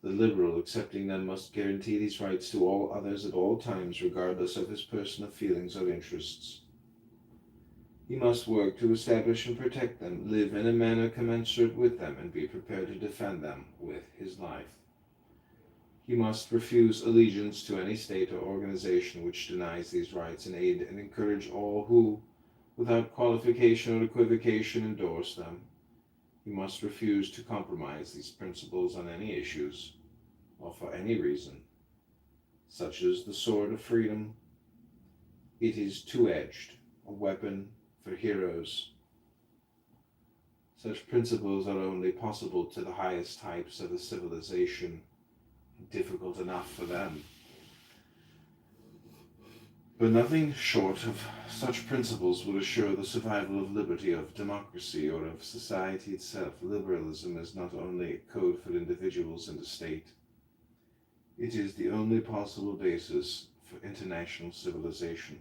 The liberal, accepting them, must guarantee these rights to all others at all times, regardless of his personal feelings or interests. He must work to establish and protect them, live in a manner commensurate with them, and be prepared to defend them with his life. He must refuse allegiance to any state or organization which denies these rights, and aid and encourage all who, without qualification or equivocation, endorse them. He must refuse to compromise these principles on any issues, or for any reason, such as the sword of freedom. It is two-edged, a weapon for heroes. Such principles are only possible to the highest types of a civilization, difficult enough for them. But nothing short of such principles would assure the survival of liberty, of democracy, or of society itself. Liberalism is not only a code for individuals and the state, it is the only possible basis for international civilization.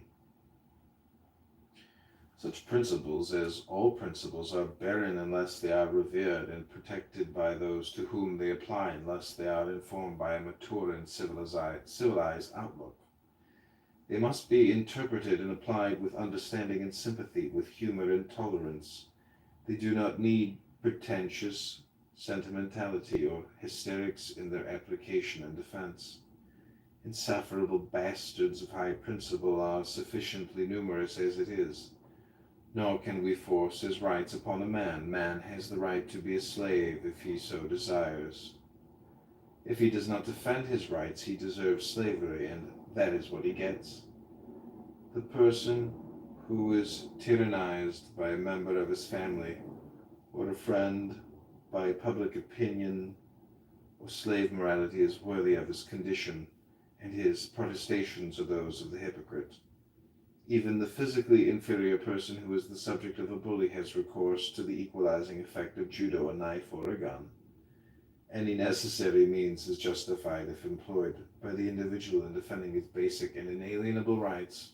Such principles, as all principles, are barren unless they are revered and protected by those to whom they apply, unless they are informed by a mature and civilized outlook. They must be interpreted and applied with understanding and sympathy, with humor and tolerance. They do not need pretentious sentimentality or hysterics in their application and defense. Insufferable bastards of high principle are sufficiently numerous as it is. Nor can we force his rights upon a man. Man has the right to be a slave if he so desires. If he does not defend his rights, he deserves slavery, and that is what he gets. The person who is tyrannized by a member of his family, or a friend, by public opinion or slave morality, is worthy of his condition, and his protestations are those of the hypocrite. Even the physically inferior person who is the subject of a bully has recourse to the equalizing effect of judo, a knife, or a gun. Any necessary means is justified if employed by the individual in defending his basic and inalienable rights.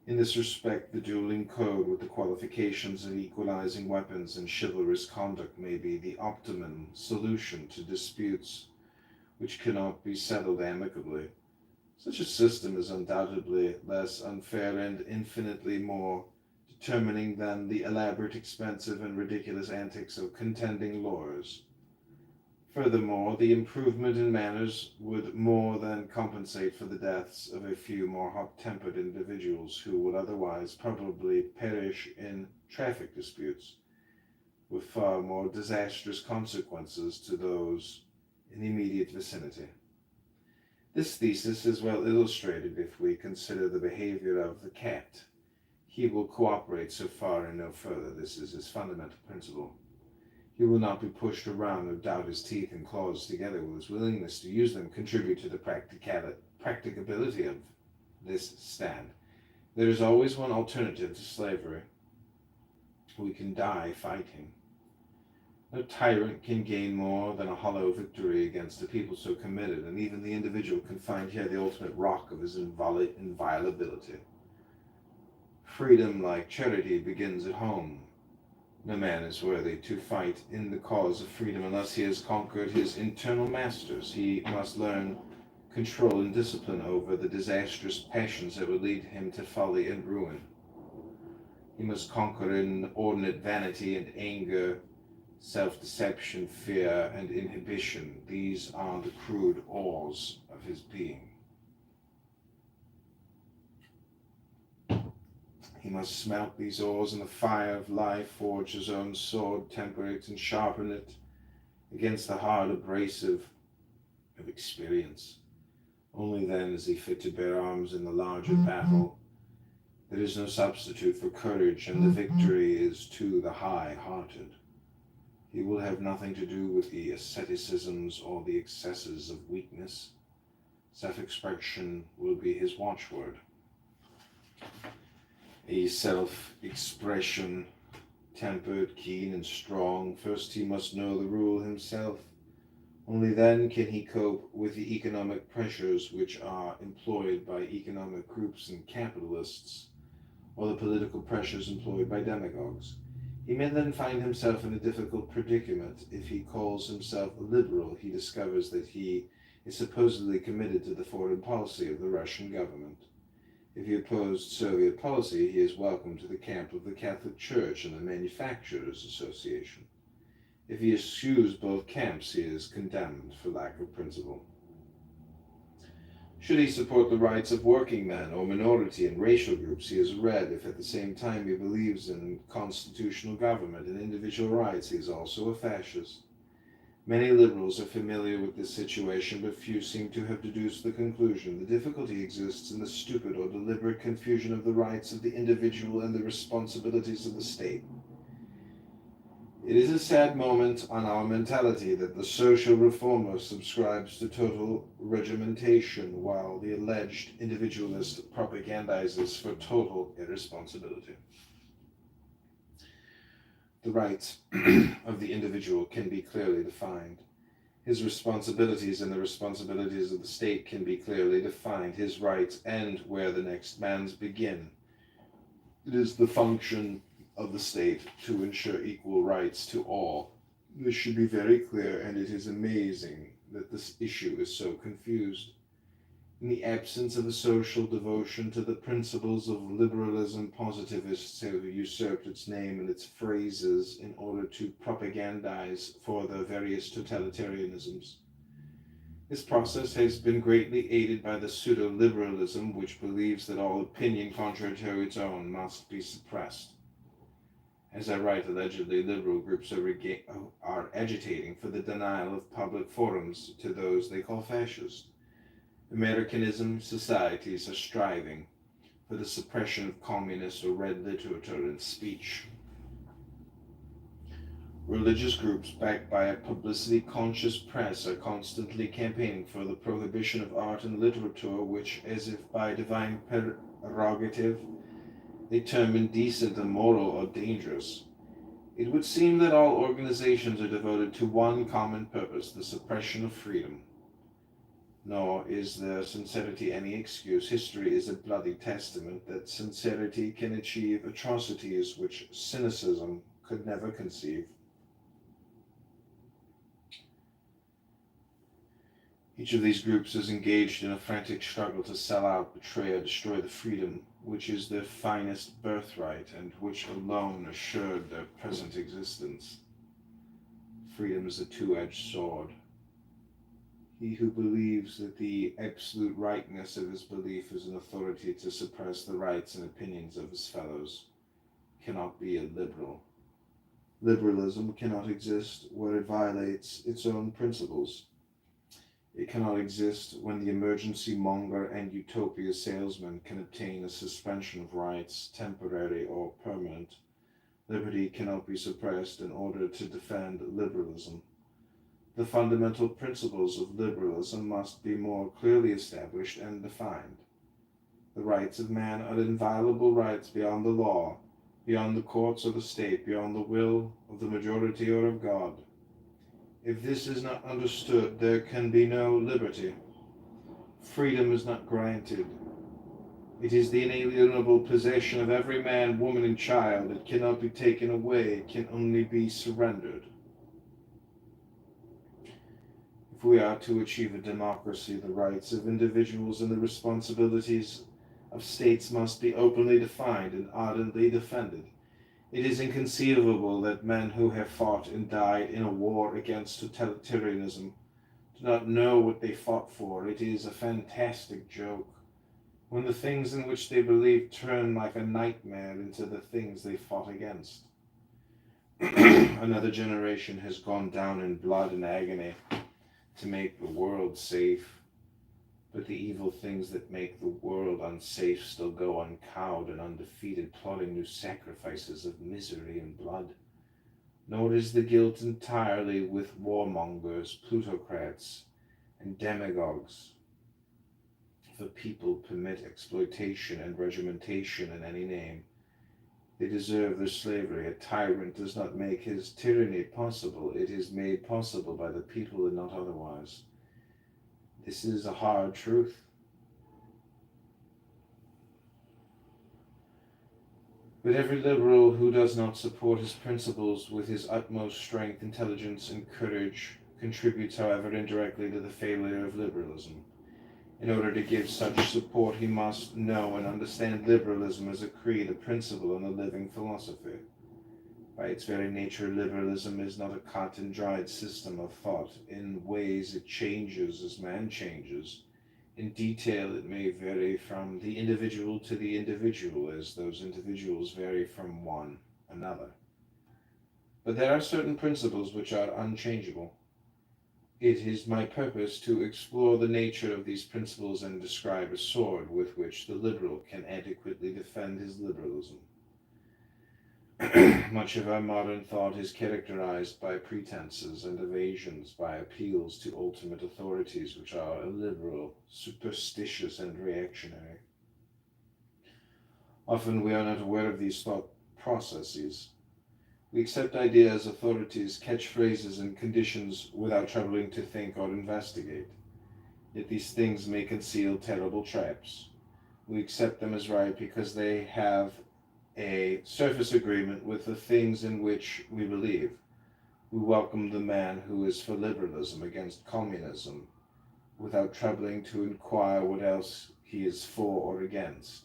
In this respect, the dueling code with the qualifications of equalizing weapons and chivalrous conduct may be the optimum solution to disputes which cannot be settled amicably. Such a system is undoubtedly less unfair and infinitely more determining than the elaborate, expensive, and ridiculous antics of contending lawyers. Furthermore, the improvement in manners would more than compensate for the deaths of a few more hot-tempered individuals who would otherwise probably perish in traffic disputes, with far more disastrous consequences to those in the immediate vicinity. This thesis is well illustrated if we consider the behavior of the cat. He will cooperate so far and no further. This is his fundamental principle. He will not be pushed around or doubt his teeth and claws together will his willingness to use them contribute to the practicability of this stand. There is always one alternative to slavery. We can die fighting. No tyrant can gain more than a hollow victory against a people so committed, and even the individual can find here the ultimate rock of his inviolability. Freedom, like charity, begins at home. No man is worthy to fight in the cause of freedom unless he has conquered his internal masters. He must learn control and discipline over the disastrous passions that would lead him to folly and ruin. He must conquer inordinate vanity and anger, self-deception, fear, and inhibition. These are the crude ores of his being. He must smelt these ores in the fire of life, forge his own sword, temper it, and sharpen it against the hard abrasive of experience. Only then is he fit to bear arms in the larger battle. There is no substitute for courage, and the victory is to the high-hearted. He will have nothing to do with the asceticisms or the excesses of weakness. Self-expression will be his watchword. A self-expression, tempered, keen, and strong. First he must know the rule himself. Only then can he cope with the economic pressures which are employed by economic groups and capitalists, or the political pressures employed by demagogues. He may then find himself in a difficult predicament. If he calls himself a liberal, he discovers that he is supposedly committed to the foreign policy of the Russian government. If he opposed Soviet policy, he is welcome to the camp of the Catholic Church and the Manufacturers Association. If he eschews both camps, he is condemned for lack of principle. Should he support the rights of working men or minority and racial groups, he is a red. If at the same time he believes in constitutional government and individual rights, he is also a fascist. Many liberals are familiar with this situation, but few seem to have deduced the conclusion. The difficulty exists in the stupid or deliberate confusion of the rights of the individual and the responsibilities of the state. It is a sad moment on our mentality that the social reformer subscribes to total regimentation, while the alleged individualist propagandizes for total irresponsibility. The rights of the individual can be clearly defined. His responsibilities and the responsibilities of the state can be clearly defined. His rights end where the next man's begin. It is the function of the state to ensure equal rights to all. This should be very clear, and it is amazing that this issue is so confused. In the absence of a social devotion to the principles of liberalism, positivists have usurped its name and its phrases in order to propagandize for the various totalitarianisms. This process has been greatly aided by the pseudo-liberalism, which believes that all opinion contrary to its own must be suppressed. As I write, allegedly liberal groups are agitating for the denial of public forums to those they call fascist. Americanism societies are striving for the suppression of communist or red literature and speech. Religious groups backed by a publicity-conscious press are constantly campaigning for the prohibition of art and literature, which, as if by divine prerogative, they term indecent, immoral, or dangerous. It would seem that all organizations are devoted to one common purpose, the suppression of freedom. Nor is their sincerity any excuse. History is a bloody testament that sincerity can achieve atrocities which cynicism could never conceive. Each of these groups is engaged in a frantic struggle to sell out, betray, or destroy the freedom which is their finest birthright and which alone assured their present existence. Freedom is a two-edged sword. He who believes that the absolute rightness of his belief is an authority to suppress the rights and opinions of his fellows cannot be a liberal. Liberalism cannot exist where it violates its own principles. It cannot exist when the emergency monger and utopia salesman can obtain a suspension of rights, temporary or permanent. Liberty cannot be suppressed in order to defend liberalism. The fundamental principles of liberalism must be more clearly established and defined. The rights of man are inviolable rights beyond the law, beyond the courts or the state, beyond the will of the majority or of God. If this is not understood, there can be no liberty. Freedom is not granted. It is the inalienable possession of every man, woman, and child. It cannot be taken away. It can only be surrendered. If we are to achieve a democracy, the rights of individuals and the responsibilities of states must be openly defined and ardently defended. It is inconceivable that men who have fought and died in a war against totalitarianism do not know what they fought for. It is a fantastic joke when the things in which they believe turn like a nightmare into the things they fought against. Another generation has gone down in blood and agony to make the world safe, but the evil things that make the world unsafe still go uncowed and undefeated, plotting new sacrifices of misery and blood. Nor is the guilt entirely with warmongers, plutocrats, and demagogues. The people permit exploitation and regimentation in any name. They deserve their slavery. A tyrant does not make his tyranny possible. It is made possible by the people and not otherwise. This is a hard truth. But every liberal who does not support his principles with his utmost strength, intelligence, and courage contributes, however indirectly, to the failure of liberalism. In order to give such support, he must know and understand liberalism as a creed, a principle, and a living philosophy. By its very nature, liberalism is not a cut-and-dried system of thought. In ways it changes as man changes. In detail, it may vary from the individual to the individual, as those individuals vary from one another. But there are certain principles which are unchangeable. It is my purpose to explore the nature of these principles and describe a sword with which the liberal can adequately defend his liberalism. Much of our modern thought is characterized by pretenses and evasions, by appeals to ultimate authorities which are illiberal, superstitious, and reactionary. Often we are not aware of these thought processes. We accept ideas, authorities, catchphrases, and conditions without troubling to think or investigate. Yet these things may conceal terrible traps. We accept them as right because they have a surface agreement with the things in which we believe. We welcome the man who is for liberalism against communism without troubling to inquire what else he is for or against.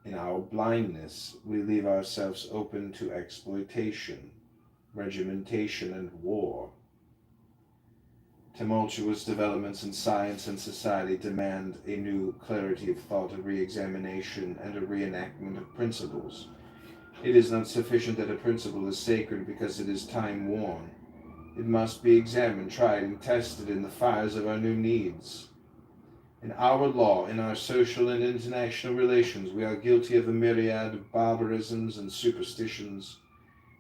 In our blindness, we leave ourselves open to exploitation, regimentation, and war. Tumultuous developments in science and society demand a new clarity of thought, a re-examination, and a reenactment of principles. It is not sufficient that a principle is sacred because it is time-worn. It must be examined, tried, and tested in the fires of our new needs. In our law, in our social and international relations, we are guilty of a myriad of barbarisms and superstitions.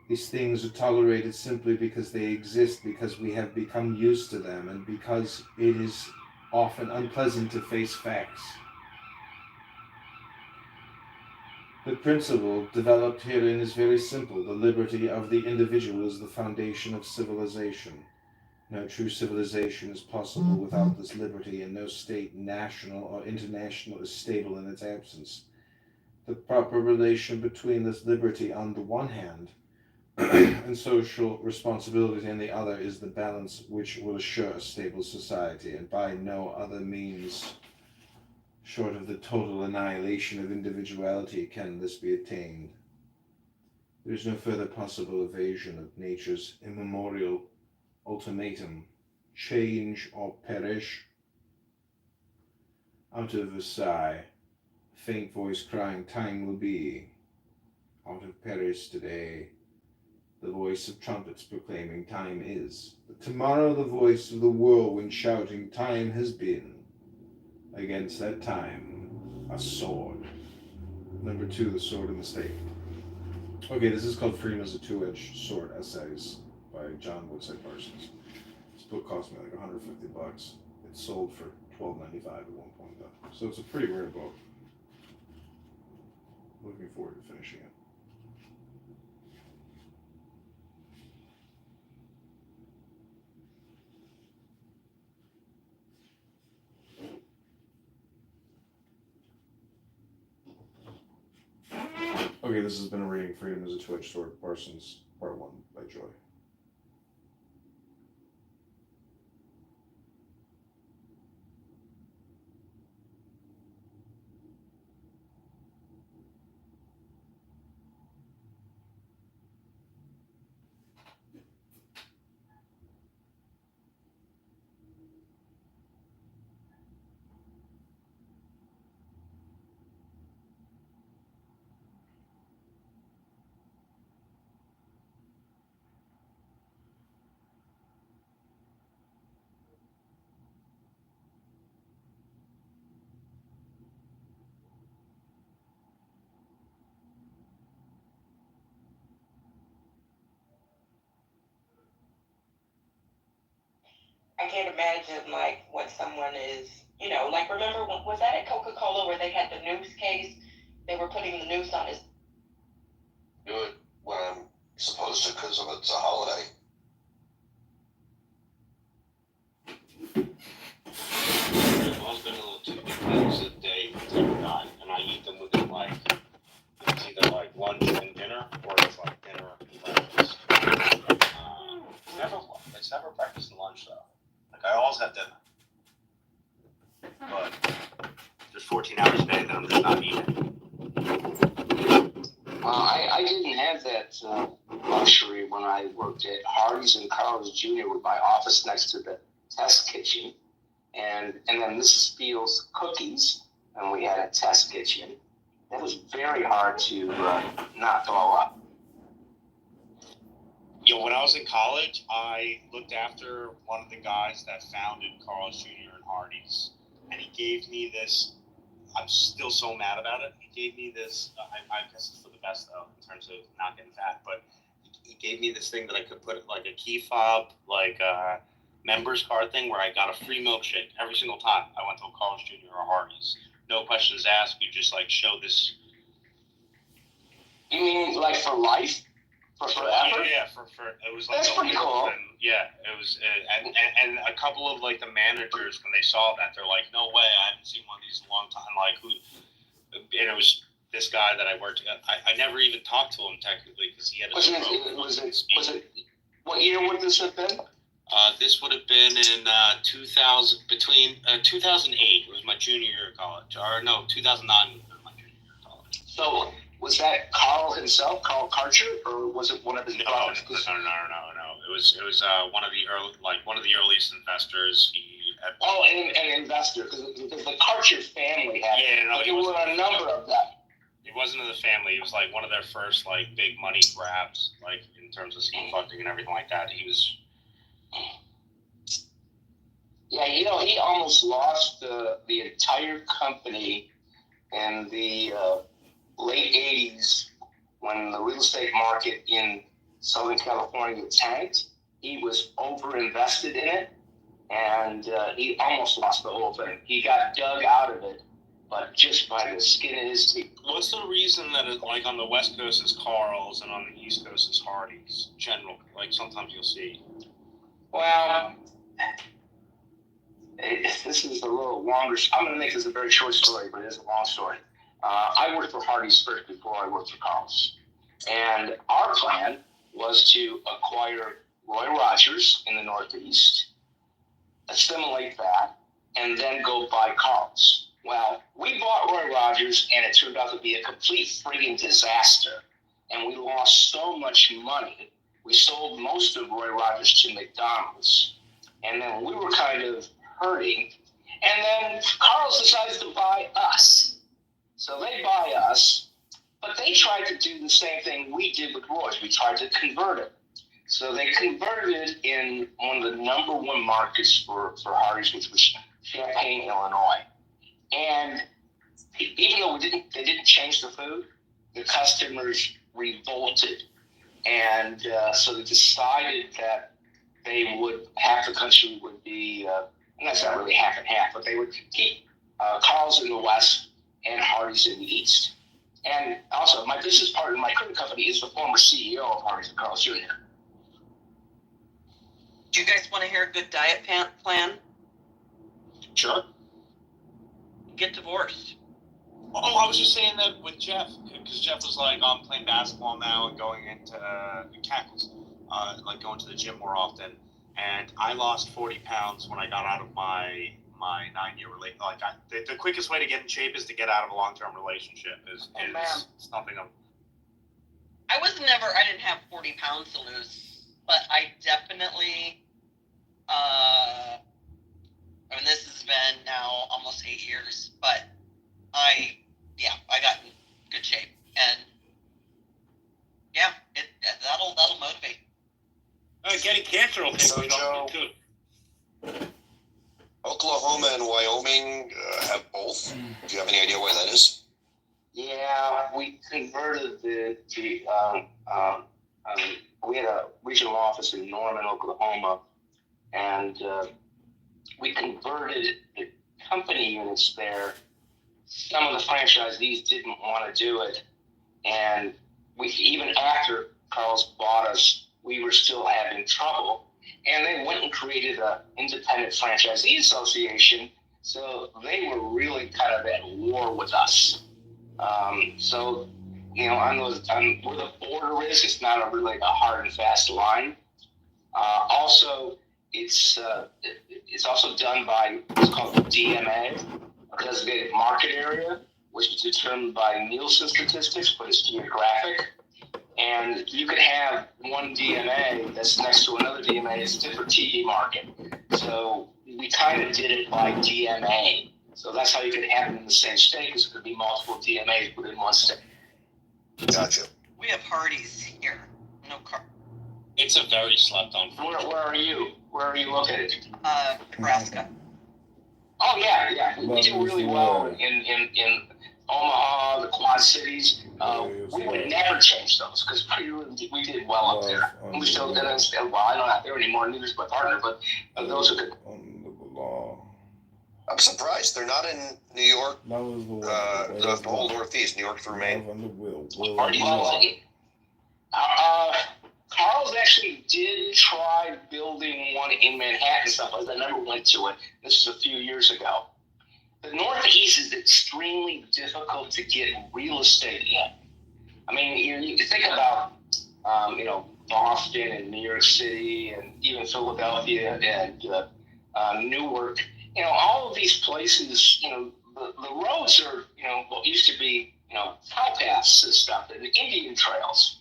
These things are tolerated simply because they exist, because we have become used to them, and because it is often unpleasant to face facts. The principle developed herein is very simple. The liberty of the individual is the foundation of civilization. No true civilization is possible without this liberty, and no state, national or international, is stable in its absence. The proper relation between this liberty on the one hand and social responsibility on the other is the balance which will assure a stable society, and by no other means short of the total annihilation of individuality can this be attained. There is no further possible evasion of nature's immemorial ultimatum: change or perish. Out of Versailles, a faint voice crying, time will be. Out of Paris today, The voice of trumpets proclaiming time is. But tomorrow the voice of the whirlwind shouting time has been. Against that time, a sword. Number 2, The Sword and the Stake. Okay, this is called Freedom as a Two-Edged Sword Essays by John Woodside Parsons. This book cost me like $150. It sold for $12.95 at one point though. So it's a pretty rare book. Looking forward to finishing it. Okay, this has been a reading, Freedom is a Two-Edged Sword, Parsons, Part 1 by Joy. I can't imagine like when someone is, you know, like remember was that at Coca-Cola where they had the noose case? They were putting the noose on his. Do it when I'm supposed to because it's a holiday. Most of the times a day time, and I eat them within like it's either like lunch and dinner or it's like dinner and breakfast. It's never breakfast and lunch though. Like I always have dinner, but there's 14 hours a day that I'm just not eating. I didn't have that luxury when I worked at Hardee's, and Carl's Jr. with my office next to the test kitchen, and then Mrs. Spiel's cookies, and we had a test kitchen. That was very hard to not throw up. You know, when I was in college, I looked after one of the guys that founded Carl's Jr. and Hardee's, and he gave me this. I'm still so mad about it. He gave me this. I guess it's for the best though, in terms of not getting fat. But he gave me this thing that I could put like a key fob, like a members card thing, where I got a free milkshake every single time I went to a Carl's Jr. or Hardee's. No questions asked. You just like show this. You mean like for life? For forever? Yeah, for it was like. That's pretty cool. And, yeah, it was, and a couple of like the managers when they saw that, they're like, "No way, I haven't seen one of these in a long time." Like who? And it was this guy that I worked. I never even talked to him technically because he had a. Was it? What year would this have been? This would have been in 2000, between 2008. It was my junior year of college, or no, 2009 would have been my junior year of college. So. Was that Carl himself, Carl Karcher, or was it one of his brothers? No. It was one of the earliest investors. An investor, because the Karcher family had. Yeah, no, there were a number of them. It wasn't in the family. It was like one of their first like big money grabs, like in terms of seed funding and everything like that. He was. Yeah, you know, he almost lost the entire company in the. Late 80s, when the real estate market in Southern California tanked, he was overinvested in it, and he almost lost the whole thing. He got dug out of it, but just by the skin of his teeth. What's the reason that it, like on the West Coast is Carl's and on the East Coast is Hardee's? General, like sometimes you'll see. Well, this is a little longer. I'm going to make this a very short story, but it is a long story. I worked for Hardee's first before I worked for Carl's. And our plan was to acquire Roy Rogers in the Northeast, assimilate that, and then go buy Carl's. Well, we bought Roy Rogers, and it turned out to be a complete friggin' disaster. And we lost so much money. We sold most of Roy Rogers to McDonald's. And then we were kind of hurting. And then Carl's decides to buy us. So they buy us, But they tried to do the same thing we did with Roy's. We tried to convert it. So they converted it in one of the number one markets for Hardee's, which was Champaign, Illinois. And even though they didn't change the food, the customers revolted. And so they decided that they would, half the country would be, and that's not really half and half, but they would keep Carl's in the West and Hardee's in the East. And also, my business partner, my current company, is the former CEO of Hardee's and Carl's Jr. Do you guys want to hear a good diet plan? Sure. Get divorced. Oh, I was just saying that with Jeff, because Jeff was like, I'm playing basketball now and going into cackles, like going to the gym more often. And I lost 40 pounds when I got out of my 9-year relationship. Like, the quickest way to get in shape is to get out of a long-term relationship. Is something of. I didn't have 40 pounds to lose, but I definitely, this has been now almost 8 years, but I got in good shape, and that'll motivate. Getting cancer will take too. Oklahoma and Wyoming have both. Do you have any idea why that is? Yeah, we converted we had a regional office in Norman, Oklahoma, and we converted the company units there. Some of the franchisees didn't want to do it, and even after Carl's bought us, we were still having trouble. And they went and created an independent franchisee association, so they were really kind of at war with us. So, where the border is, it's not really a hard and fast line. Also, it's also done by what's called the DMA, designated market area, which is determined by Nielsen statistics, but it's geographic. And you could have one DMA that's next to another DMA. It's a different TV market. So we kind of did it by DMA. So that's how you could have it in the same state, because it could be multiple DMAs within one state. Gotcha. We have Hardee's here. No car. It's a very slept-on. Where are you? Where are you located? Nebraska. Oh yeah. We do really well in Omaha, the Quad Cities. We would never change those because we did well up there. And we still did it. Well, I'm not there anymore, neither is my partner, but those are good. I'm surprised they're not in New York, the whole Northeast, New York through Maine. Carl's actually did try building one in Manhattan, stuff like that. I never went to it. This was a few years ago. The Northeast is extremely difficult to get real estate in. I mean, you think about, Boston and New York City and even Philadelphia and Newark. All of these places, the roads are, what used to be, cowpaths and stuff, and the Indian trails.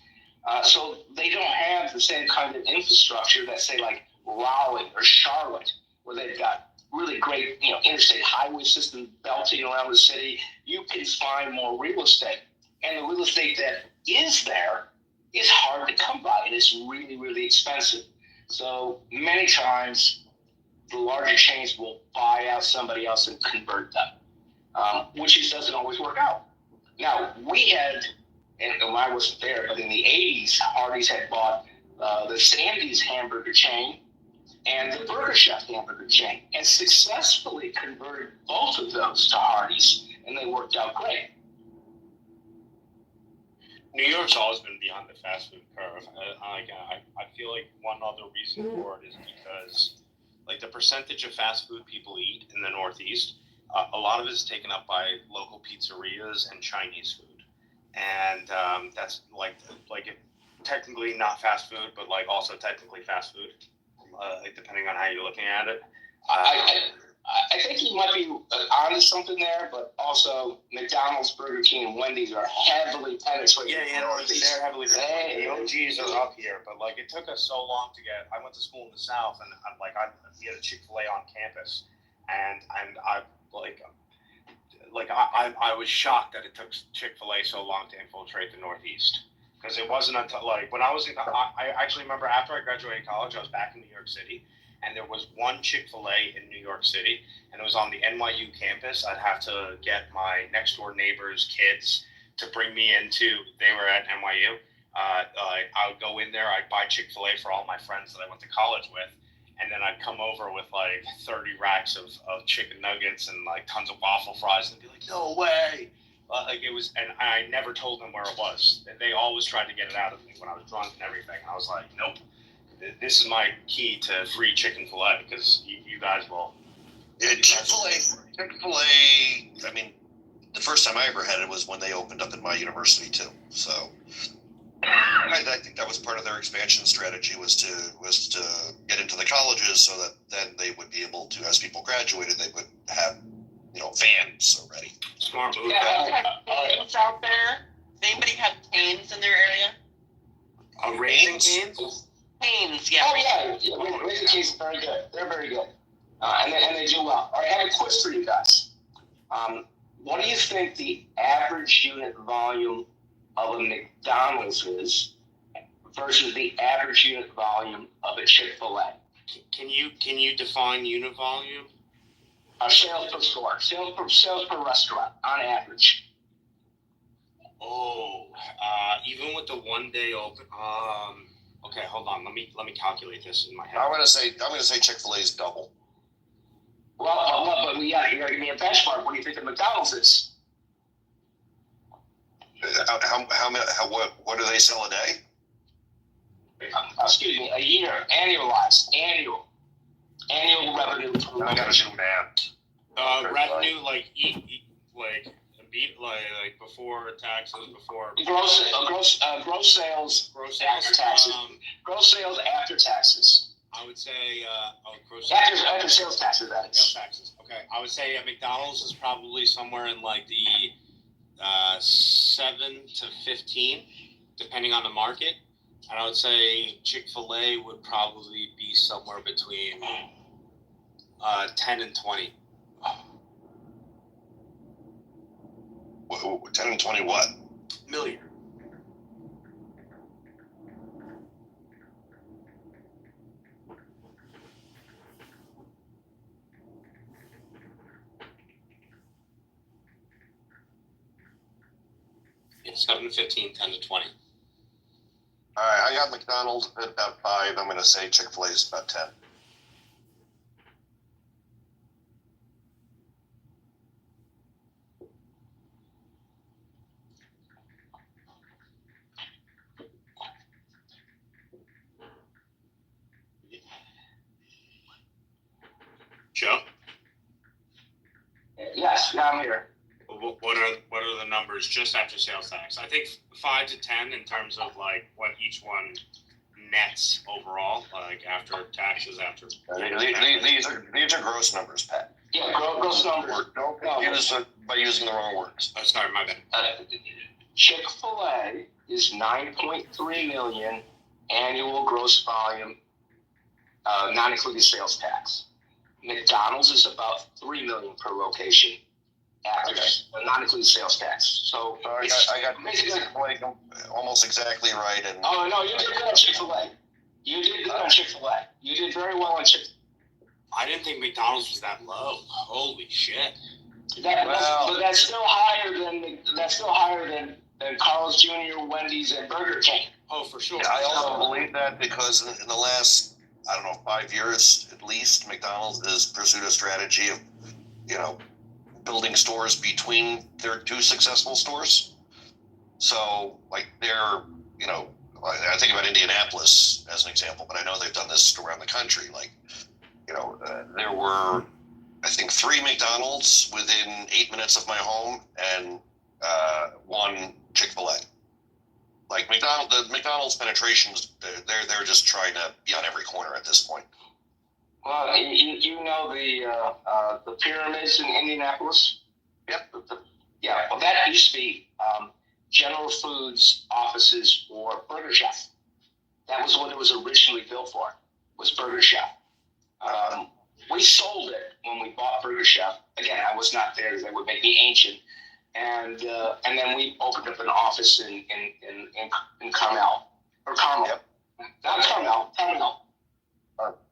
So they don't have the same kind of infrastructure that, say, like Raleigh or Charlotte, where they've got really great, interstate highway system belting around the city. You can find more real estate. And the real estate that is there is hard to come by, and it's really, really expensive. So many times, the larger chains will buy out somebody else and convert them, which just doesn't always work out. Now, we had, and I wasn't there, but in the 80s, Hardee's had bought the Sandy's hamburger chain and the Burger Chef hamburger chain, and successfully converted both of those to Hardee's, and they worked out great. New York's always been behind the fast food curve. I feel like one other reason for it is because, like, the percentage of fast food people eat in the Northeast, a lot of it is taken up by local pizzerias and Chinese food, and that's like technically not fast food, but like also technically fast food, depending on how you're looking at it. I think you might be onto something there, but also McDonald's, Burger King, and Wendy's are heavily penetrated. They're heavily penetrated. The OGs are up here, but like it took us so long to get. I went to school in the South, and we had a Chick-fil-A on campus, and I like like I was shocked that it took Chick-fil-A so long to infiltrate the Northeast, because it wasn't until like when I was I actually remember after I graduated college, I was back in New York City, and there was one Chick-fil-A in New York City, and it was on the NYU campus. I'd have to get my next door neighbor's kids to bring me into. They were at NYU. I would go in there. I'd buy Chick-fil-A for all my friends that I went to college with. And then I'd come over with like 30 racks of chicken nuggets and like tons of waffle fries, and be like, no way. Like it was, and I never told them where it was. They always tried to get it out of me when I was drunk and everything. And I was like, nope, this is my key to free Chick-fil-A, because you guys will. Yeah, Chick-fil-A, I mean, the first time I ever had it was when they opened up at my university too. So I think that was part of their expansion strategy, was to get into the colleges, so that then they would be able to, as people graduated, they would have, vans already. Smart move. Yeah, canes out there. Does anybody have canes in their area? Raising Cane's? Canes, yeah. Oh yeah, Raising Cane's are very good. They're very good, and they do well. All right, I have a quiz for you guys. What do you think the average unit volume of a McDonald's is versus the average unit volume of a Chick-fil-A? Can you define unit volume? Sales per store, sales per restaurant on average. Oh, even with the 1 day open. Okay, hold on. Let me calculate this in my head. I'm gonna say Chick-fil-A is double. Well, but you gotta give me a benchmark. What do you think the McDonald's is? What do they sell a day? Excuse me, a year, annualized, annual revenue. I gotta do math. Revenue, like before taxes, before gross sales after taxes. Gross sales after taxes. I would say gross after sales taxes. That is. Sales taxes. Okay, I would say McDonald's is probably somewhere in like the 7 to 15, depending on the market. And I would say Chick-fil-A would probably be somewhere between 10 and 20. 10 and 20 what? Million. Yeah, 7 to 15, 10 to 20. All right, I got McDonald's at about 5. I'm going to say Chick-fil-A is about 10. Joe? Yes, I'm here. What are the numbers just after sales tax? I think 5 to 10 in terms of like what each one nets overall, like after taxes, after. These are gross numbers, Pat. Yeah, gross numbers. Don't confuse it by using the wrong words. Oh, sorry, my bad. Chick-fil-A is 9.3 million annual gross volume, not including sales tax. McDonald's is about 3 million per location, after not including sales tax. So I got almost exactly right. And oh no, you did good on Chick-fil-A. You did good on Chick-fil-A. You did very well on Chick. I didn't think McDonald's was that low. Holy shit! But that's still higher than Carl's Jr., Wendy's, and Burger King. Oh, for sure. I also believe that because in the last, 5 years at least, McDonald's has pursued a strategy of, building stores between their two successful stores. So, they're, I think about Indianapolis as an example, but I know they've done this around the country. There were, I think, 3 McDonald's within 8 minutes of my home and 1 Chick-fil-A. The McDonald's penetrations, they're just trying to be on every corner at this point. Well, you know the pyramids in Indianapolis? Yep. Well, that used to be General Foods offices for Burger Chef. That was what it was originally built for, was Burger Chef. We sold it when we bought Burger Chef. Again, I was not there because they were make me ancient. And then we opened up an office in Carmel. Or Carmel. Yep. Not Carmel, Carmel.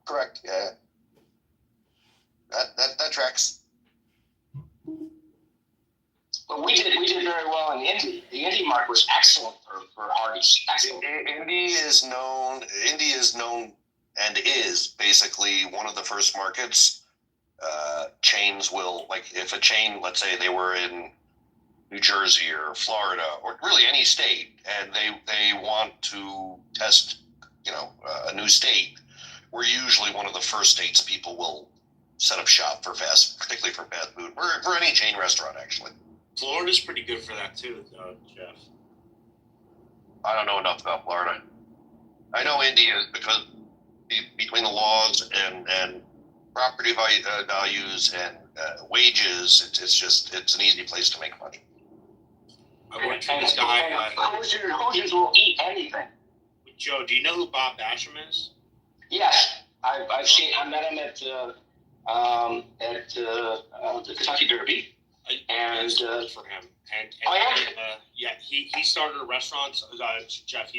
Correct. Yeah. That tracks. But we did very well in Indy. The Indy market was excellent for Hardee's. Excellent. Indy is known and is basically one of the first markets. Chains will, like, if a chain, let's say they were in New Jersey or Florida or really any state, and they want to test, a new state, we're usually one of the first states people will set up shop particularly for fast food, for any chain restaurant, actually. Florida's pretty good for that too, Jeff. I don't know enough about Florida. I know India because between the laws and property values and wages, it's an easy place to make money. I went to this guy. Hoosiers will eat anything. Joe, do you know who Bob Basham is? Yes, I've seen. I met him at the Kentucky Derby. And for him, he started a restaurant. Jeff,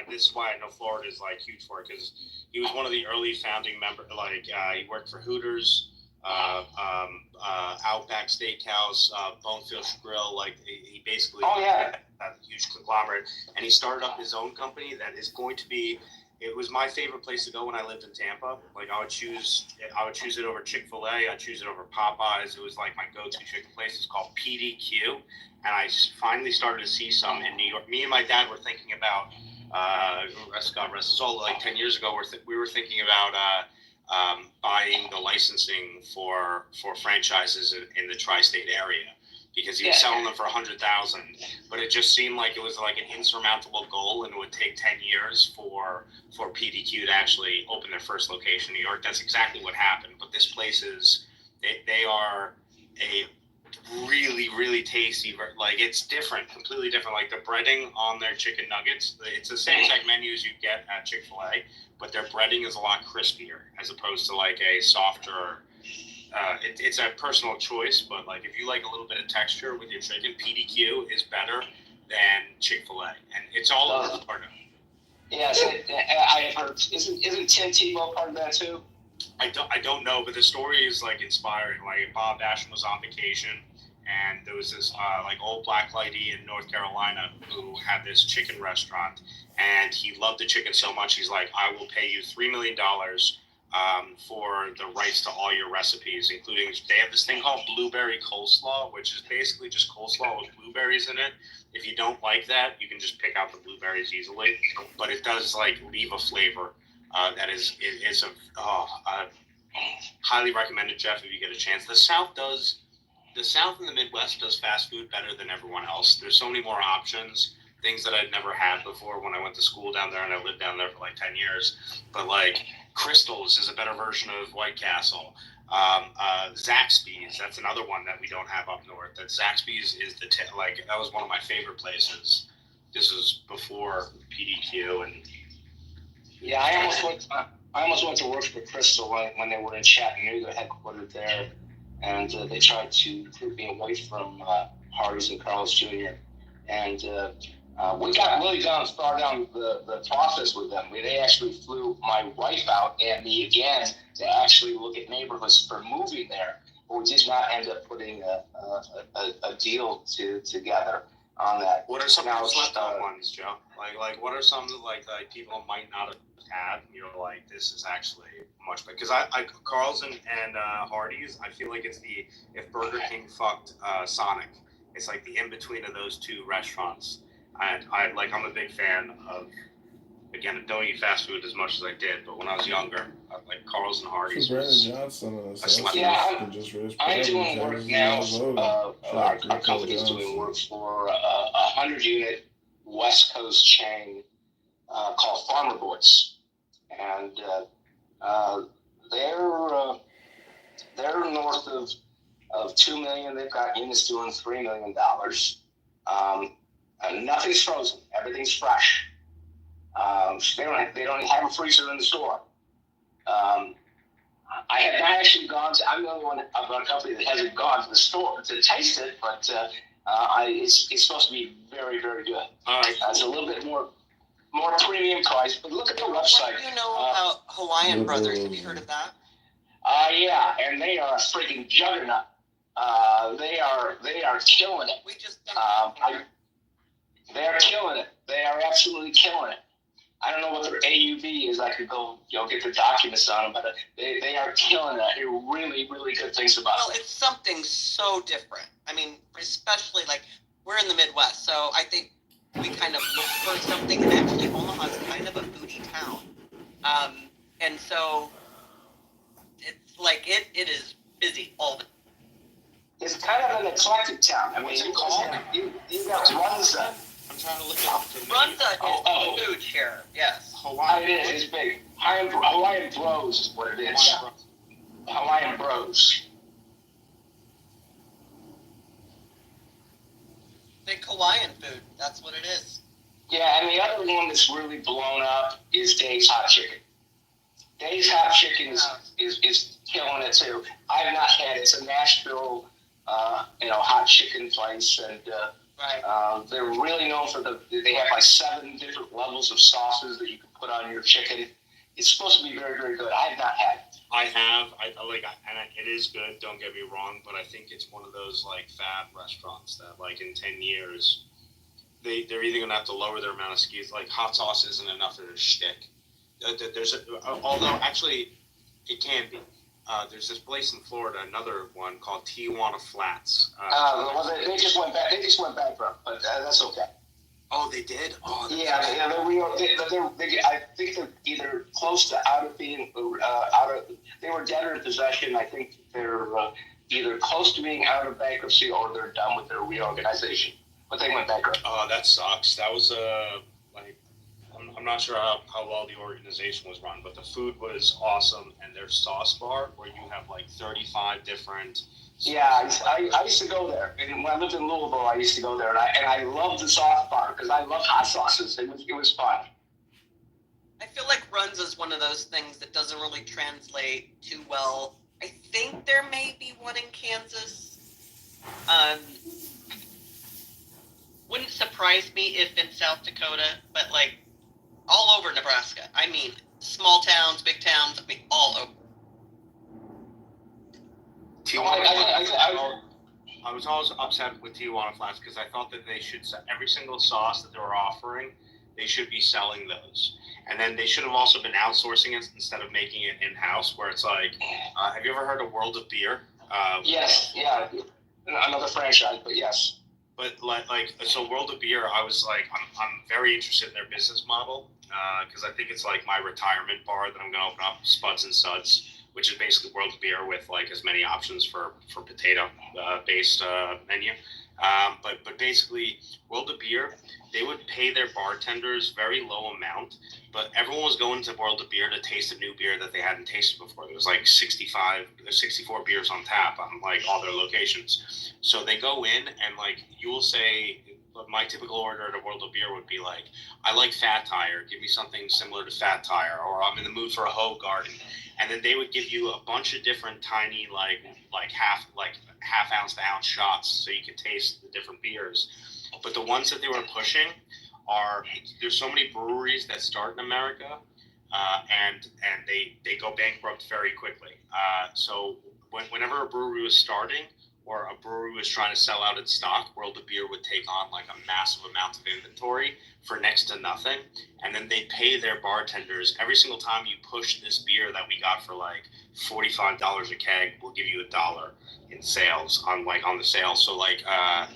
this is why I know Florida is like huge for it, because he was one of the early founding members. Like he worked for Hooters, Outback Steakhouse, Bonefish Grill. Like he basically had a huge conglomerate, and he started up his own company that is going to be. It was my favorite place to go when I lived in Tampa. Like I would choose it over Chick-fil-A. I'd choose it over Popeyes. It was like my go-to chicken place. It's called PDQ, and I finally started to see some in New York. Me and my dad were thinking about God rest his soul. Like 10 years ago, we were thinking about buying the licensing for franchises in the tri-state area, because he was selling them for $100,000, but it just seemed like it was like an insurmountable goal, and it would take 10 years for PDQ to actually open their first location in New York. That's exactly what happened. But this place is, they are a really, really tasty, like it's different, completely different. Like the breading on their chicken nuggets, it's the same exact menu as you get at Chick-fil-A, but their breading is a lot crispier as opposed to like a softer. It's a personal choice, but like if you like a little bit of texture with your chicken, PDQ is better than Chick-fil-A, and it's all over Florida. Yeah, I heard. Isn't Tim Tebow part of that too? I don't know, but the story is like inspiring. Like Bob Basham was on vacation, and there was this like old black lady in North Carolina who had this chicken restaurant, and he loved the chicken so much he's like, I will pay you $3 million for the rights to all your recipes, including they have this thing called blueberry coleslaw, which is basically just coleslaw with blueberries in it. If you don't like that, you can just pick out the blueberries easily, but it does like leave a flavor that is highly recommended, Jeff, if you get a chance. The South and the Midwest does fast food better than everyone else. There's so many more options, things that I'd never had before when I went to school down there, and I lived down there for like 10 years. But like Crystal's is a better version of White Castle. Zaxby's, that's another one that we don't have up north. That Zaxby's is that was one of my favorite places. This was before PDQ and. Yeah, I almost went to work for Crystal when they were in Chattanooga, headquartered there, and they tried to keep me away from Hardee's and Carl's Jr. And we got really far down the process with them. They actually flew my wife out and me again to actually look at neighborhoods for moving there. But we did not end up putting a deal together on that. What are some of the slept on ones, Joe? Like what are some like people might not have had? You're like, this is actually much better. Because I Carl's and Hardee's, I feel like it's if Burger King fucked Sonic. It's like the in between of those two restaurants. And I'm a big fan of. Again, I don't eat fast food as much as I did, but when I was younger, like Carl's and Hardee's. Brandon Johnson. I'm doing work now. Our company is doing work for a 100-unit West Coast chain called Farmer Boys, and they're north of $2 million. They've got units doing $3 million. And nothing's frozen. Everything's fresh. They don't have a freezer in the store. I I have not actually gone to. I'm the only one of our company that hasn't gone to the store to taste it, but it's supposed to be very, very good. All right. It's a little bit more premium price, but look at the website. What do you know about Hawaiian Brothers? Have you heard of that? Yeah, and they are a freaking juggernaut. They are killing it. We just they are killing it. They are absolutely killing it. I don't know what their AUV is. I could go, get the documents on them, but they are killing it. I hear really, really good things about Well, it. it's something so different. I mean, especially like we're in the Midwest, so I think we kind of look for something, and actually Omaha's kind of a foodie town. And so it's like it is busy all the time. It's kind of an eclectic town. I mean, What's it called? You got Runza. I'm trying to look at the Runza is huge here, yes. Hawaii. It is. It's big. Hawaiian Bros is what it is. Hawaiian Bros. Big Hawaiian food, that's what it is. Yeah, and the other one that's really blown up is Dave's Hot Chicken. Dave's Hot Chicken is killing it too. I've not had it. It's a Nashville, hot chicken place, and they're really known for they have like 7 different levels of sauces that you can put on your chicken. It's supposed to be very, very good. I have not had it. I have. It is good. Don't get me wrong, but I think it's one of those like fab restaurants that like in 10 years, they're either gonna have to lower their amount of SKUs. Like hot sauce isn't enough of their shtick. Although actually, it can be. There's this place in Florida, another one called Tijuana Flats. They just went back. They just went bankrupt, but that's okay. Oh, they did. Oh, yeah. I think they're either close to out of being out of. They were debtor in possession. I think they're either close to being out of bankruptcy or they're done with their reorganization. But they went bankrupt. Oh, that sucks. That was I'm not sure how well the organization was run, but the food was awesome, and their sauce bar, where you have like 35 different. Yeah, I used to go there, and when I lived in Louisville, I used to go there, and I loved the sauce bar because I love hot sauces. It was fun. I feel like Runs is one of those things that doesn't really translate too well. I think there may be one in Kansas. Wouldn't surprise me if in South Dakota, but like all over Nebraska. I mean, small towns, big towns, I mean, all over. I was always upset with Tijuana Flats because I thought that they should every single sauce that they were offering, they should be selling those. And then they should have also been outsourcing it instead of making it in-house, where it's like, have you ever heard of World of Beer? Yes, yeah. Another franchise, but yes. But so World of Beer, I was like, I'm very interested in their business model because I think it's like my retirement bar that I'm going to open up, Spuds and Suds, which is basically World of Beer with like as many options for potato based menu. But basically, World of Beer, they would pay their bartenders very low amount, but everyone was going to World of Beer to taste a new beer that they hadn't tasted before. There was like 64 beers on tap on like all their locations. So they go in and like you will say, my typical order at a World of Beer would be like, I like Fat Tire, give me something similar to Fat Tire, or I'm in the mood for a Hoe Garden. And then they would give you a bunch of different tiny like half ounce to ounce shots so you could taste the different beers. But the ones that they were pushing there's so many breweries that start in America and they go bankrupt very quickly. So whenever a brewery was starting or a brewery was trying to sell out its stock, World of Beer would take on like a massive amount of inventory for next to nothing. And then they pay their bartenders every single time you push this beer that we got for like $45 a keg, we'll give you $1 in sales on the sales. So I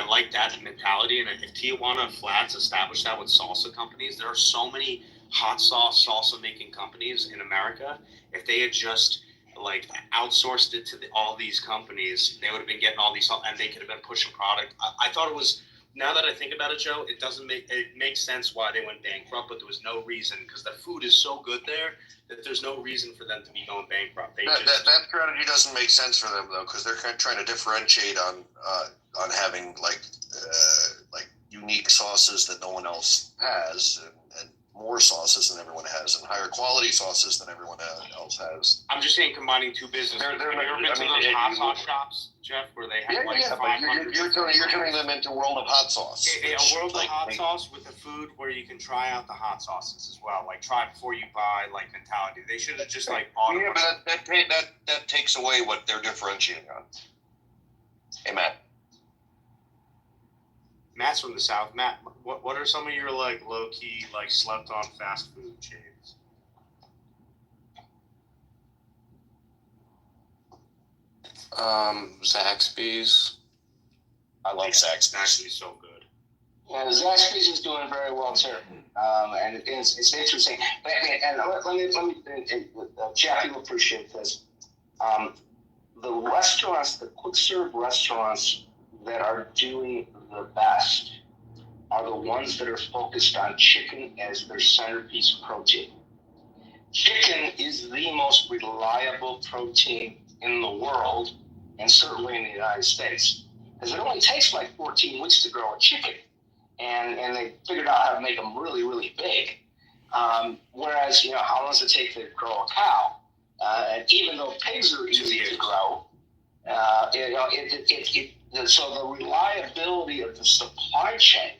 like that mentality. And if Tijuana Flats established that with salsa companies, there are so many hot sauce salsa making companies in America. If they had just like outsourced it to all these companies, they would have been getting all these, and they could have been pushing product. I thought it was, now that I think about it, Joe, it makes sense why they went bankrupt, but there was no reason because the food is so good there that there's no reason for them to be going bankrupt. That strategy doesn't make sense for them though, because they're kind of trying to differentiate on having like unique sauces that no one else has, and more sauces than everyone has and higher quality sauces than everyone else has. I'm just saying combining two businesses. Have you ever been to those hot sauce shops, Jeff, where they have But you're turning them into World of Hot Sauce. A World of Hot Sauce with the food where you can try out the hot sauces as well, like try before you buy, like mentality. They should have just like bought. Yeah, but that takes away what they're differentiating on. Hey, Matt. Matt's from the South. Matt, what are some of your like low key, like slept on fast food chains? Zaxby's. I love Zaxby's. Zaxby's so good. Yeah, Zaxby's is doing very well too, and it's interesting. But, and let me, Jeff, you'll appreciate this. The restaurants, the quick serve restaurants that are doing the best are the ones that are focused on chicken as their centerpiece protein. Chicken is the most reliable protein in the world, and certainly in the United States, because it only takes like 14 weeks to grow a chicken, and they figured out how to make them really, really big. Whereas, how long does it take to grow a cow? And even though pigs are easy to grow, so the reliability of the supply chain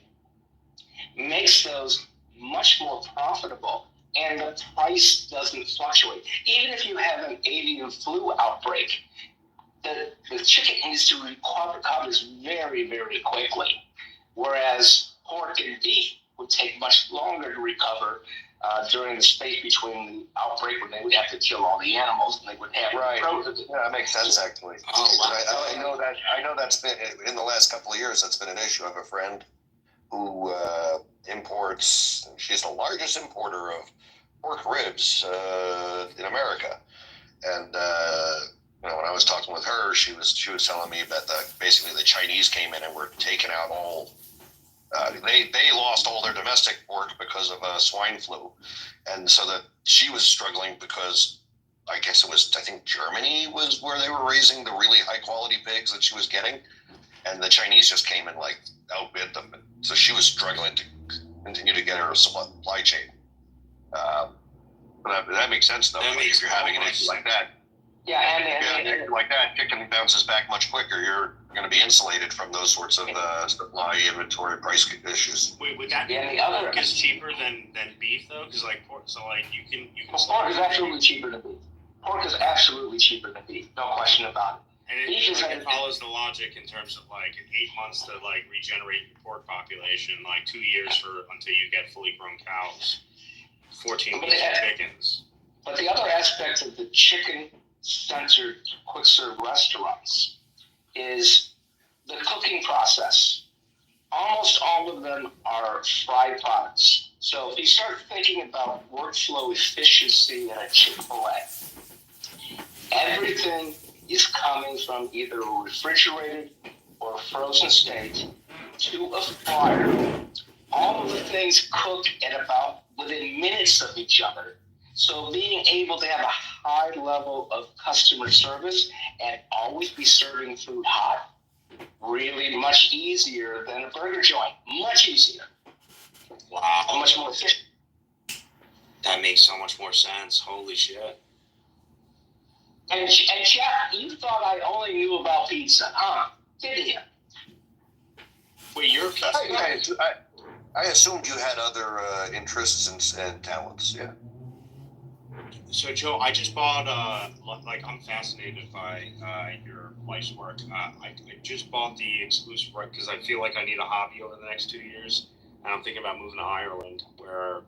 makes those much more profitable, and the price doesn't fluctuate. Even if you have an avian flu outbreak, the chicken needs to recover very, very quickly, whereas pork and beef would take much longer to recover during the space between the outbreak, when they would have to kill all the animals and they would have Yeah, that makes sense actually. Oh, wow. I know that's been in the last couple of years. That's been an issue. I have a friend who imports. She's the largest importer of pork ribs in America, and when I was talking with her, she was telling me that basically the Chinese came in and were taking out all. They lost all their domestic pork because of swine flu, and so that she was struggling because I think Germany was where they were raising the really high quality pigs that she was getting, and the Chinese just came and like outbid them, so she was struggling to continue to get her supply chain. But that makes sense though. If you're having an issue like that. Yeah, and like that, chicken bounces back much quicker. You're going to be insulated from those sorts of supply, inventory, price issues. Wait, would that mean pork is cheaper than beef though? Because pork, so you can. Pork is absolutely cheaper than beef. Pork is absolutely cheaper than beef, no question about it. And it follows the logic in terms of 8 months to regenerate your pork population, 2 years until you get fully grown cows, 14 weeks of chickens. But the other aspect of the chicken-centered quick-serve restaurants is the cooking process. Almost all of them are fried products. So if you start thinking about workflow efficiency at a Chick-fil-A, everything is coming from either a refrigerated or a frozen state to a fryer. All of the things cook at about within minutes of each other. So being able to have a high level of customer service and always be serving food hot, really much easier than a burger joint. Much easier. Wow. Much more efficient. That makes so much more sense. Holy shit. And Jeff, you thought I only knew about pizza, huh? Didn't you? Wait, you're pizza? I assumed you had other interests and talents, yeah. So, Joe, I just bought, I'm fascinated by your life's work. I just bought the exclusive right because I feel like I need a hobby over the next 2 years. And I'm thinking about moving to Ireland, where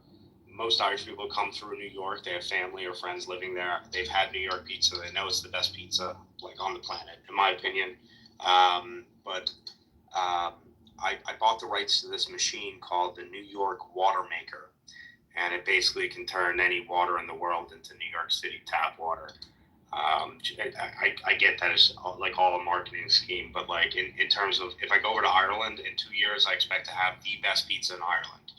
most Irish people come through New York. They have family or friends living there. They've had New York pizza. They know it's the best pizza, on the planet, in my opinion. But I bought the rights to this machine called the New York Water Maker. And it basically can turn any water in the world into New York City tap water. I get that it's all a marketing scheme, but in terms of if I go over to Ireland in 2 years, I expect to have the best pizza in Ireland,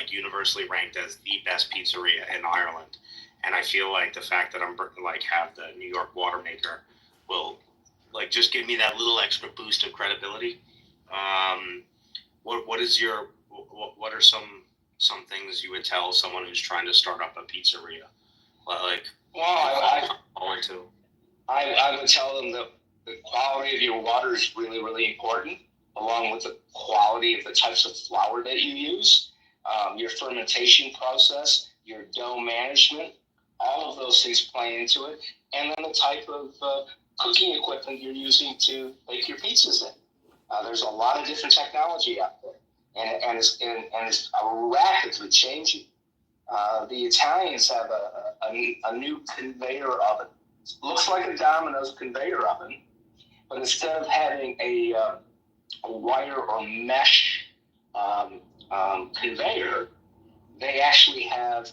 universally ranked as the best pizzeria in Ireland. And I feel like the fact that I'm have the New York Water Maker will just give me that little extra boost of credibility. What are some some things you would tell someone who's trying to start up a pizzeria? Like, I would tell them that the quality of your water is really, really important, along with the quality of the types of flour that you use, your fermentation process, your dough management, all of those things play into it, and then the type of cooking equipment you're using to make your pizzas in. There's a lot of different technology out there, and it's rapidly changing. The Italians have a new conveyor oven. It looks like a Domino's conveyor oven, but instead of having a wire or mesh conveyor, they actually have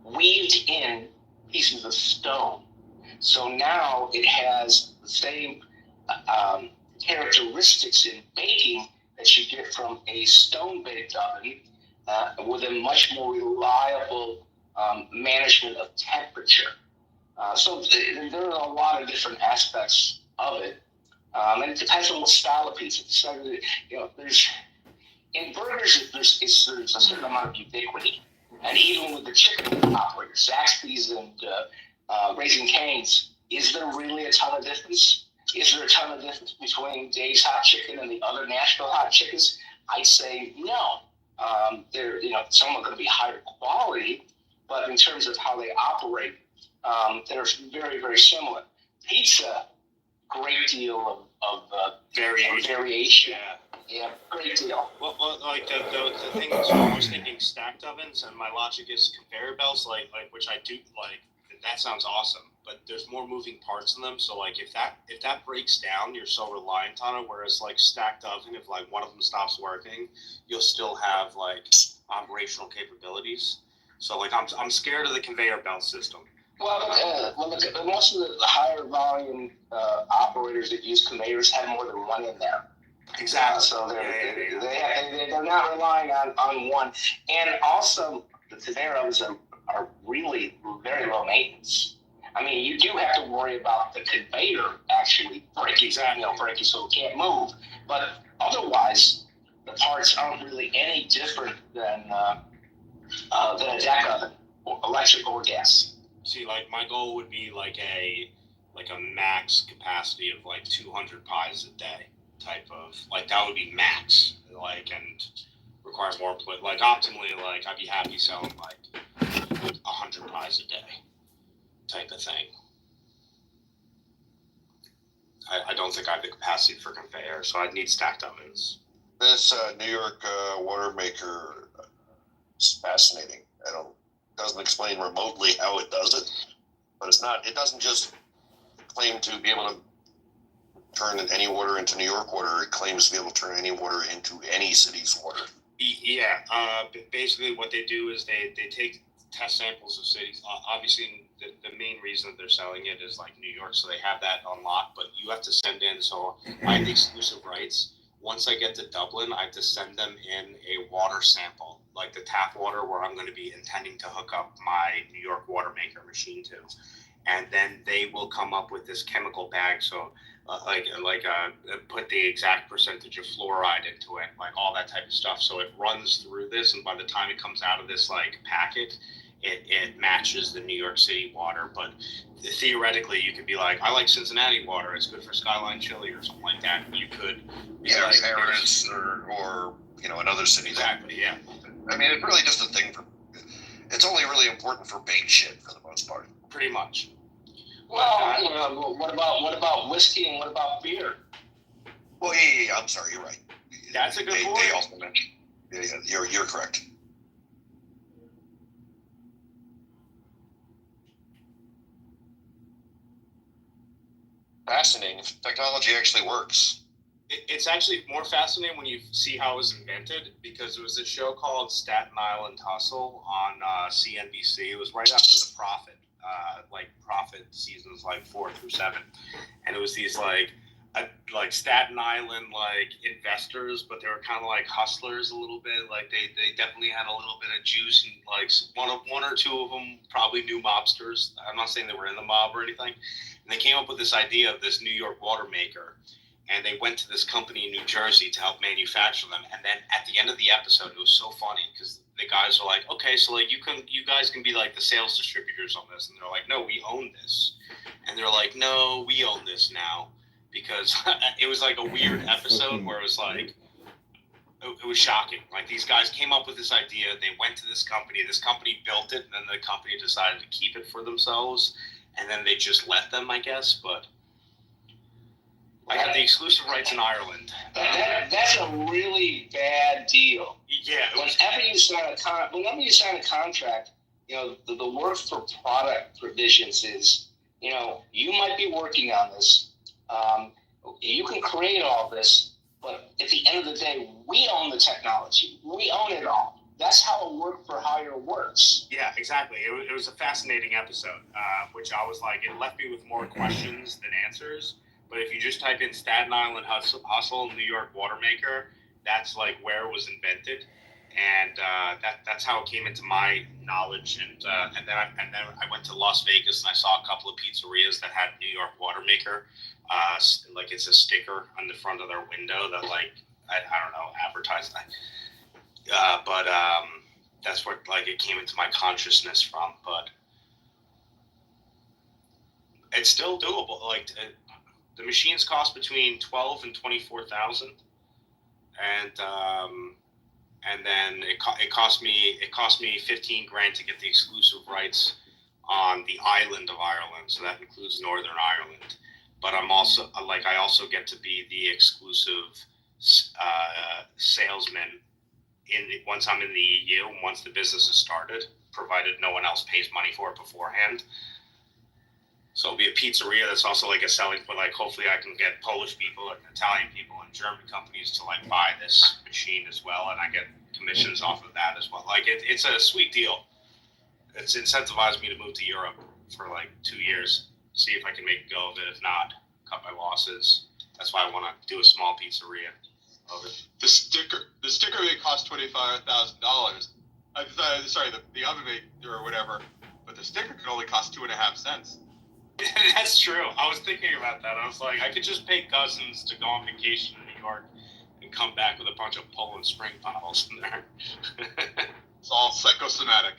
weaved in pieces of stone. So now it has the same characteristics in baking that you get from a stone-baked oven, with a much more reliable management of temperature. So there are a lot of different aspects of it, and it depends on what style of pizza. So, there's in burgers, there's a certain amount of ubiquity, and even with the chicken operators, Zaxby's and Raising Cane's, is there really a ton of difference? Is there a ton of difference between Dave's Hot Chicken and the other Nashville Hot Chickens? I'd say no. They're, some are going to be higher quality, but in terms of how they operate, they're very, very similar. Pizza, great deal of variation. Yeah, great deal. Well, like the thing is, I was thinking stacked ovens, and my logic is conveyor belts, like which I do like. That sounds awesome, but there's more moving parts in them. So like if that breaks down, you're so reliant on it. Whereas like stacked oven, if like one of them stops working, you'll still have like operational capabilities. So like I'm scared of the conveyor belt system. Well, most of the higher volume operators that use conveyors have more than one in there. Exactly. So they're not relying on one. And also, the conveyor ovens are really very low maintenance. I mean, you do have to worry about the conveyor actually breaking, so it can't move. But otherwise, the parts aren't really any different than a deck oven, electric or gas. See, like my goal would be like a max capacity of like 200 pies a day type of, like that would be max, like, and requires more, like optimally, like I'd be happy selling like 100 pies a day type of thing. I don't think I have the capacity for conveyor, so I'd need stacked ovens. This New York water maker is fascinating. Doesn't explain remotely how it does it, but it doesn't just claim to be able to turn any water into New York water. It claims to be able to turn any water into any city's water. Yeah, basically what they do is they take test samples of cities. Obviously, the main reason that they're selling it is like New York, so they have that unlocked, but you have to send in, so I have the exclusive rights. Once I get to Dublin, I have to send them in a water sample, like the tap water where I'm going to be intending to hook up my New York water maker machine to. And then they will come up with this chemical bag, so put the exact percentage of fluoride into it, like all that type of stuff. So it runs through this, and by the time it comes out of this like packet, it matches the New York City water. But theoretically, you could be like, I like Cincinnati water. It's good for Skyline Chili or something like that. You could, like Paris or another city. Exactly. Yeah. I mean, it's really just a thing for. It's only really important for baked shit for the most part. Pretty much. Well, what about whiskey and what about beer? Well, yeah, I'm sorry, you're right. That's a good point. They also mentioned. Yeah, you're correct. Fascinating. If technology actually works. It's actually more fascinating when you see how it was invented, because it was a show called Staten Island Hustle on CNBC. It was right after The Prophet, Prophet seasons like 4 through 7, and it was these like Staten Island investors, but they were kind of like hustlers a little bit. Like they definitely had a little bit of juice, and like one or two of them probably knew mobsters. I'm not saying they were in the mob or anything. And they came up with this idea of this New York water maker. and they went to this company in New Jersey to help manufacture them. And then at the end of the episode, it was so funny because the guys were like, okay, so like you guys can be like the sales distributors on this. And they're like, no, we own this. And they're like, no, we own this now, because it was like a weird episode where it was like, it was shocking. Like, these guys came up with this idea. They went to this company built it, and then the company decided to keep it for themselves. And then they just let them, I guess. But I got the exclusive rights in Ireland. That's a really bad deal. Yeah. Whenever you sign a contract, you know, the work for product provisions is, you know, you might be working on this. You can create all this, but at the end of the day, we own the technology. We own it all. That's how a work for hire works. Yeah, exactly. It was a fascinating episode, which I was like, it left me with more questions than answers. But if you just type in Staten Island hustle, New York water maker, that's like where it was invented, and that's how it came into my knowledge. And then I went to Las Vegas and I saw a couple of pizzerias that had New York water maker. Like, it's a sticker on the front of their window that, like, I don't know, advertised that. But that's what, like, it came into my consciousness from. But it's still doable. Like, the machines cost between $12,000 and $24,000, and then it cost me $15,000 to get the exclusive rights on the island of Ireland. So that includes Northern Ireland. But I also get to be the exclusive salesman once I'm in the EU, once the business is started, provided no one else pays money for it beforehand. So it'll be a pizzeria that's also like a selling point. Like, hopefully I can get Polish people and Italian people and German companies to like buy this machine as well, and I get commissions off of that as well. Like, it's a sweet deal. It's incentivized me to move to Europe for like 2 years, see if I can make a go of it. If not, cut my losses. That's why I want to do a small pizzeria of it. The sticker may cost $25,000. Sorry, the oven maker or whatever, but the sticker could only cost 2.5 cents. That's true. I was thinking about that. I was like, I could just pay cousins to go on vacation in New York and come back with a bunch of Poland Spring bottles in there. It's all psychosomatic.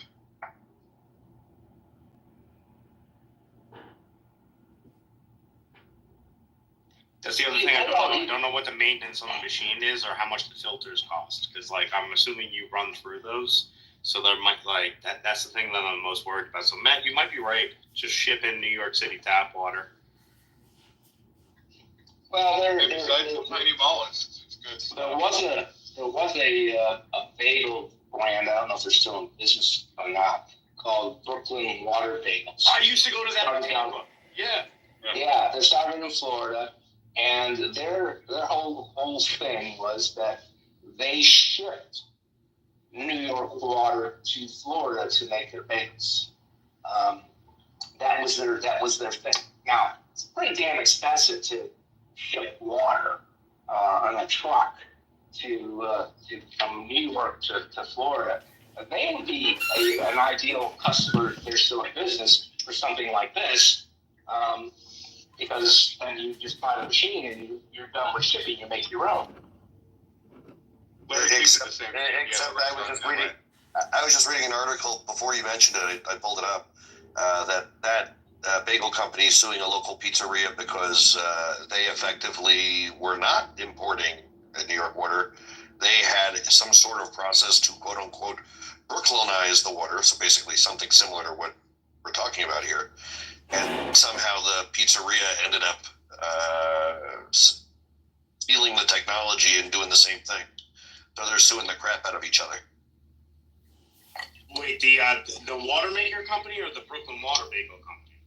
That's the other thing. I don't know what the maintenance on the machine is or how much the filters cost. Because, like, I'm assuming you run through those. So there might, like, that's the thing that I'm most worried about. So, Matt, you might be right. Just ship in New York City tap water. Well, besides the tiny mollusks, it's good. There was a bagel brand. I don't know if they're still in business or not, called Brooklyn Water Bagels. I used to go to that Tampa. Yeah. Yeah, they started in Florida, and their whole thing was that they shipped New York water to Florida to make their bagels. That was their thing. Now, it's pretty damn expensive to ship water on a truck to from New York to Florida. They would be an ideal customer if they're still in business for something like this, because then you just buy the machine and you're done with shipping. You make your own. Except I was just reading an article before you mentioned it. I pulled it up. That bagel company is suing a local pizzeria because they effectively were not importing New York water. They had some sort of process to quote unquote Brooklynize the water, so basically something similar to what we're talking about here. And somehow the pizzeria ended up stealing the technology and doing the same thing. So they're suing the crap out of each other. Wait, the water maker company or the Brooklyn Water Bagel company?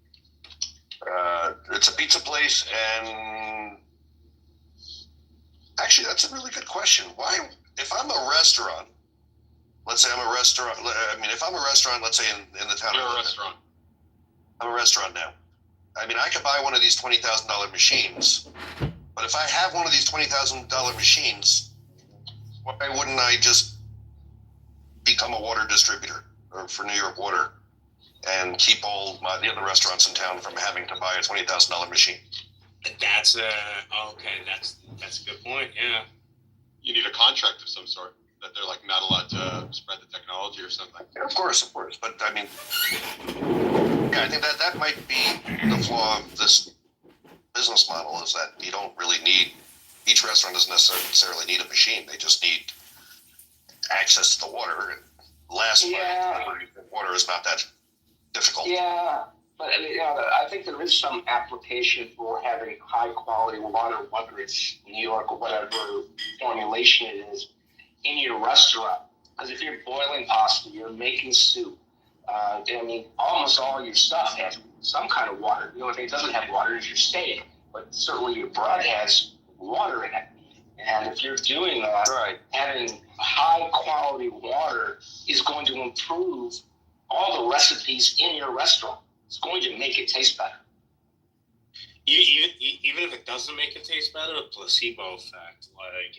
It's a pizza place, and actually, that's a really good question. Why, if I'm a restaurant, let's say I'm a restaurant. I mean, if I'm a restaurant, let's say in the town. You're a restaurant. I'm a restaurant now. I mean, I could buy one of these $20,000 machines, but if I have one of these $20,000 machines, why wouldn't I just become a water distributor for New York Water and keep all the other restaurants in town from having to buy a $20,000 machine? That's that's a good point. Yeah. You need a contract of some sort that they're like not allowed to spread the technology or something. Yeah, of course. But I mean, yeah, I think that might be the flaw of this business model is that you don't really need, each restaurant doesn't necessarily need a machine. They just need access to the water. And water is not that difficult. Yeah, but I think there is some application for having high quality water, whether it's New York or whatever formulation it is, in your restaurant. Because if you're boiling pasta, you're making soup. I mean, almost all your stuff has some kind of water. The only thing that doesn't have water is your steak, but certainly your bread has water in it. And if you're doing that, having high quality water is going to improve all the recipes in your restaurant. It's going to make it taste better. Even if it doesn't make it taste better, a placebo effect, like